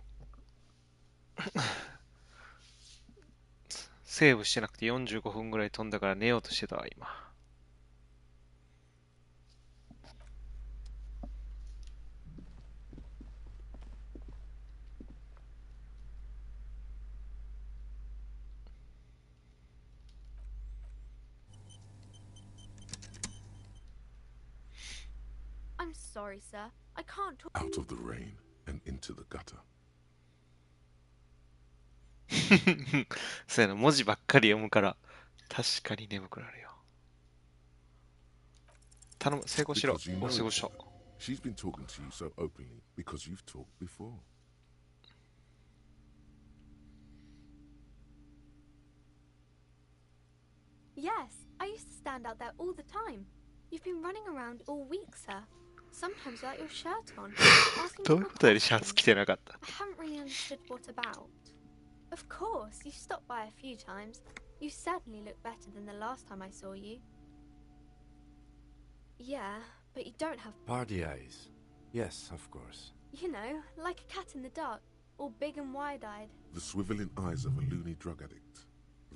セーブしてなくて45分ぐらい飛んだから寝ようとしてたわ、今。I'm sorry, sir. I can't talk. Out of the rain and into the gutter. そうやな、文字ばっかり読むから、確かに眠くなるよ。頼む、成功しろ。 Because you know お、成功した。 She's been talking to you so openly because you've talked before. Yes, I used to stand out there all the time. You've been running around all week, sir. Sometimes without your shirt on. Asking どういう people ことやりシャツ着てなかった。 I haven't really understood what about. Of course, you stopped by a few times. You certainly look better than the last time I saw you. Yeah, but you don't have, Party eyes. Yes, of course. you know, like a cat in the dark, all big and wide-eyed. The swiveling eyes of a loony drug addict.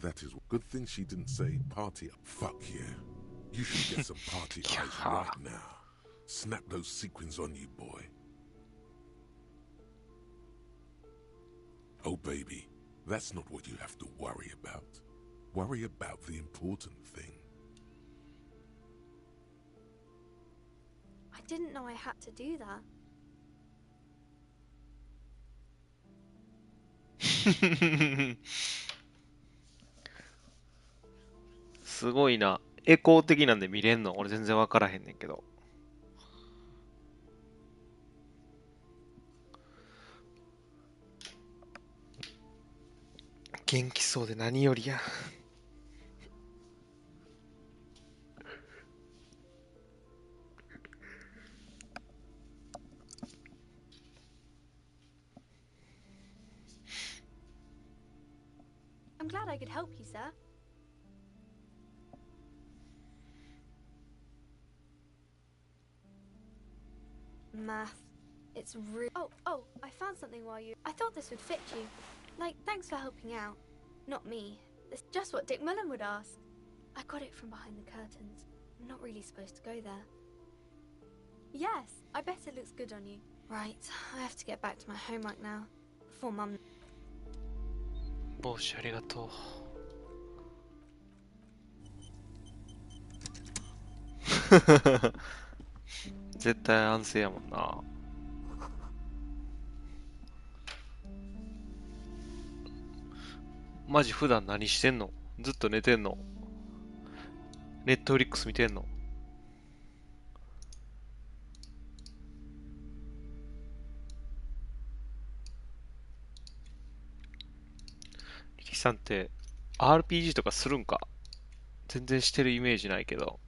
That is good thing she didn't say party. Fuck yeah. You should get some party eyes right now. Snap those sequins on you, boy. Oh, baby, that's not what you have to worry about. Worry about the important thing. I didn't know I had to do that. すごいな。エコー的なんで見れんの俺全然わからへんねんけど。元気そうで何よりや。I'm glad I could help you, sir. Math. It's real. Oh, I found something while you. I thought this would fit you. Like, thanks for helping out. Not me. It's just what Dick Mullen would ask. I got it from behind the curtains. I'm not really supposed to go there. Yes, I bet it looks good on you. Right, I have to get back to my homework now. Before Mum. 帽子ありがとう。絶対安静やもんな。マジ普段何してんの？ずっと寝てんの？ネットフリックス見てんの？リキさんって RPG とかするんか？全然してるイメージないけど。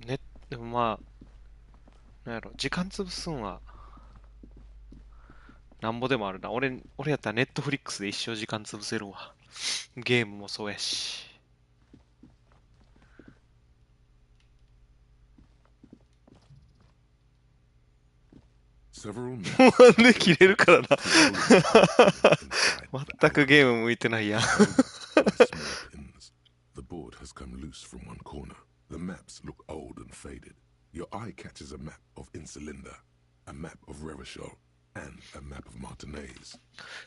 ね、でもまあ、なんやろ、時間潰すんは、なんぼでもあるな。俺やったらネットフリックスで一生時間潰せるわ。ゲームもそうやし。Several なんで切れるからな。全くゲーム向いてないやん。The board has come loose from one corner. The maps look old and faded. Your eye catches a map of Insulinda, a map of Revachol, and a map of Martinez.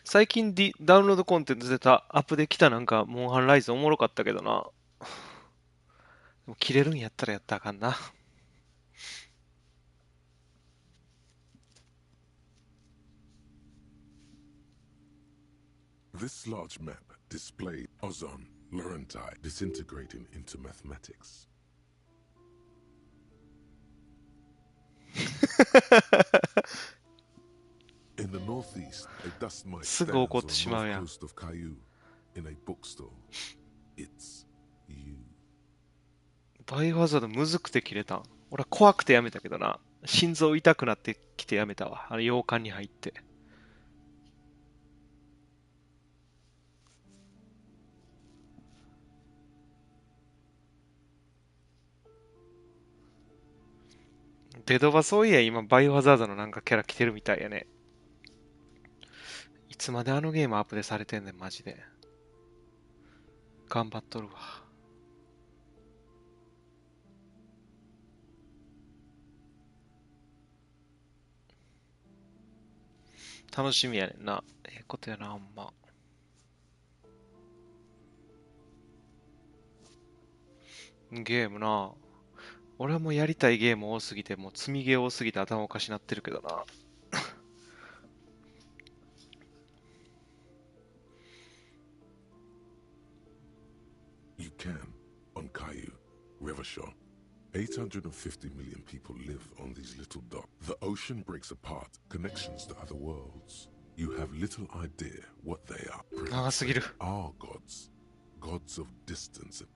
最近ダウンロードコンテンツ出たアップで来たなんか、モンハンライズおもろかったけどな。でも切れるんやったらやったらあかんな。This large map displayed ozone, Laurentide disintegrating into mathematics. In the northeast, a dust mite す stands ぐ怒っ on て the しま north うやん。 coast of Caillou. In a bookstore, it's you. バイオハザードむずくて切れたん。俺は怖くてやめたけどな。心臓痛くなってきてやめたわ。あれ洋館に入って。デドバそういや今バイオハザードのなんかキャラ来てるみたいやね。いつまであのゲームアップデされてんねんマジで。頑張っとるわ。楽しみやねんな。ええことやな、ほんま。ゲームな。俺はもうやりたいゲーム多すぎて、もう積みゲー多すぎて頭おかしなってるけどな。You can, on Caillou, Rivershore. 850 million people live on these little dots. The ocean breaks apart connections to other worlds. You have little idea what they are. 長すぎる。 Our gods. Gods of distance.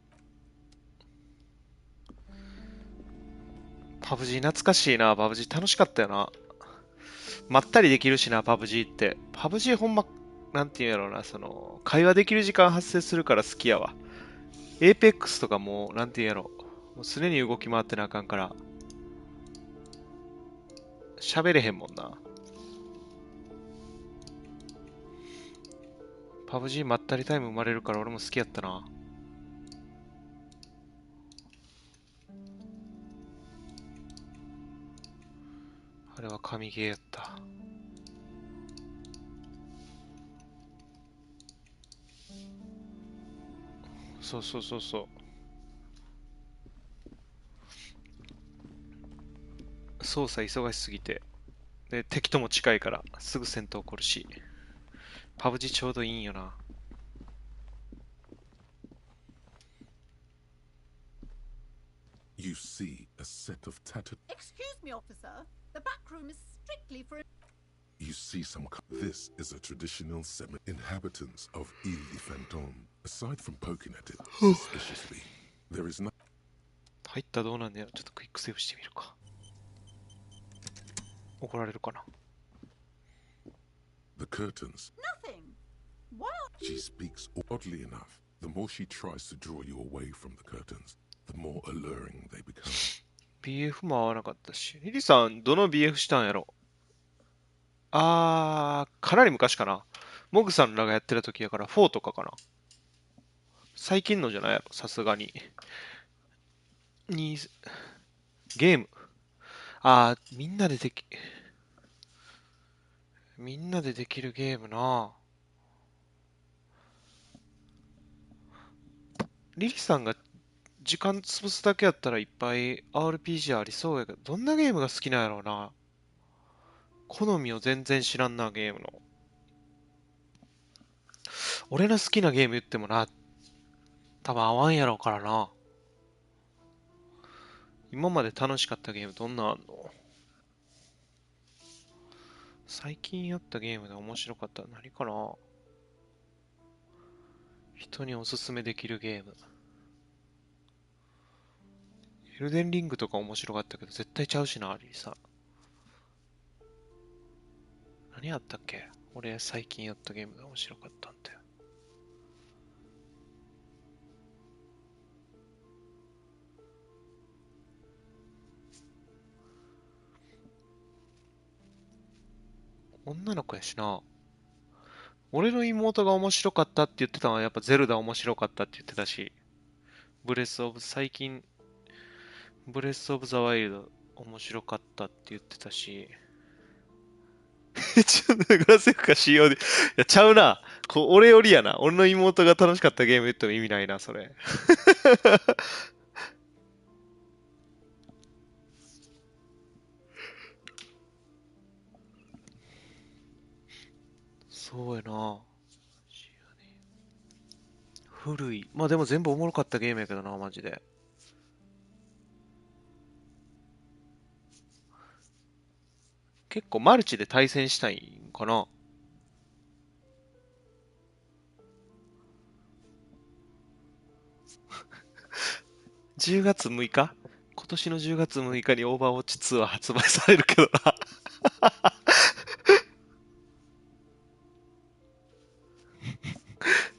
パブ G 懐かしいな。パブ G 楽しかったよな。まったりできるしな、パブ G って。パブ G ほんま、なんていうんやろうな、会話できる時間発生するから好きやわ。エーペックスとかもう、なんていうんやろ。もう常に動き回ってなあかんから。喋れへんもんな。パブ G まったりタイム生まれるから俺も好きやったな。あれは神ゲーやった。そうそうそうそう。操作忙しすぎて。で、敵とも近いからすぐ戦闘起こるし。パブ G ちょうどいいんよな。You see a set of tattered. Excuse me, officer. The back room is strictly for. You see some. This is a traditional semi inhabitants of Ile de Fantôme. Aside from poking at it suspiciously, there is no. 入ったらどうなんだよ。ちょっとクイックセーブしてみるか。怒られるかな。The curtains. Nothing. Why? She speaks oddly enough. The more she tries to draw you away from the curtains, the more alluring they become. BF も合わなかったし。リリさん、どの BF したんやろ？かなり昔かな。モグさんらがやってた時やから4とかかな。最近のじゃないやろ、さすがに。ゲーム。みんなでできるゲームな。リリさんが時間潰すだけやったらいっぱい RPG ありそうやけど、どんなゲームが好きなんやろうな。好みを全然知らんな、ゲームの。俺の好きなゲーム言ってもな、多分合わんやろうからな。今まで楽しかったゲームどんなんあんの？最近やったゲームで面白かったら何かな？人におすすめできるゲーム。エルデンリングとか面白かったけど絶対ちゃうしな、リリさん。何やったっけ？俺最近やったゲームで面白かったんだよ。女の子やしな。俺の妹が面白かったって言ってたのはやっぱゼルダ面白かったって言ってたし、最近、ブレスオブザワイルド面白かったって言ってたし、ちょっとグラセフか COD。いや、ちゃうな。俺よりやな。俺の妹が楽しかったゲーム言っても意味ないな、それ。そうやな。古い。まあでも全部おもろかったゲームやけどな、マジで。結構マルチで対戦したいんかな。10月6日今年の10月6日にオーバーウォッチ2は発売されるけどな。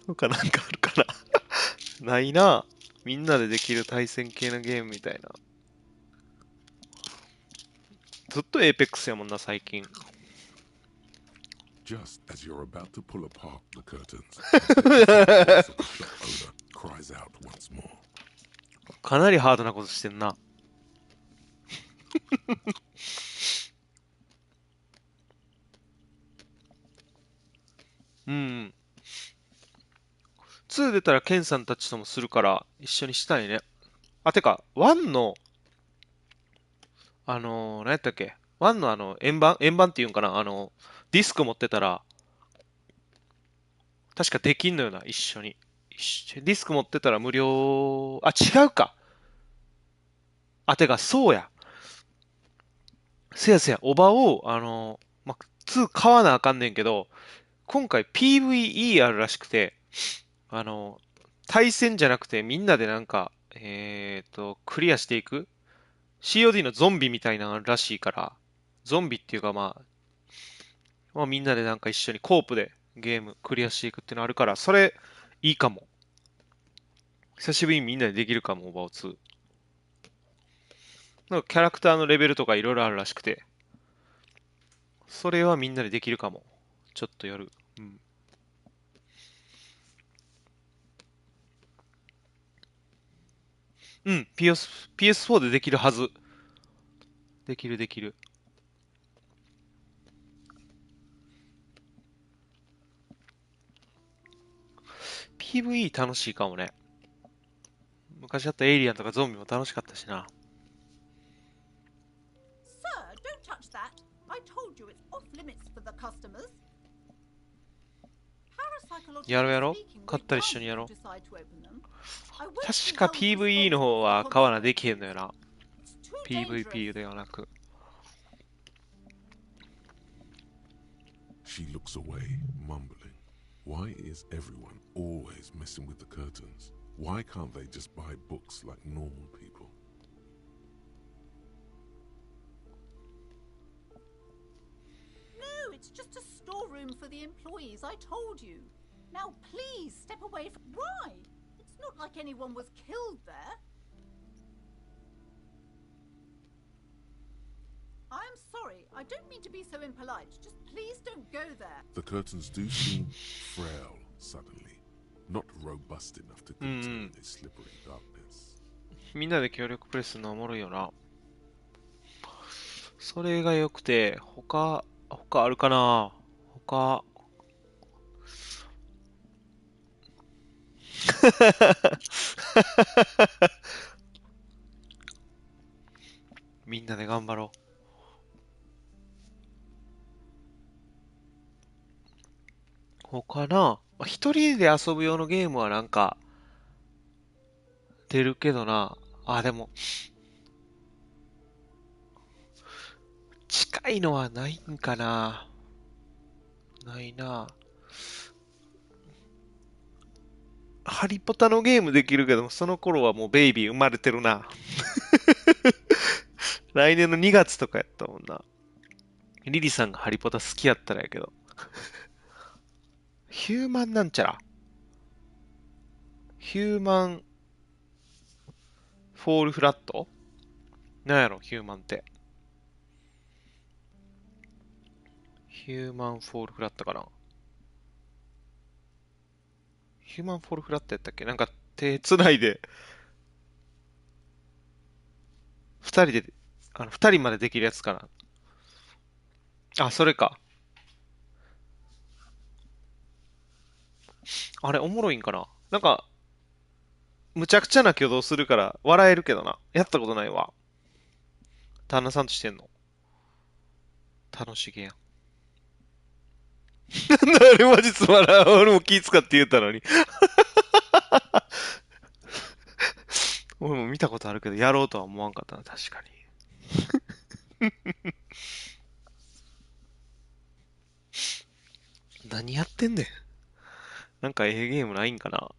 他なんかあるかな。ないな。みんなでできる対戦系のゲームみたいな。ずっとエーペックスやもんな、最近。Just as you're about to pull apart the curtains, the shop owner cries out once more. かなりハードなことしてんな。うん。2出たらケンさんたちともするから一緒にしたいね。あ、てか、1の、何やったっけ？ 1 の円盤っていうんかなディスク持ってたら、確かできんのよな、一緒に。ディスク持ってたら無料、あ、違うか。あ、てか、そうや。せやせや、オバを、2買わなあかんねんけど、今回 PVE あるらしくて、あの、対戦じゃなくてみんなでなんか、クリアしていく COD のゾンビみたいなのあるらしいから、ゾンビっていうかまあみんなでなんか一緒にコープでゲームクリアしていくっていうのあるから、それいいかも。久しぶりにみんなでできるかも、オーバー2。なんかキャラクターのレベルとかいろいろあるらしくて、それはみんなでできるかも。ちょっと夜。うん。うん、PS4 でできるはず。できるできる。PVE 楽しいかもね。昔だったエイリアンとかゾンビも楽しかったしな。Sir, don't touch that. I told you it's off limits for the customers. やろうやろう。買ったら一緒にやろう。確か PVE の方は買わなできへんのよな。PVP ではなく。She looks away, mumbling. Why is everyone always messing with the curtains? Why can't they just buy books like normal people? No, it's just a storeroom for the employees, I told you. Now please step away from... Why? It's not like anyone was killed there. I'm sorry, I don't mean to be so impolite. Just please don't go there. The curtains do seem frail suddenly, not robust enough to contain a slippery darkness. みんなで協力プレイするのおもろいよな。それが良くて、他あるかな？他。みんなで頑張ろう。他な、一人で遊ぶ用のゲームはなんか、出るけどな。あ、でも、近いのはないんかな。ないな。ハリポタのゲームできるけど、その頃はもうベイビー生まれてるな。来年の2月とかやったもんな。リリさんがハリポタ好きやったらやけど。ヒューマンなんちゃら。ヒューマンフォールフラットなんやろ、ヒューマンって。ヒューマンフォールフラットかな。ヒューマンフォールフラットやったっけ？なんか手繋いで、二人までできるやつかな。あ、それか。あれ、おもろいんかな。なんか、むちゃくちゃな挙動するから笑えるけどな。やったことないわ。旦那さんとしてんの。楽しげやん。なんだあれマジつまらん。俺も気使って言ったのに。俺も見たことあるけど、やろうとは思わんかったな、確かに。何やってんねん。なんかええゲームないんかな。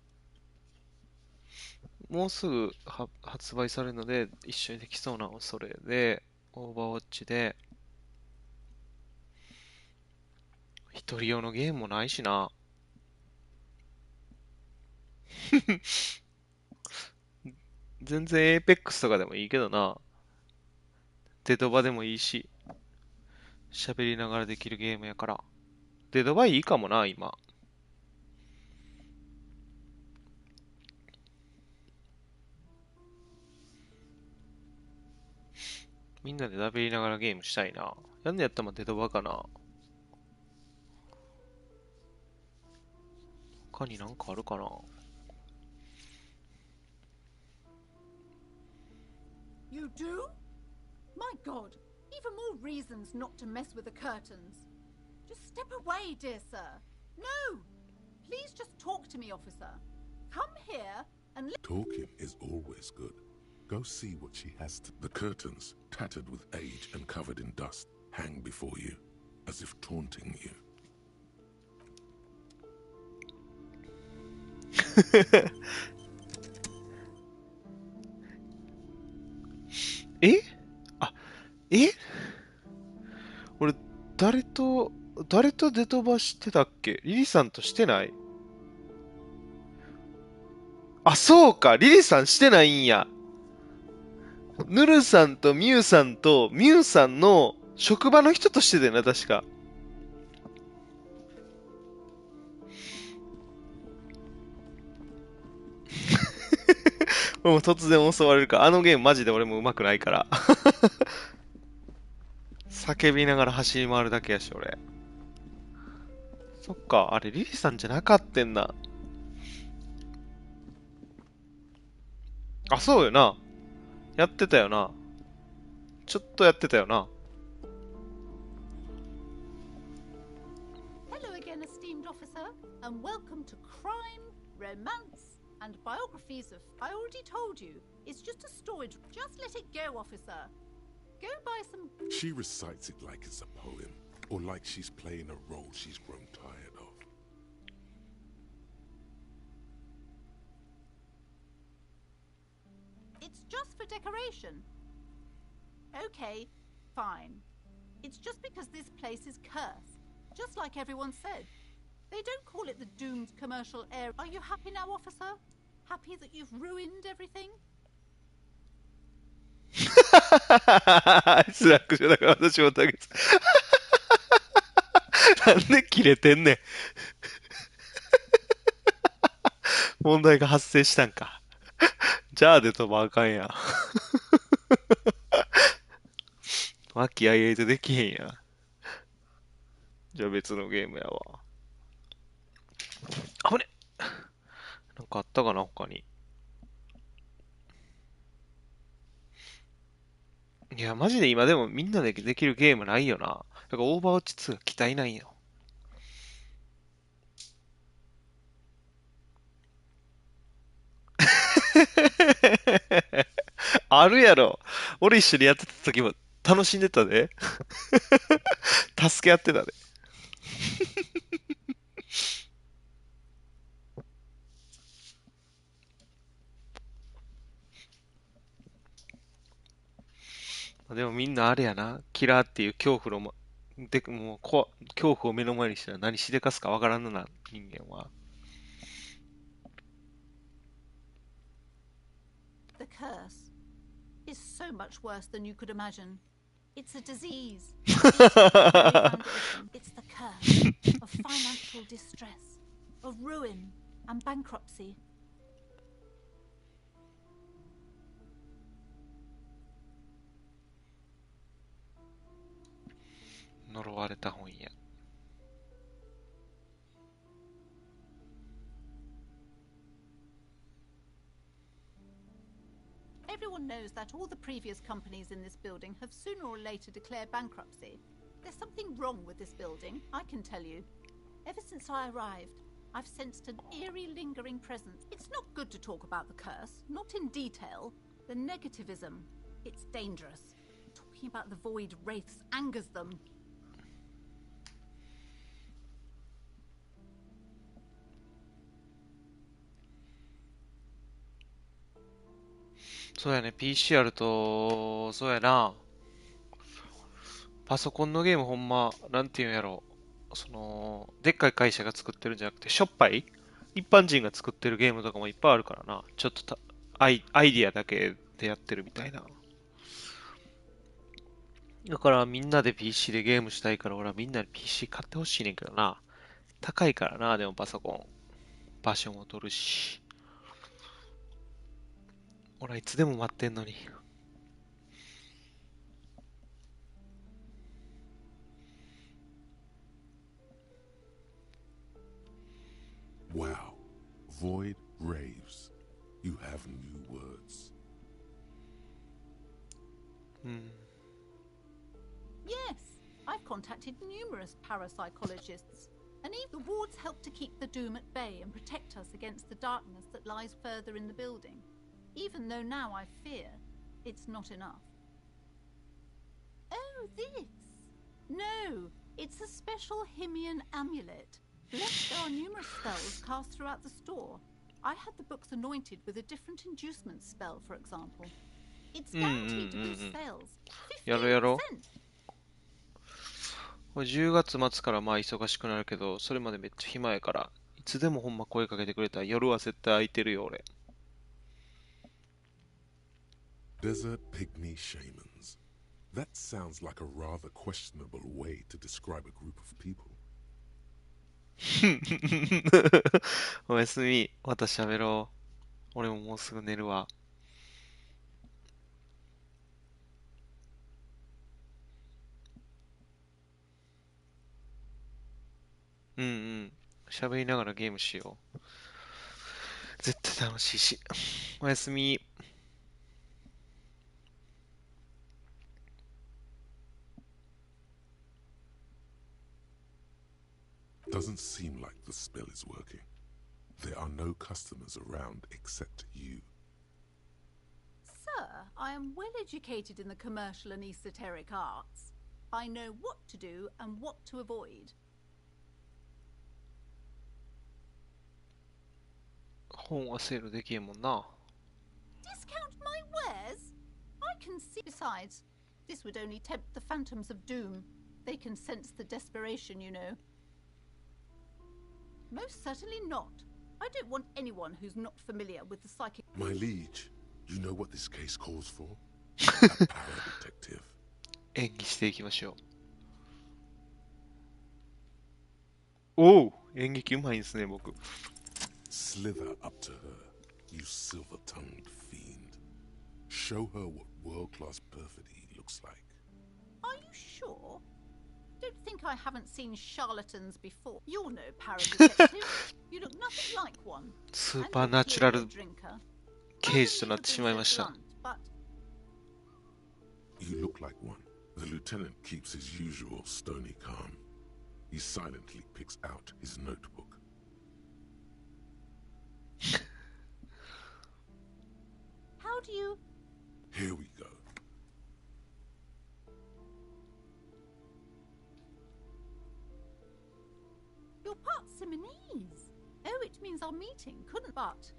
もうすぐ発売されるので、一緒にできそうなのそれで、オーバーウォッチで、一人用のゲームもないしな。全然エーペックスとかでもいいけどな。デドバでもいいし、喋りながらできるゲームやから。デドバいいかもな、今。みんなで喋りながらゲームしたいな。やんのやったらデドバかな。他になんかあるかな。You do? My God, even more reasons not to mess with the curtains. Just step away, dear sir. No! Please just talk to me, officer. Come here and Talking is always good. Go see what she has to. The curtains, tattered with age and covered in dust, hang before you, as if taunting you. えあ、え俺、誰とデトバしてたっけ？リリさんとしてない？あ、そうか、リリさんしてないんや。ヌルさんとミュウさんと、ミュウさんの職場の人としてたよな、確か。もう突然襲われるか。あのゲームマジで俺も上手くないから。叫びながら走り回るだけやし、俺。そっか、あれリリさんじゃなかったんな。あ、そうよな。やってたよな。ちょっとやってたよな。Hello again, esteemed officer, and welcome to Crime, Romance, and Biographies of... I already told you, it's just a storage... Just let it go, officer. Go buy some... She recites it like it's a poem, or like she's playing a role she's grown tired of. It's just for decoration. Okay, fine. It's just because this place is cursed, just like everyone said. They don't call it the doomed commercial area. Are you happy now, officer? Happy that you've ruined everything? スラックじゃだから私もだけど。なんで切れてんねん。問題が発生したんか。じゃあで飛ばあかんやん。和気あいあいとできへんやん。じゃあ別のゲームやわ。あぶね。なんかあったかな他に。いや、マジで今でもみんなでできるゲームないよな。だからオーバーウォッチ2が期待ないよ。あるやろ。俺一緒にやってた時も楽しんでたで。助け合ってたで。でもみんなあれやな。キラーっていう恐怖ので、もう恐怖を目の前にしたら何しでかすかわからんのな、人間は。The curse is so much worse than you could imagine. It's a disease. It's the very foundation. It's the curse of financial distress, of ruin and bankruptcy. 呪われた本屋。knows that all the previous companies in this building have sooner or later declared bankruptcy. There's something wrong with this building, I can tell you. Ever since I arrived, I've sensed an eerie, lingering presence. It's not good to talk about the curse, not in detail. The negativism, it's dangerous. Talking about the void wraiths angers them.そうやね、PC あると、そうやな、パソコンのゲームほんま、なんていうんやろ、でっかい会社が作ってるんじゃなくて、しょっぱい一般人が作ってるゲームとかもいっぱいあるからな。ちょっとアイディアだけでやってるみたいな。だからみんなで PC でゲームしたいから俺はみんなで PC 買ってほしいねんけどな。高いからな、でもパソコン。場所も取るし。俺はいつでも待ってんのに。Wow. Void raves. You have new words. Yes, I've contacted numerous parapsychologists, and even the wards help to keep the doom at bay and protect us against the darkness that lies further in the building. Even though now I fear it's not enough. Oh, this? No, it's a special Himian amulet. Blessed, there are numerous spells cast throughout the store. I had the books anointed with a different inducement spell, for example. It's guaranteed to boost sales. やろうやろ 15%. う。これ10月末からまあ忙しくなるけど、それまでめっちゃ暇やから、いつでもほんま声かけてくれたら夜は絶対空いてるよ俺。Desert pygmy shamans. That sounds like a rather questionable way to describe a group of people. おやすみ。また喋ろう。俺ももうすぐ寝るわ。うんうん。喋りながらゲームしよう。絶対楽しいし。おやすみ。Doesn't seem like the spell is working. There are no customers around except you. Sir, I am well educated in the commercial and esoteric arts. I know what to do and what to avoid. 本はセールできへんもんな。Discount my wares? I can see. Besides, this would only tempt the phantoms of doom. They can sense the desperation, you know. Most certainly not. I don't want anyone who's not familiar with the psychic. My liege, you know what this case calls for? A para-detective. 演技していきましょう。おう、演劇うまいんですね、僕。Slither up to her, you silver-tongued fiend. Show her what world-class perfidy looks like. Are you sure? Don't think I haven't seen charlatans before. You're no para-detective. You look nothing like one. スーパーナチュラル drinker. 刑事となってしまいました。But You look like one. The lieutenant keeps his usual stony calm. He silently picks out his notebook. how do you... Here we go. You're part Simonese. Oh, it means our meeting couldn't but.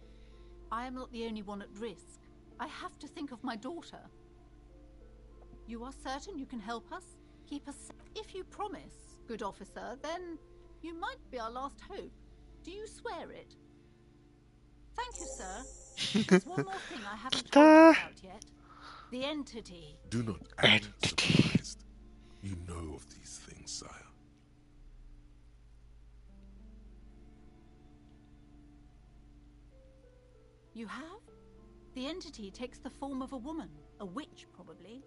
I am not the only one at risk. I have to think of my daughter. You are certain you can help us? Keep us safe? If you promise, good officer, then you might be our last hope. Do you swear it? Thank you, sir. There's one more thing I haven't told you about yet. The entity. Do not act surprised. You know of these things, sire. You have? The entity takes the form of a woman, a witch probably.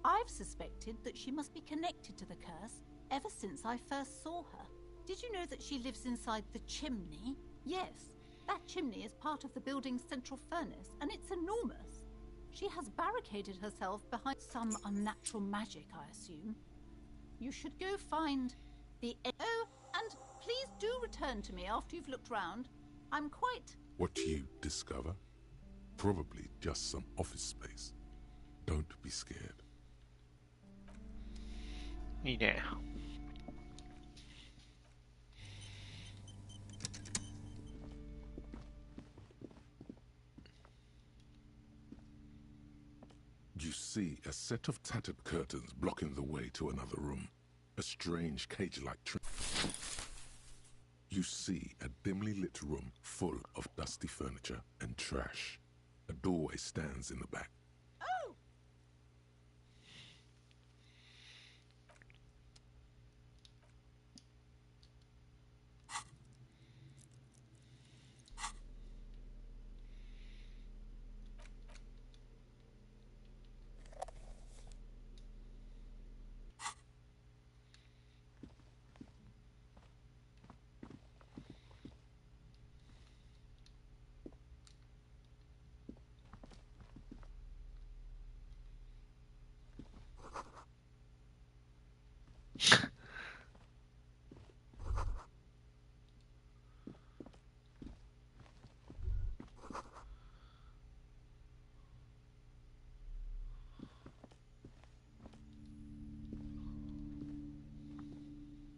I've suspected that she must be connected to the curse ever since I first saw her. Did you know that she lives inside the chimney? Yes, that chimney is part of the building's central furnace, and it's enormous. She has barricaded herself behind some unnatural magic, I assume. You should go find the... Oh, and please do return to me after you've looked round. I'm quite... What you discover? Probably just some office space. Don't be scared. いいね。You see a set of tattered curtains blocking the way to another room. A strange cage-like You see a dimly lit room full of dusty furniture and trash. A doorway stands in the back. Oh!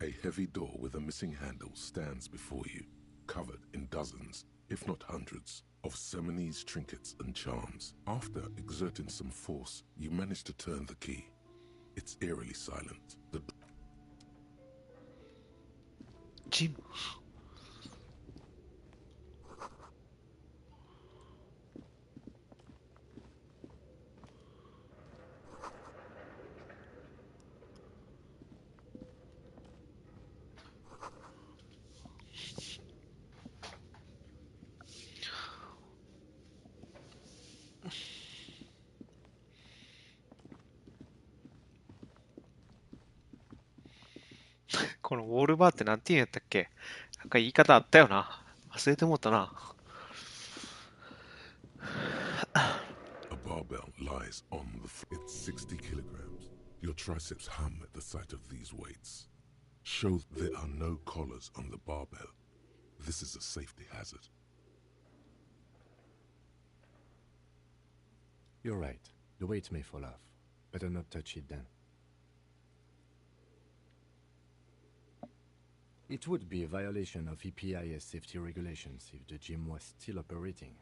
'A heavy door with a missing handle stands before you, covered in dozens, if not hundreds, of Seminese trinkets and charms. After exerting some force, you manage to turn the key. It's eerily silent. Jim. このウォールバーってなんて言うんやったっけ？なんか言い方あったよな。忘れてもったな。A barbell lies on the floor. It's 60 kilograms. Your triceps hum at the sight of these weights. Show there are no collars on the barbell. This is a safety hazard. You're right. The weight may fall off. Better not touch it then. It would be a violation of EPIS safety regulations if the gym was still operating.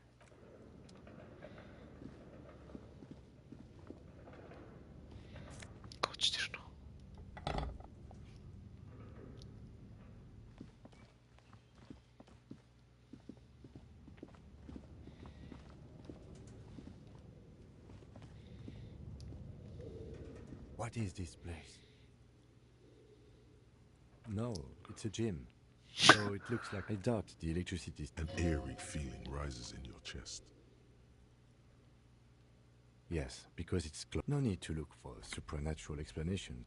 What is this place? No, it's a gym. So it looks like I doubt the electricity. An eerie feeling rises in your chest. Yes, because it's closed. No need to look for a supernatural explanation.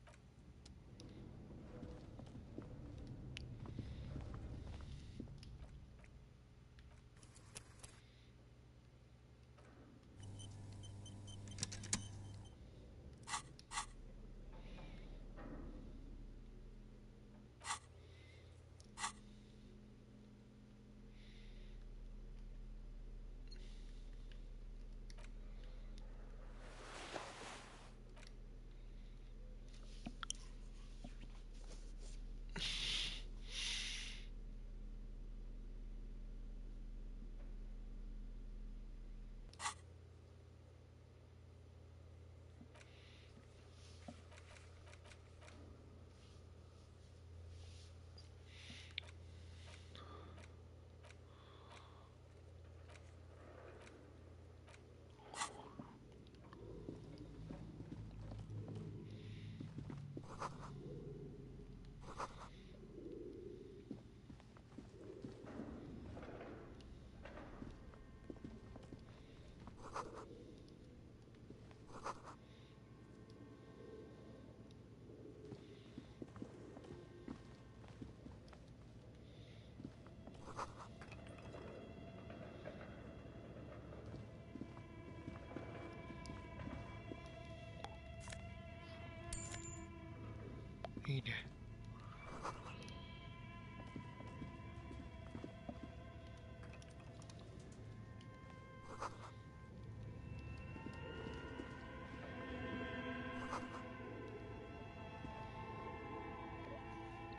いいね。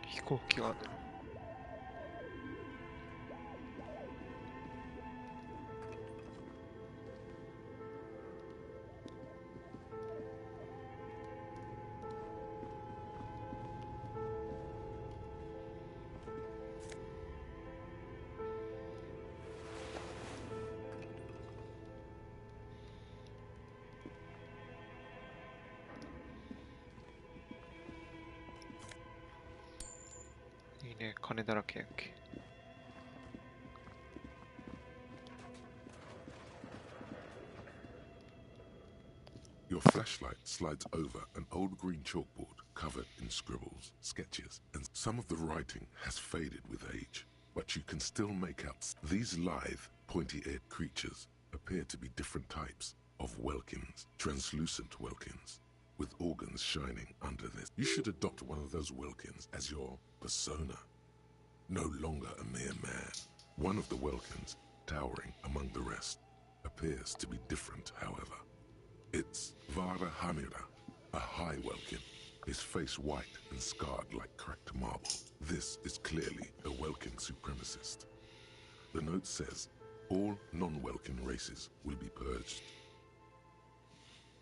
飛行機がある。いいね、金だらけやんけ。Your flashlight slides over an old green chalkboard covered in scribbles, sketches, and some of the writing has faded with age, but you can still make out these lithe, pointy-eared creatures appear to be different types of Welkins, translucent Welkins, with organs shining under this. You should adopt one of those Welkins as your persona. No longer a mere man. One of the Welkins, towering among the rest, appears to be different, however. It's Vara Hamira, a high Welkin, his face white and scarred like cracked marble. This is clearly a Welkin supremacist. The note says, all non-Welkin races will be purged.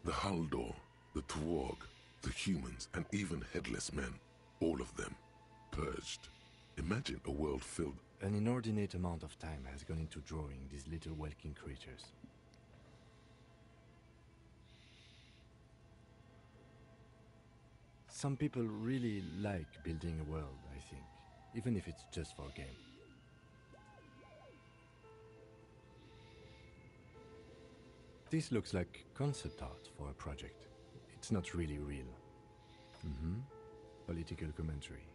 The Haldor, the Twarg, the humans, and even headless men, all of them, purged. Imagine a world filled... An inordinate amount of time has gone into drawing these little Welkin creatures. Some people really like building a world, I think, even if it's just for a game. This looks like concept art for a project. It's not really real. Political commentary.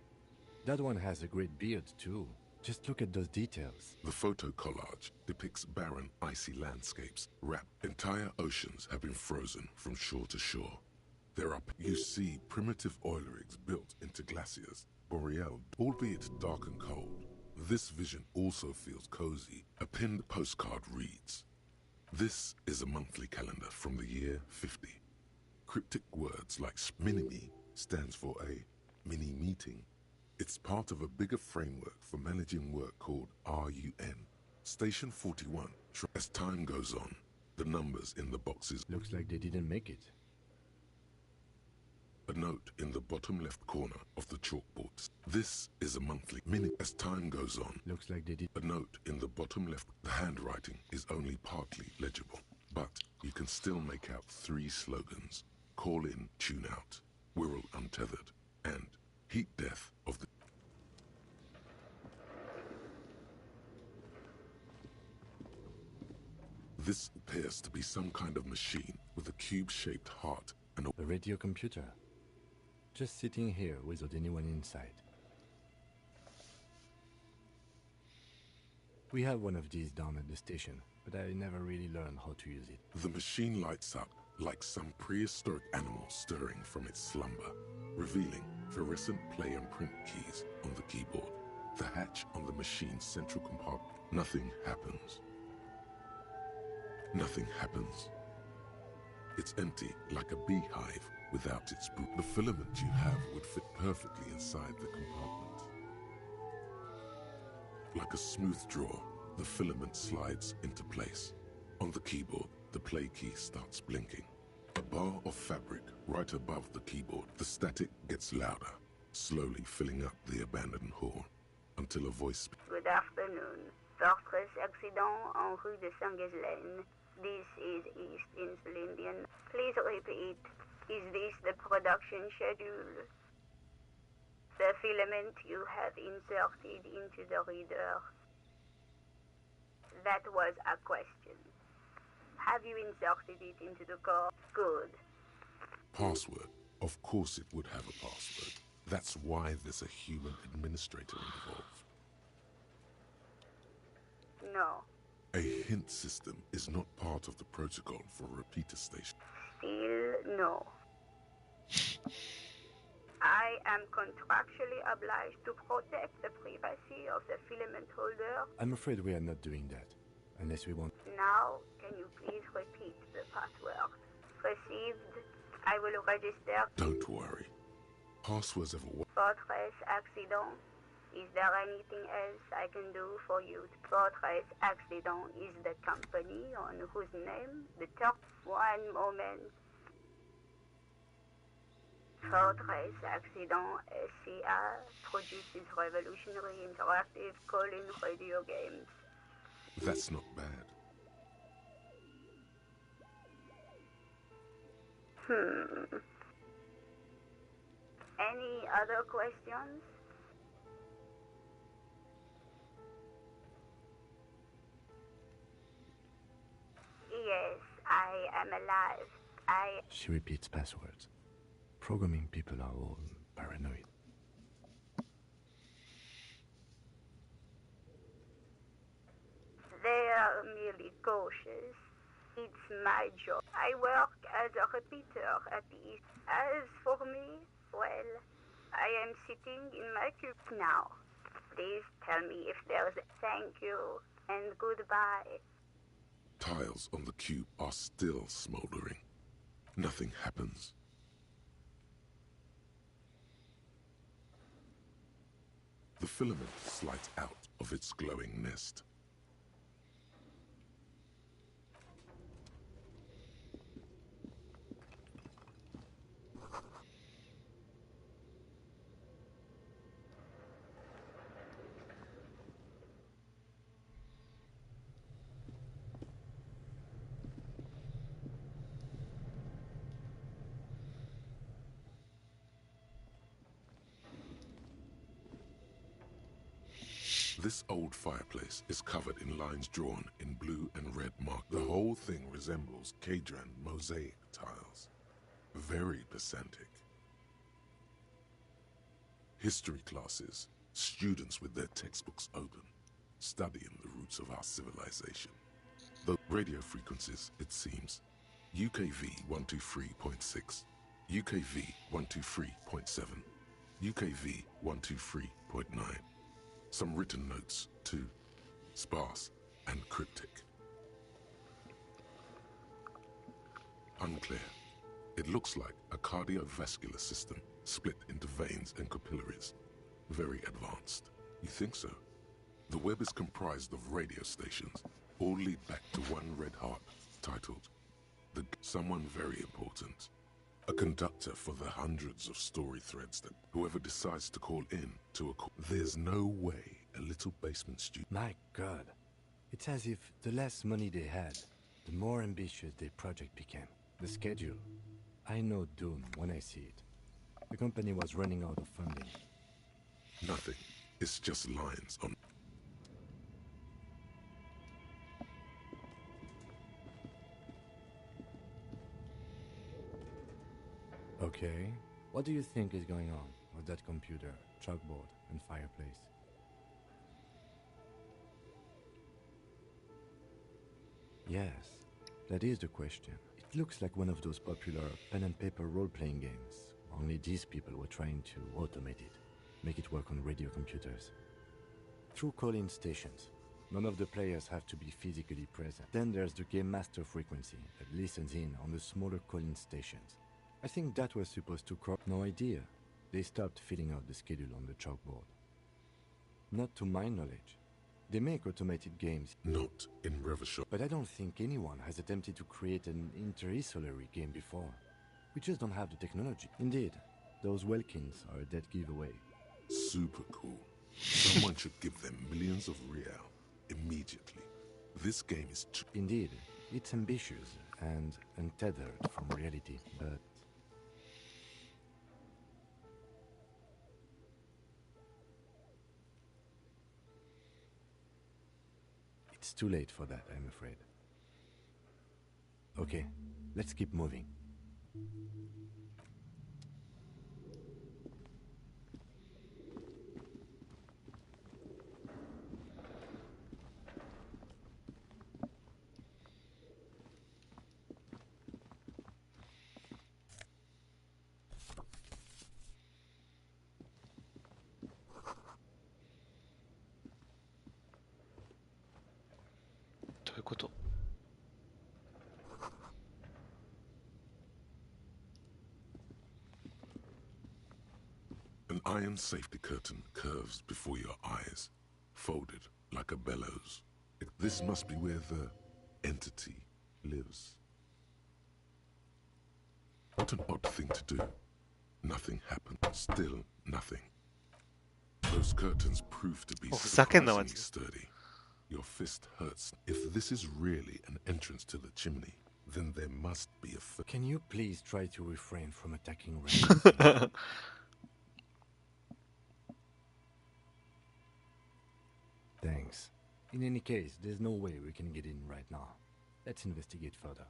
That one has a great beard too. Just look at those details. The photo collage depicts barren, icy landscapes. Entire oceans have been frozen from shore to shore. You see primitive oil rigs built into glaciers, boreal, albeit dark and cold. This vision also feels cozy. A pinned postcard reads, "This is a monthly calendar from the year 50. Cryptic words like Minimi stands for a mini meeting. It's part of a bigger framework for managing work called RUN. Station 41. As time goes on, the numbers in the boxes... Looks like they didn't make it. A note in the bottom left corner of the chalkboard. This is a monthly minute. As time goes on, looks like they did. A note in the bottom left. The handwriting is only partly legible, but you can still make out 3 slogans: call in, tune out, Wirral untethered, and heat death of the... This appears to be some kind of machine with a cube-shaped heart and a radio computer. Just sitting here without anyone inside. We have one of these down at the station, but I never really learned how to use it. The machine lights up like some prehistoric animal stirring from its slumber, revealing fluorescent play and print keys on the keyboard. The hatch on the machine's central compartment. Nothing happens. Nothing happens. It's empty like a beehive without its brood. The filament you have would fit perfectly inside the compartment. Like a smooth draw, the filament slides into place. On the keyboard, the play key starts blinking. A bar of fabric right above the keyboard. The static gets louder, slowly filling up the abandoned hall, until a voice speaks. Good afternoon. Fortress accident en rue de Saint-Ghislaine. This is East Insulindian. Please repeat. Is this the production schedule? The filament you have inserted into the reader. That was a question. Have you inserted it into the core? Good. Password. Of course it would have a password. That's why there's a human administrator involved. No. A hint system is not part of the protocol for a repeater station. Still no. I am contractually obliged to protect the privacy of the filament holder. I'm afraid we are not doing that. Unless we want... Now, can you please repeat the password? Received. I will register. Don't worry. Passwords ever work. Fortress Accident. Is there anything else I can do for you? Fortress Accident is the company on whose name the top. One moment. Fortress Accident SCA produces revolutionary interactive call-in radio games. That's not bad. Any other questions? Yes, I am alive. She repeats passwords. Programming people are all paranoid. They are merely cautious. It's my job. I work as a repeater at the East. As for me, well, I am sitting in my cube now. Please tell me if there's a thank you and goodbye. Tiles on the cube are still smoldering. Nothing happens. The filament slides out of its glowing nest. This old fireplace is covered in lines drawn in blue and red mark. The whole thing resembles Kadran mosaic tiles. Very pedantic. History classes, students with their textbooks open, studying the roots of our civilization. The radio frequencies, it seems, UKV 123.6, UKV 123.7, UKV 123.9. Some written notes, too, sparse and cryptic. Unclear. It looks like a cardiovascular system split into veins and capillaries. Very advanced. You think so? The web is comprised of radio stations, all lead back to one red heart, titled Someone Very Important. A conductor for the hundreds of story threads that whoever decides to call in to a call. There's no way a little basement student... My God. It's as if the less money they had, the more ambitious their project became. The schedule. I know doom when I see it. The company was running out of funding. Nothing. It's just lines on... Okay. What do you think is going on with that computer, chalkboard, and fireplace? Yes, that is the question. It looks like one of those popular pen and paper role-playing games. Only these people were trying to automate it, make it work on radio computers. Through call-in stations. None of the players have to be physically present. Then there's the game master frequency that listens in on the smaller call-in stations. I think that was supposed to crop. No idea. They stopped filling out the schedule on the chalkboard. Not to my knowledge. They make automated games. Not in Revachol. But I don't think anyone has attempted to create an interisolary game before. We just don't have the technology. Indeed, those Welkins are a dead giveaway. Super cool. Someone should give them millions of real immediately. This game is too... Indeed, it's ambitious and untethered from reality, but... It's too late for that, I'm afraid. Okay, let's keep moving. こと？ An iron safety curtain curves before your eyes, folded like a bellows. This must be where the entity lives. What an odd thing to do. Nothing happened. Still nothing. Those curtains prove to be ふざけんな、マ surprisingly ジで。 sturdy. Your fist hurts. If this is really an entrance to the chimney, then there must be a... Can you please try to refrain from attacking randoms? Thanks. In any case, there's no way we can get in right now. Let's investigate further.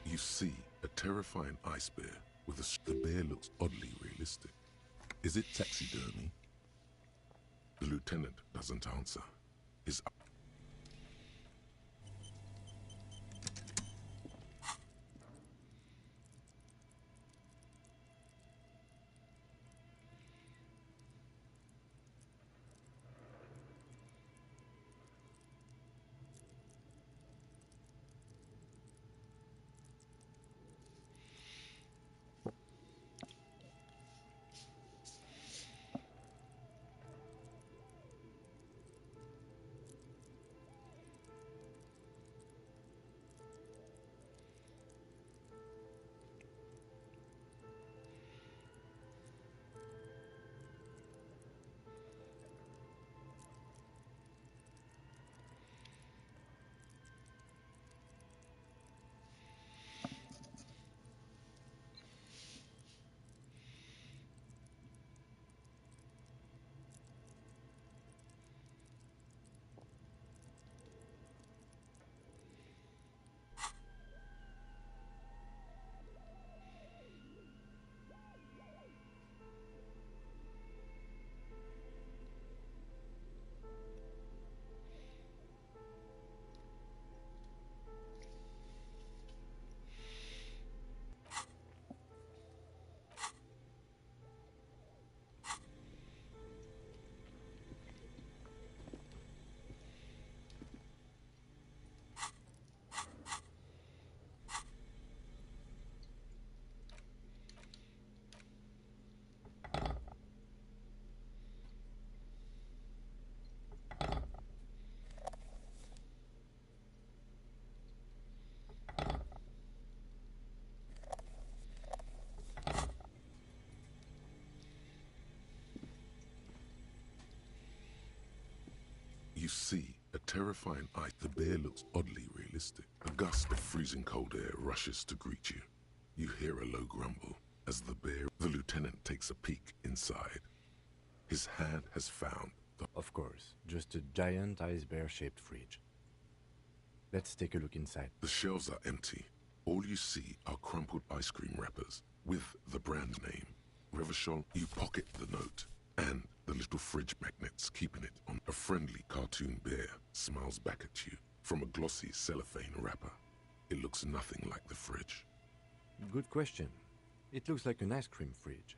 You see a terrifying ice bear with the bear looks oddly realistic. Is it taxidermy? The lieutenant doesn't answer. His You see a terrifying eye. The bear looks oddly realistic. A gust of freezing cold air rushes to greet you. You hear a low grumble as the lieutenant takes a peek inside. His hand has found the... Of course, just a giant ice bear-shaped fridge. Let's take a look inside. The shelves are empty. All you see are crumpled ice cream wrappers with the brand name. Revachol, you pocket the note and the little fridge magnets keeping it on. A friendly cartoon bear smiles back at you from a glossy cellophane wrapper. It looks nothing like the fridge. Good question. It looks like an ice cream fridge.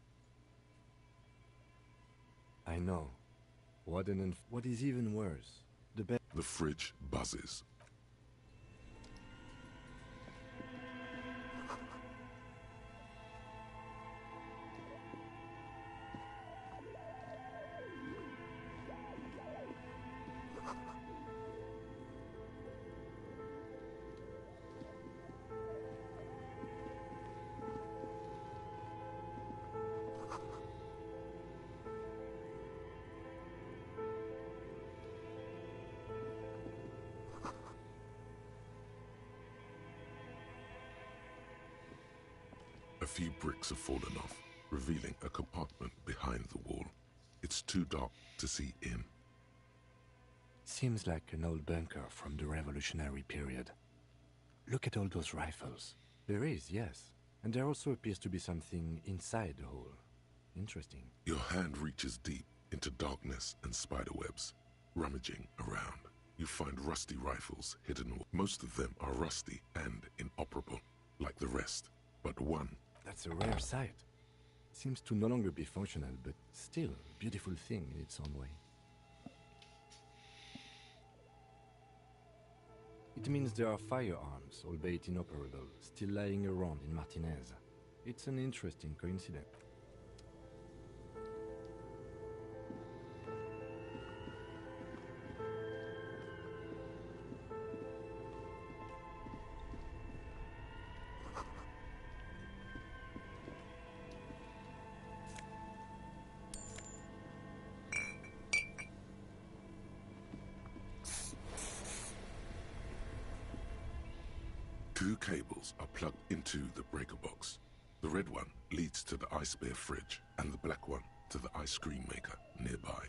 I know. What is even worse, the fridge buzzes. A few bricks have fallen off, revealing a compartment behind the wall. It's too dark to see in. Seems like an old bunker from the Revolutionary period. Look at all those rifles. There is, yes. And there also appears to be something inside the hole. Interesting. Your hand reaches deep into darkness and spiderwebs. Rummaging around, you find rusty rifles hidden. Most of them are rusty and inoperable, like the rest. But one... That's a rare sight. Seems to no longer be functional, but still a beautiful thing in its own way. It means there are firearms, albeit inoperable, still lying around in Martinez. It's an interesting coincidence. Two cables are plugged into the breaker box. The red one leads to the ice bear fridge, and the black one to the ice cream maker nearby.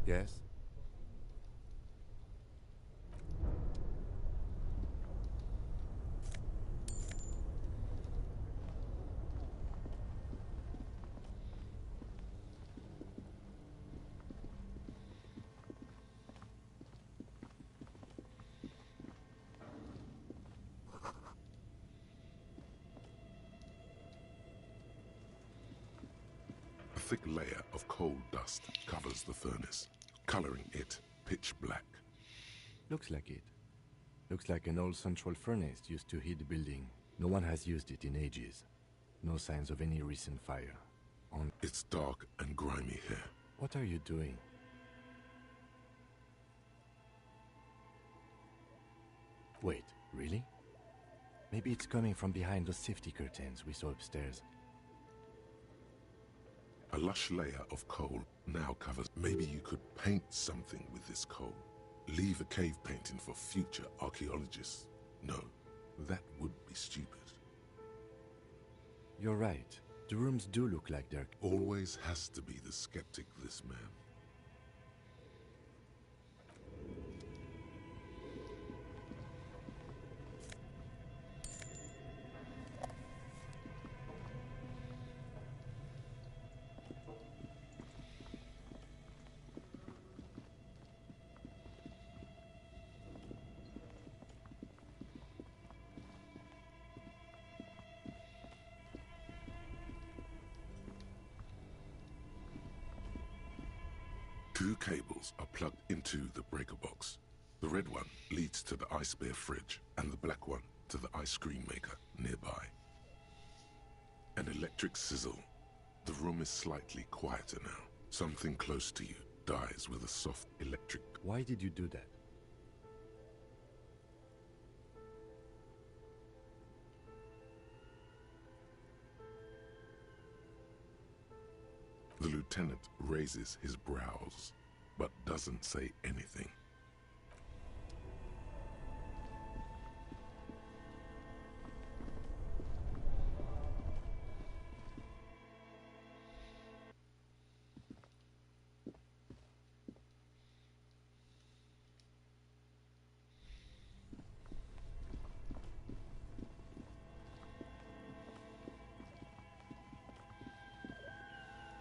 Yes? A thick layer of coal dust covers the furnace, coloring it pitch black. Looks like it. Looks like an old central furnace used to heat the building. No one has used it in ages. No signs of any recent fire. It's dark and grimy here. What are you doing? Wait, really? Maybe it's coming from behind those safety curtains we saw upstairs. A lush layer of coal now covers. Maybe you could paint something with this coal. Leave a cave painting for future archaeologists. No, that would be stupid. You're right. The rooms do look like they're... Always has to be the skeptic, this man. Two cables are plugged into the breaker box. The red one leads to the ice bear fridge, and the black one to the ice cream maker nearby. An electric sizzle. The room is slightly quieter now. Something close to you dies with a soft electric... Why did you do that? The lieutenant raises his brows, but doesn't say anything.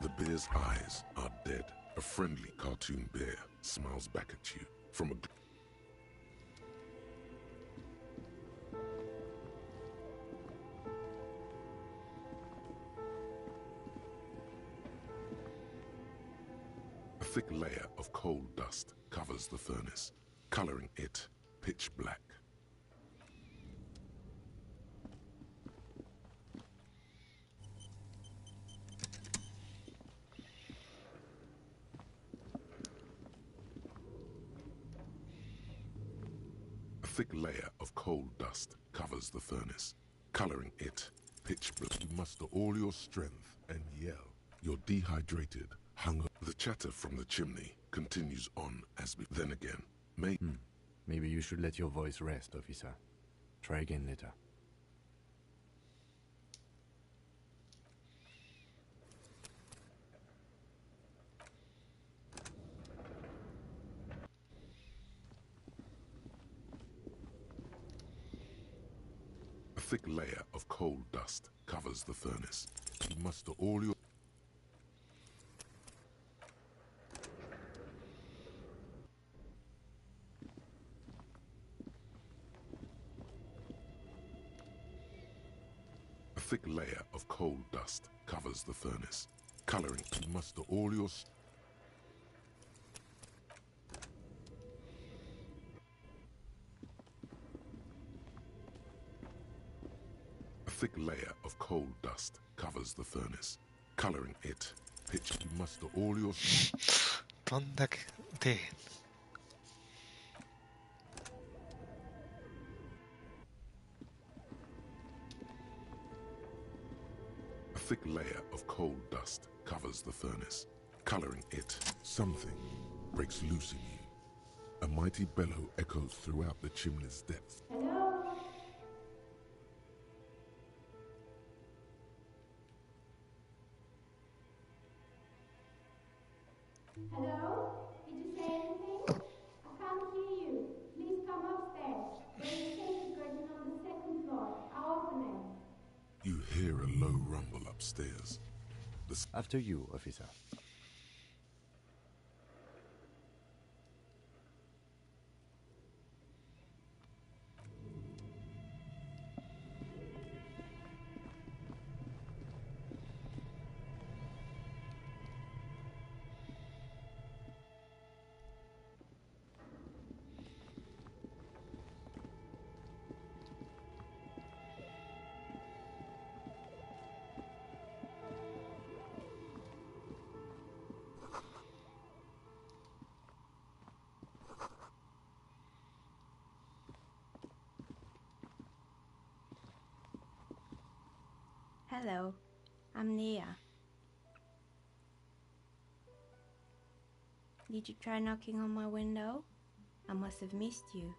The bear's eyes are dead. A friendly cartoon bear smiles back at you from a... A thick layer of coal dust covers the furnace, coloring it pitch black. A thick layer of coal dust covers the furnace, coloring it pitch black. You muster all your strength and yell. You're dehydrated, hunger. The chatter from the chimney continues on as then again. Maybe you should let your voice rest, officer. Try again later. A thick layer of coal dust covers the furnace. You muster all your... A thick layer of coal dust covers the furnace, coloring. You muster all your... A thick layer of coal dust covers the furnace, coloring it pitch. You muster all your... どんだけで A thick layer of coal dust covers the furnace, coloring it. Something breaks loose in you. A mighty bellow echoes throughout the chimney's depths. Hello? Hello? Did you say anything? I can't hear you. Please come upstairs. There's a safety curtain on the second floor. I'll open it. You hear a low rumble upstairs. After you, officer. Hello, I'm Nia. Did you try knocking on my window? I must have missed you.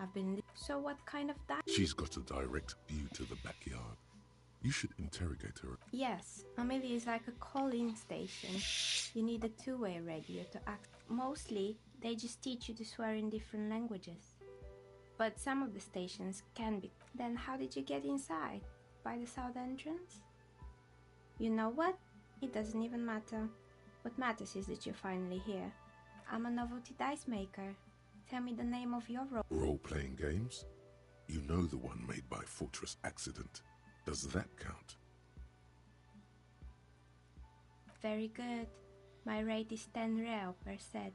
I've been... So what kind of She's got a direct view to the backyard. You should interrogate her. Yes, Amelia is like a call-in station. You need a two-way radio to act. Mostly, they just teach you to swear in different languages. But some of the stations can be... Then how did you get inside? By the south entrance? You know what? It doesn't even matter. What matters is that you're finally here. I'm a novelty dice maker. Tell me the name of your Role-playing games? You know the one made by Fortress Accident. Does that count? Very good. My rate is 10 real per set.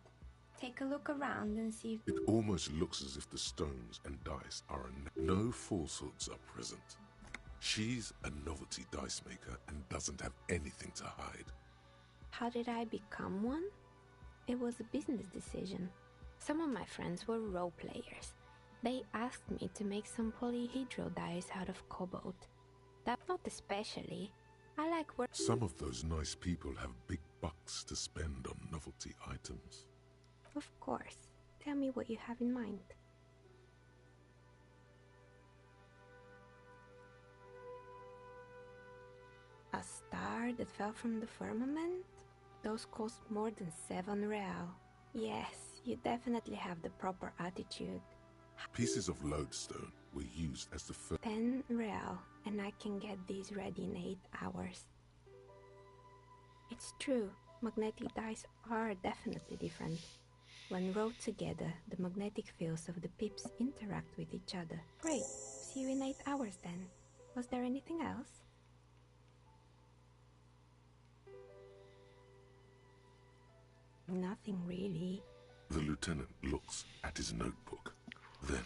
Take a look around and see if... It almost looks as if the stones and dice are no falsehoods are present. She's a novelty dice maker and doesn't have anything to hide. How did I become one? It was a business decision. Some of my friends were role players. They asked me to make some polyhedral dice out of cobalt. That's not especially. I like work. Some of those nice people have big bucks to spend on novelty items. Of course. Tell me what you have in mind. A star that fell from the firmament? Those cost more than 7 real. Yes, you definitely have the proper attitude. Pieces of lodestone were used as the first... 10 real, and I can get these ready in 8 hours. It's true, magnetic dice are definitely different. When rolled together, the magnetic fields of the pips interact with each other. Great. See you in 8 hours then. Was there anything else? Nothing really. The lieutenant looks at his notebook. Then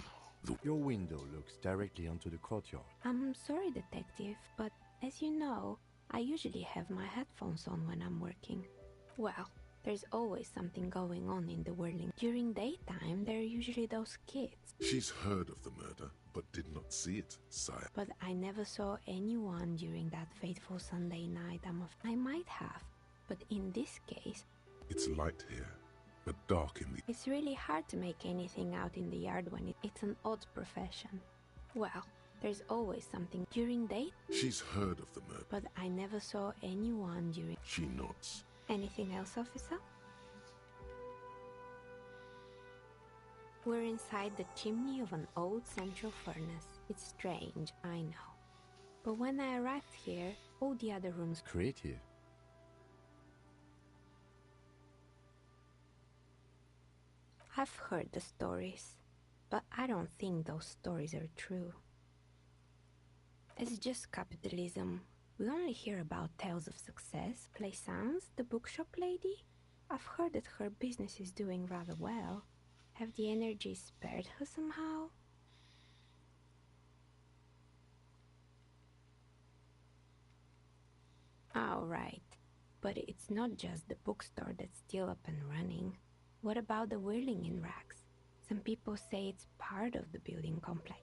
Your window looks directly onto the courtyard. I'm sorry, detective, but as you know, I usually have my headphones on when I'm working. Well, there's always something going on in the whirling. During daytime, there are usually those kids. She's heard of the murder, but did not see it, sire. But I never saw anyone during that fateful Sunday night. I might have, but in this case... It's light here, but dark in the... It's really hard to make anything out in the yard when it's an odd profession. Well, there's always something during day. She's heard of the murder. But I never saw anyone during... She nods. Anything else, officer? We're inside the chimney of an old central furnace. It's strange, I know. But when I arrived here, all the other rooms... Creative. I've heard the stories, but I don't think those stories are true. It's just capitalism. We only hear about tales of success. Plaisance, the bookshop lady? I've heard that her business is doing rather well. Have the energy spared her somehow? Oh, right. But it's not just the bookstore that's still up and running. What about the whirling in rags? Some people say it's part of the building complex.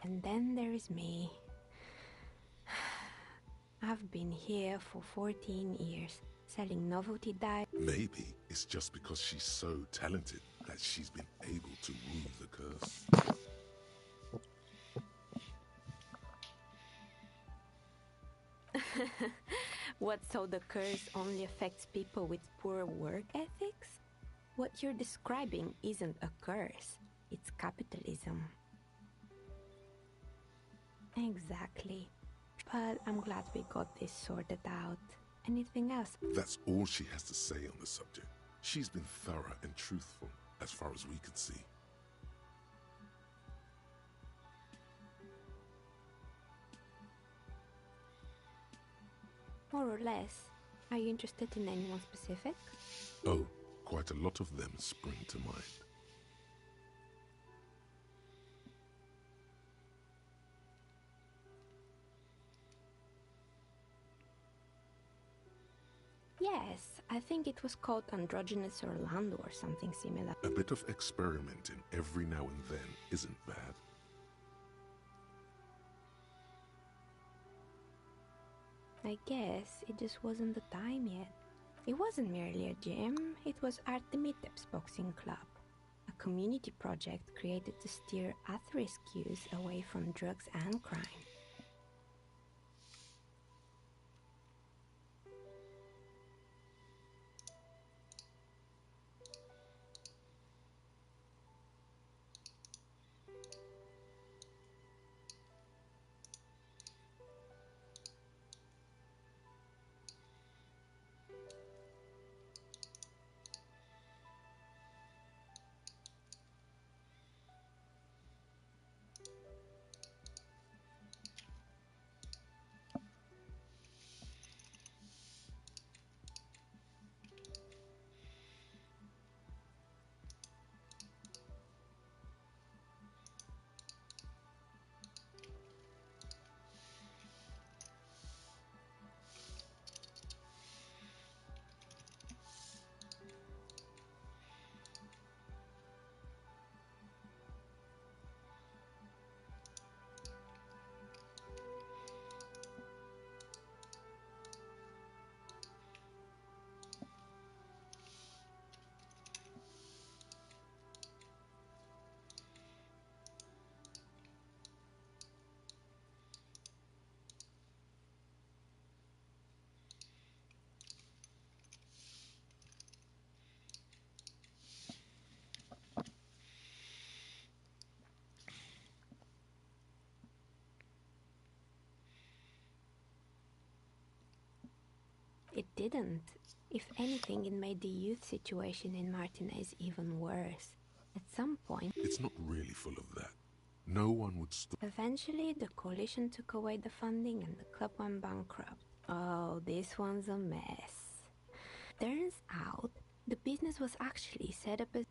And then there is me. I've been here for 14 years, selling novelty dice. Maybe it's just because she's so talented that she's been able to woo the curse. What, so the curse only affects people with poor work ethics? What you're describing isn't a curse, it's capitalism. Exactly. But I'm glad we got this sorted out. Anything else? That's all she has to say on the subject. She's been thorough and truthful, as far as we could see. More or less. Are you interested in anyone specific? Oh, quite a lot of them spring to mind. Yes, I think it was called Androgynous Orlando or something similar. A bit of experimenting every now and then isn't bad. I guess it just wasn't the time yet. It wasn't merely a gym, it was Artemitep's Boxing Club, a community project created to steer at-risk youth away from drugs and crime. didn't. If anything, it made the youth situation in Martinez even worse. At some point, It's not really full of that. No one would stop. eventually the coalition took away the funding and the club went bankrupt. Oh, this one's a mess. Turns out, the business was actually set up as...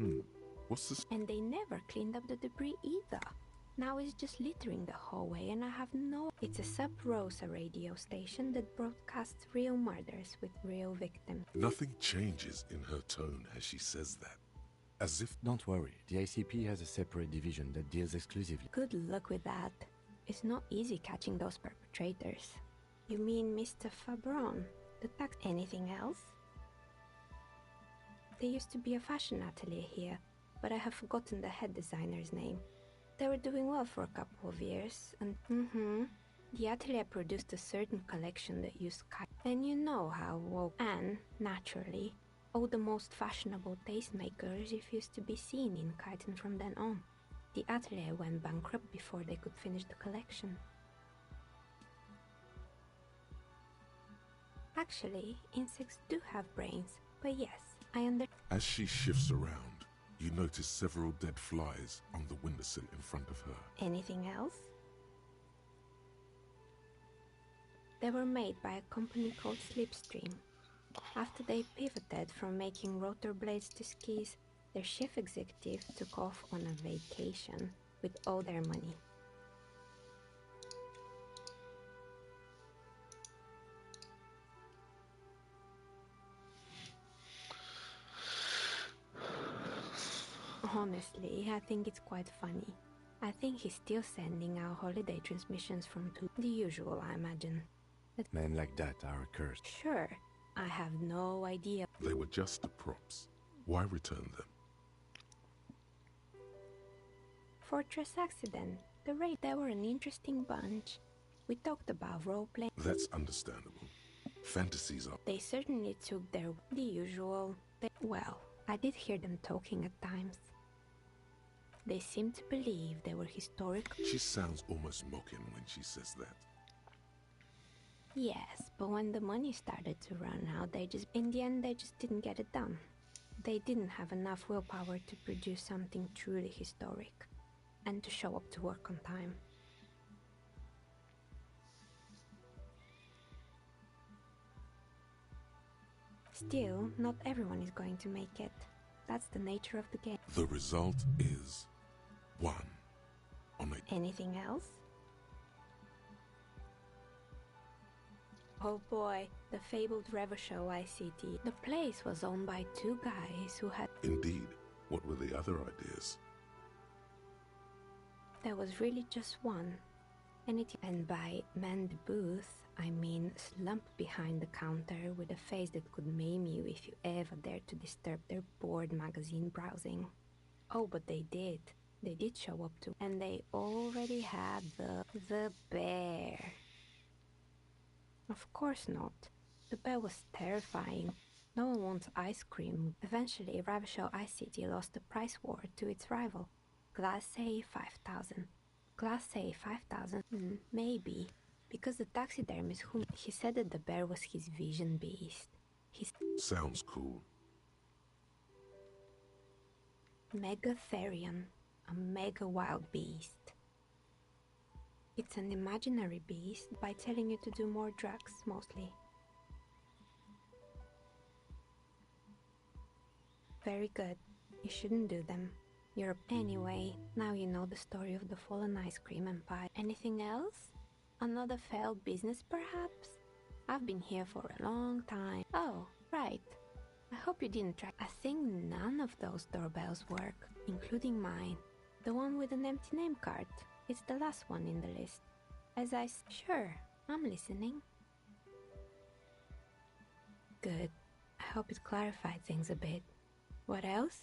What's this? And they never cleaned up the debris either. Now it's just littering the hallway and I have no... It's a Sub Rosa radio station that broadcasts real murders with real victims. Nothing changes in her tone as she says that. As if... Don't worry, the ICP has a separate division that deals exclusively. Good luck with that. It's not easy catching those perpetrators. You mean Mr. Fabron? The tax... Anything else? There used to be a fashion atelier here, but I have forgotten the head designer's name. They were doing well for a couple of years, and the atelier produced a certain collection that used and you know how woke and, naturally, all the most fashionable tastemakers refused to be seen in Kyton from then on. The atelier went bankrupt before they could finish the collection. Actually, insects do have brains, but yes, I understand. As she shifts around, you notice several dead flies on the windowsill in front of her. Anything else? They were made by a company called Slipstream. After they pivoted from making rotor blades to skis, their chief executive took off on a vacation with all their money. Honestly, I think it's quite funny. I think he's still sending out holiday transmissions from the usual, I imagine. But Men like that are a curse. sure, I have no idea. They were just the props. Why return them? Fortress Accident, the raid, they were an interesting bunch. We talked about role-playing. That's understandable. Fantasies are... They certainly took the usual. Well, I did hear them talking at times. They seemed to believe they were historic. She sounds almost mocking when she says that. Yes, but when the money started to run out, in the end, they just didn't get it done. They didn't have enough willpower to produce something truly historic and to show up to work on time. Still, not everyone is going to make it. That's the nature of the game. The result is 1 on a... Anything else? Oh boy, the fabled Revachol ICT. The place was owned by 2 guys who had... Indeed. What were the other ideas? There was really just one. And by man the booth, I mean slumped behind the counter with a face that could maim you if you ever dared to disturb their bored magazine browsing. Oh, but they did. They did show up too. And they already had the bear. Of course not. The bear was terrifying. No one wants ice cream. Eventually, Ravachol ICT lost the price war to its rival. Class A 5,000. Class A 5,000? Maybe. Because the taxidermist whom he said that the bear was his vision beast. Sounds cool. Megatherion. A mega wild beast. It's an imaginary beast by telling you to do more drugs, mostly. Very good. You shouldn't do them. Anyway, now you know the story of the fallen ice cream empire. Anything else? Another failed business, perhaps? I've been here for a long time. Oh, right. I hope you didn't try. I think none of those doorbells work, including mine. The one with an empty name card. It's the last one in the list. Sure, I'm listening. Good. I hope it clarified things a bit. What else?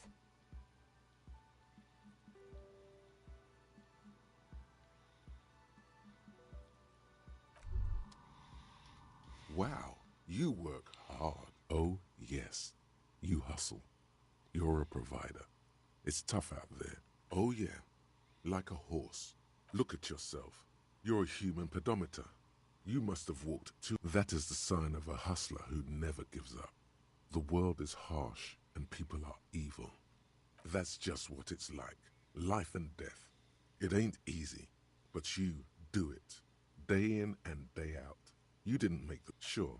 Wow, you work hard. Oh, yes. You hustle. You're a provider. It's tough out there. Oh, yeah. Like a horse. Look at yourself. You're a human pedometer. You must have walked too. That is the sign of a hustler who never gives up. The world is harsh and people are evil. That's just what it's like. Life and death. It ain't easy, but you do it. Day in and day out. You didn't make the... Sure.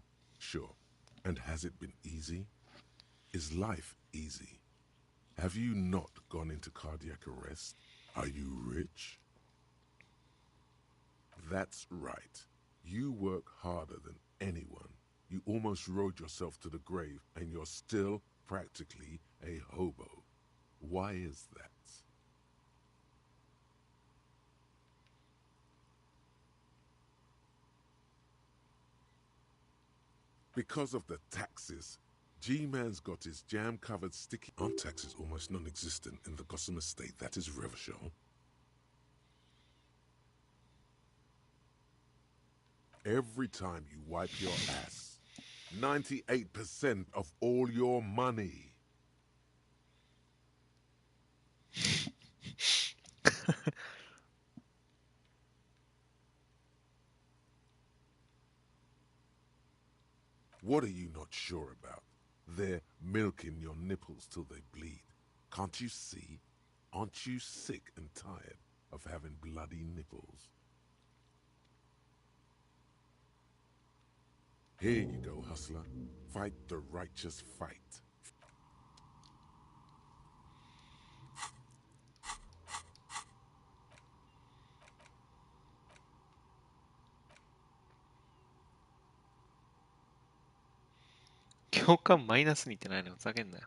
And has it been easy? Is life easy? Have you not gone into cardiac arrest? Are you rich? That's right. You work harder than anyone. You almost rode yourself to the grave, and you're still practically a hobo. Why is that? Because of the taxes. G-Man's got his jam-covered sticky... Aren't taxes almost non-existent in the Gotham estate? That is Revachol. Every time you wipe your ass, 98% of all your money. What are you not sure about? They're milking your nipples till they bleed. Can't you see? Aren't you sick and tired of having bloody nipples? Here you go, hustler. Fight the righteous fight.共感マイナスにってないのふざけんなよ。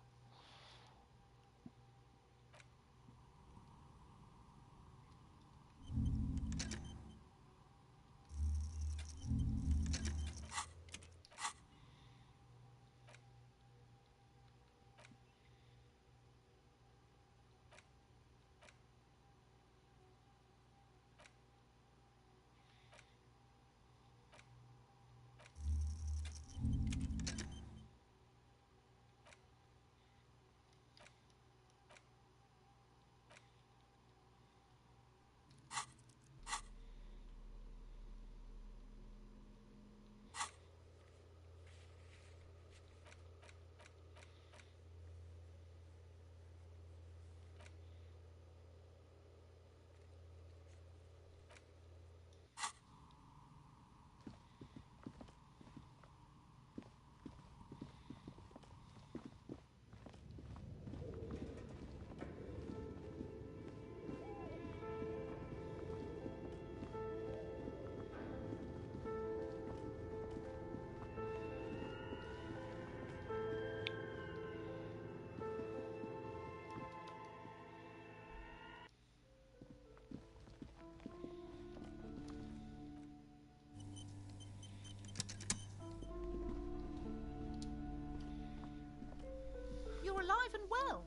You're alive and well.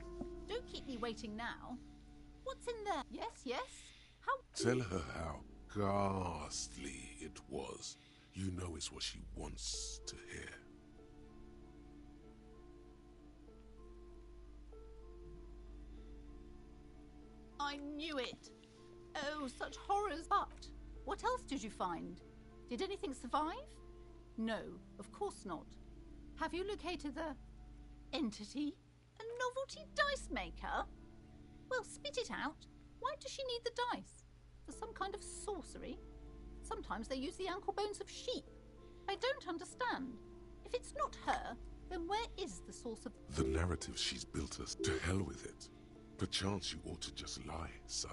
Don't keep me waiting now. What's in there? Yes? How... Tell her how ghastly it was. You know it's what she wants to hear. I knew it. Oh, such horrors. But what else did you find? Did anything survive? No, of course not. Have you located the entity? A novelty dice maker? Well, spit it out. Why does she need the dice? For some kind of sorcery? Sometimes they use the ankle bones of sheep. I don't understand. If it's not her, then where is the source of... The narrative she's built us. To hell with it. Perchance you ought to just lie, sire.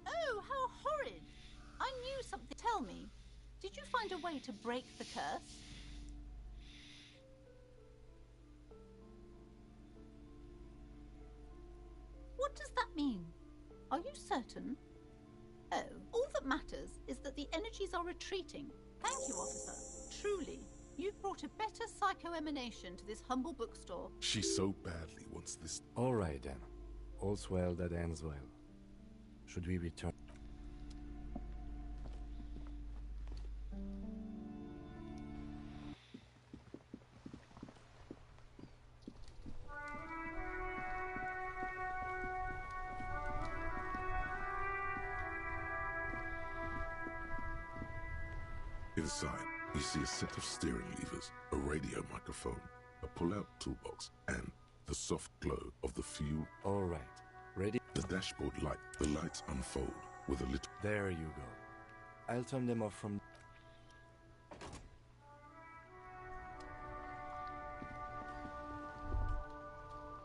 Oh, how horrid! I knew something. Tell me, did you find a way to break the curse? What does that mean? Are you certain? Oh, all that matters is that the energies are retreating. Thank you, officer. Truly, you've brought a better psycho-emanation to this humble bookstore. She so badly wants this. All right, then. All's well that ends well. Should we return? the side, you see a set of steering levers, a radio microphone, a pull-out toolbox, and the soft glow of the fuel. All right. Ready? The dashboard light. The lights unfold with a little... There you go. I'll turn them off from...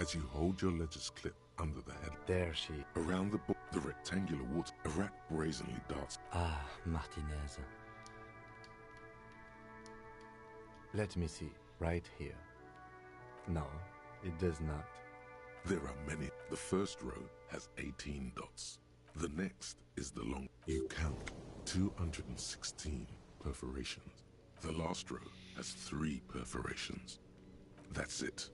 As you hold your ledger's clip under the head... There she... Around the rectangular water, a rat brazenly darts. Ah, Martinez. Let me see. Right here. No, it does not. There are many. The first row has 18 dots. The next is the long... You count 216 perforations. The last row has 3 perforations. That's it.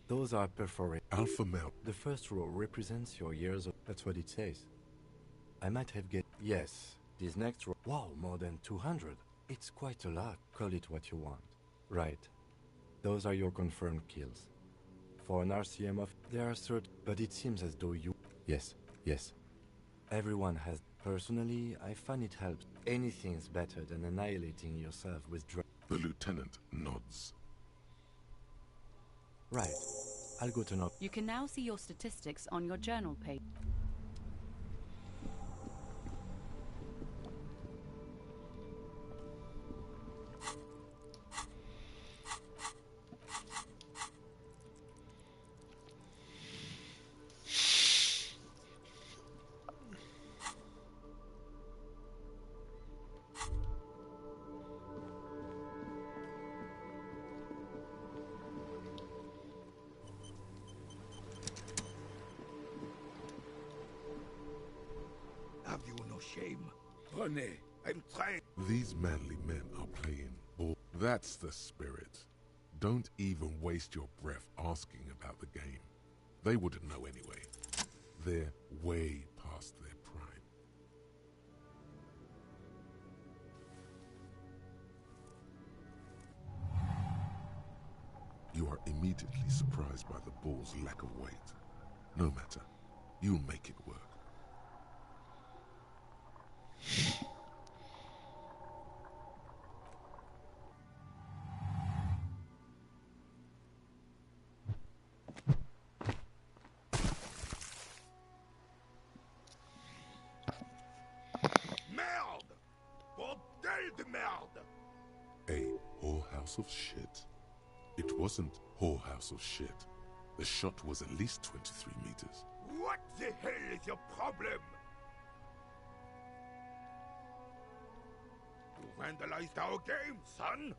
Those are perforated. Alpha male. The first row represents your years of... That's what it says. I might have get... Yes. This next row... Wow, more than 200. It's quite a lot. Call it what you want. Right. Those are your confirmed kills. For an RCM of... There are certain... But it seems as though you... Yes. Yes. Everyone has... Personally, I find it helps. Anything's better than annihilating yourself with drugs. The lieutenant nods. Right. I'll go to not. You can now see your statistics on your journal page. Have you no shame? René, I'm trying. These manly men are playing ball. That's the spirit. Don't even waste your breath asking about the game. They wouldn't know anyway. They're way past their prime. You are immediately surprised by the ball's lack of weight. No matter, you'll make it work. Merde! Bordel de merde! A whorehouse of shit? It wasn't whorehouse of shit. The shot was at least 23 meters. What the hell is your problem? You vandalized our game, son!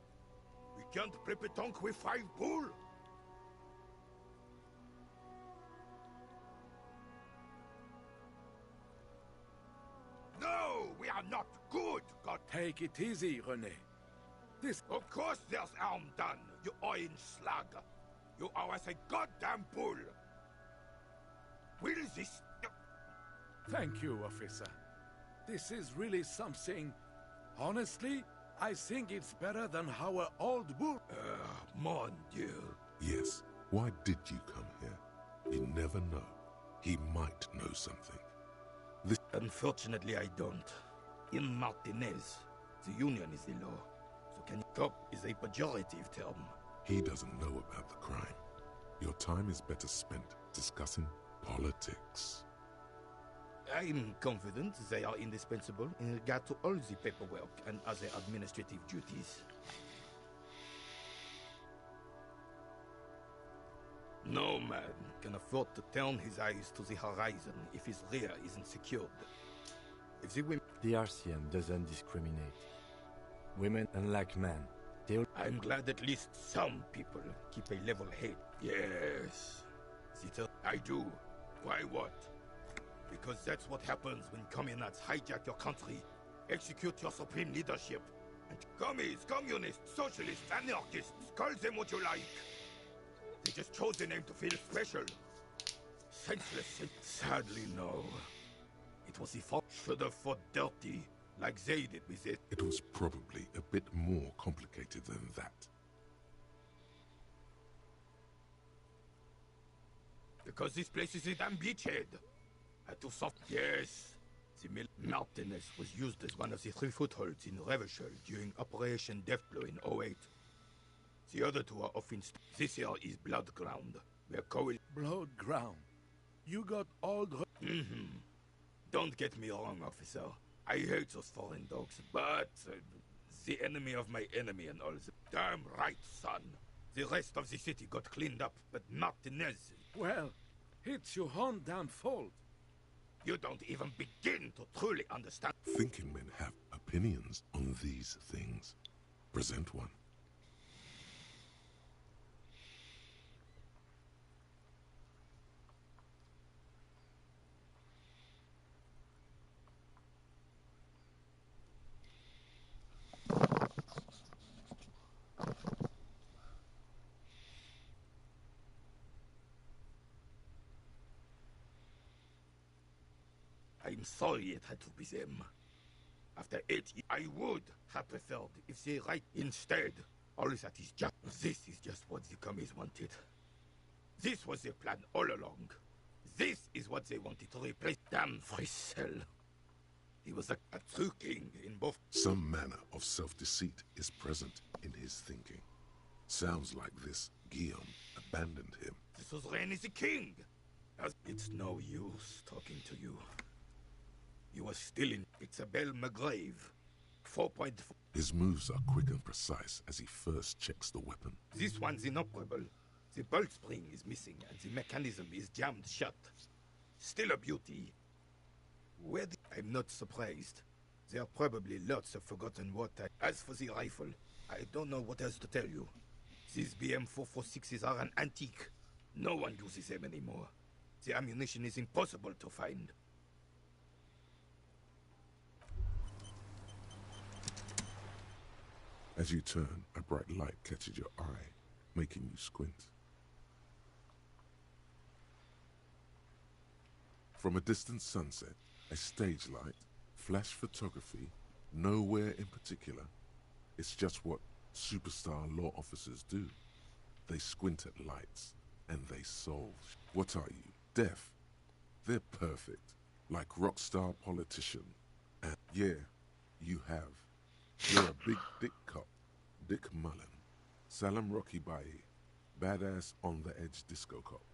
We can't play pétanque with 5 bull! No, we are not good, God. Take it easy, René. This... Of course there's harm done, you orange slug. You are as a goddamn bull. Will this... Thank you, officer. This is really something. Honestly, I think it's better than our old bull. Mon Dieu. Yes, why did you come here? You never know. He might know something. Unfortunately, I don't. In Martinez, the union is the law. So can cop is a pejorative term. He doesn't know about the crime. Your time is better spent discussing politics. I'm confident they are indispensable in regard to all the paperwork and other administrative duties. No man can afford to turn his eyes to the horizon if his rear isn't secured. If the women... The RCM doesn't discriminate. Women, unlike men, I'm glad at least some people keep a level head. Yes. I do. Why what? Because that's what happens when communists hijack your country, execute your supreme leadership. And commies, communists, socialists, anarchists, call them what you like. They just chose the name to feel special. Senseless. Sadly, no. It was the fault. Should have fought dirty, like they did with it. It was probably a bit more complicated than that. Because this place is a damn beachhead. Too soft. Yes. The Martinez was used as one of the 3 footholds in Revachol during Operation Deathblow in '08. The other 2 are off in... This here is Blood Ground. We're Blood Ground. You got all the... Don't get me wrong, officer. I hate those foreign dogs, but... the enemy of my enemy and all that. Damn right, son. The rest of the city got cleaned up, but Martinez... Well, it's your own damn fault. You don't even begin to truly understand. Thinking men have opinions on these things. Present one. I'm sorry it had to be them. After 8 years, I would have preferred if they right instead. All that is just... This is just what the commies wanted. This was their plan all along. This is what they wanted to replace. Damn Frisell. He was a true king in both... Some manner of self-deceit is present in his thinking. Sounds like this Guillaume abandoned him. This was Rennie the king. It's no use talking to you. You are still in Isabelle McGrave. 4.4. His moves are quick and precise as he first checks the weapon. This one's inoperable. The bolt spring is missing and the mechanism is jammed shut. Still a beauty. I'm not surprised. There are probably lots of forgotten water. As for the rifle, I don't know what else to tell you. These BM-446s are an antique. No one uses them anymore. The ammunition is impossible to find. As you turn, a bright light catches your eye, making you squint. From a distant sunset, a stage light, flash photography, nowhere in particular. It's just what superstar law officers do. They squint at lights, and they solve. What are you, deaf? They're perfect, like rock star politician. And yeah, you have. You're a big dick cop, Dick Mullen. Salam Rocky Bayi, badass on-the-edge disco cop.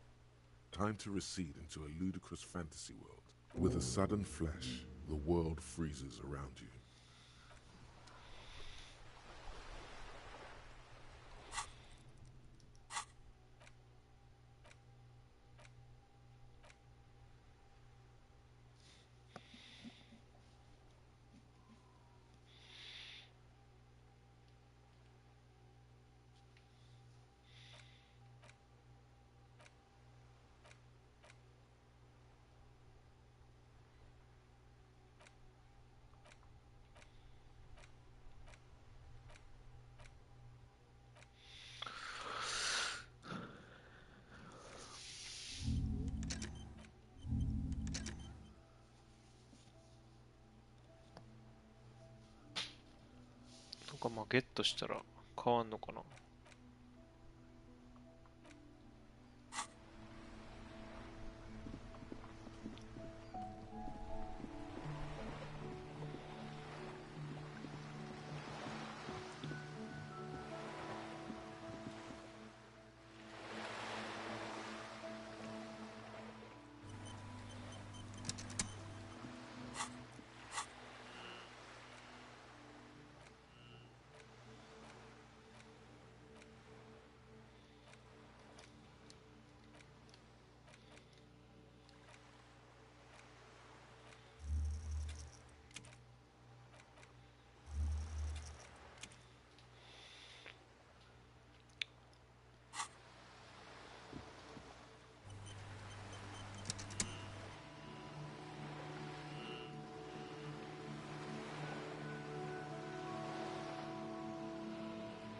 Time to recede into a ludicrous fantasy world. With a sudden flash, the world freezes around you.なんかまあゲットしたら変わんのかな。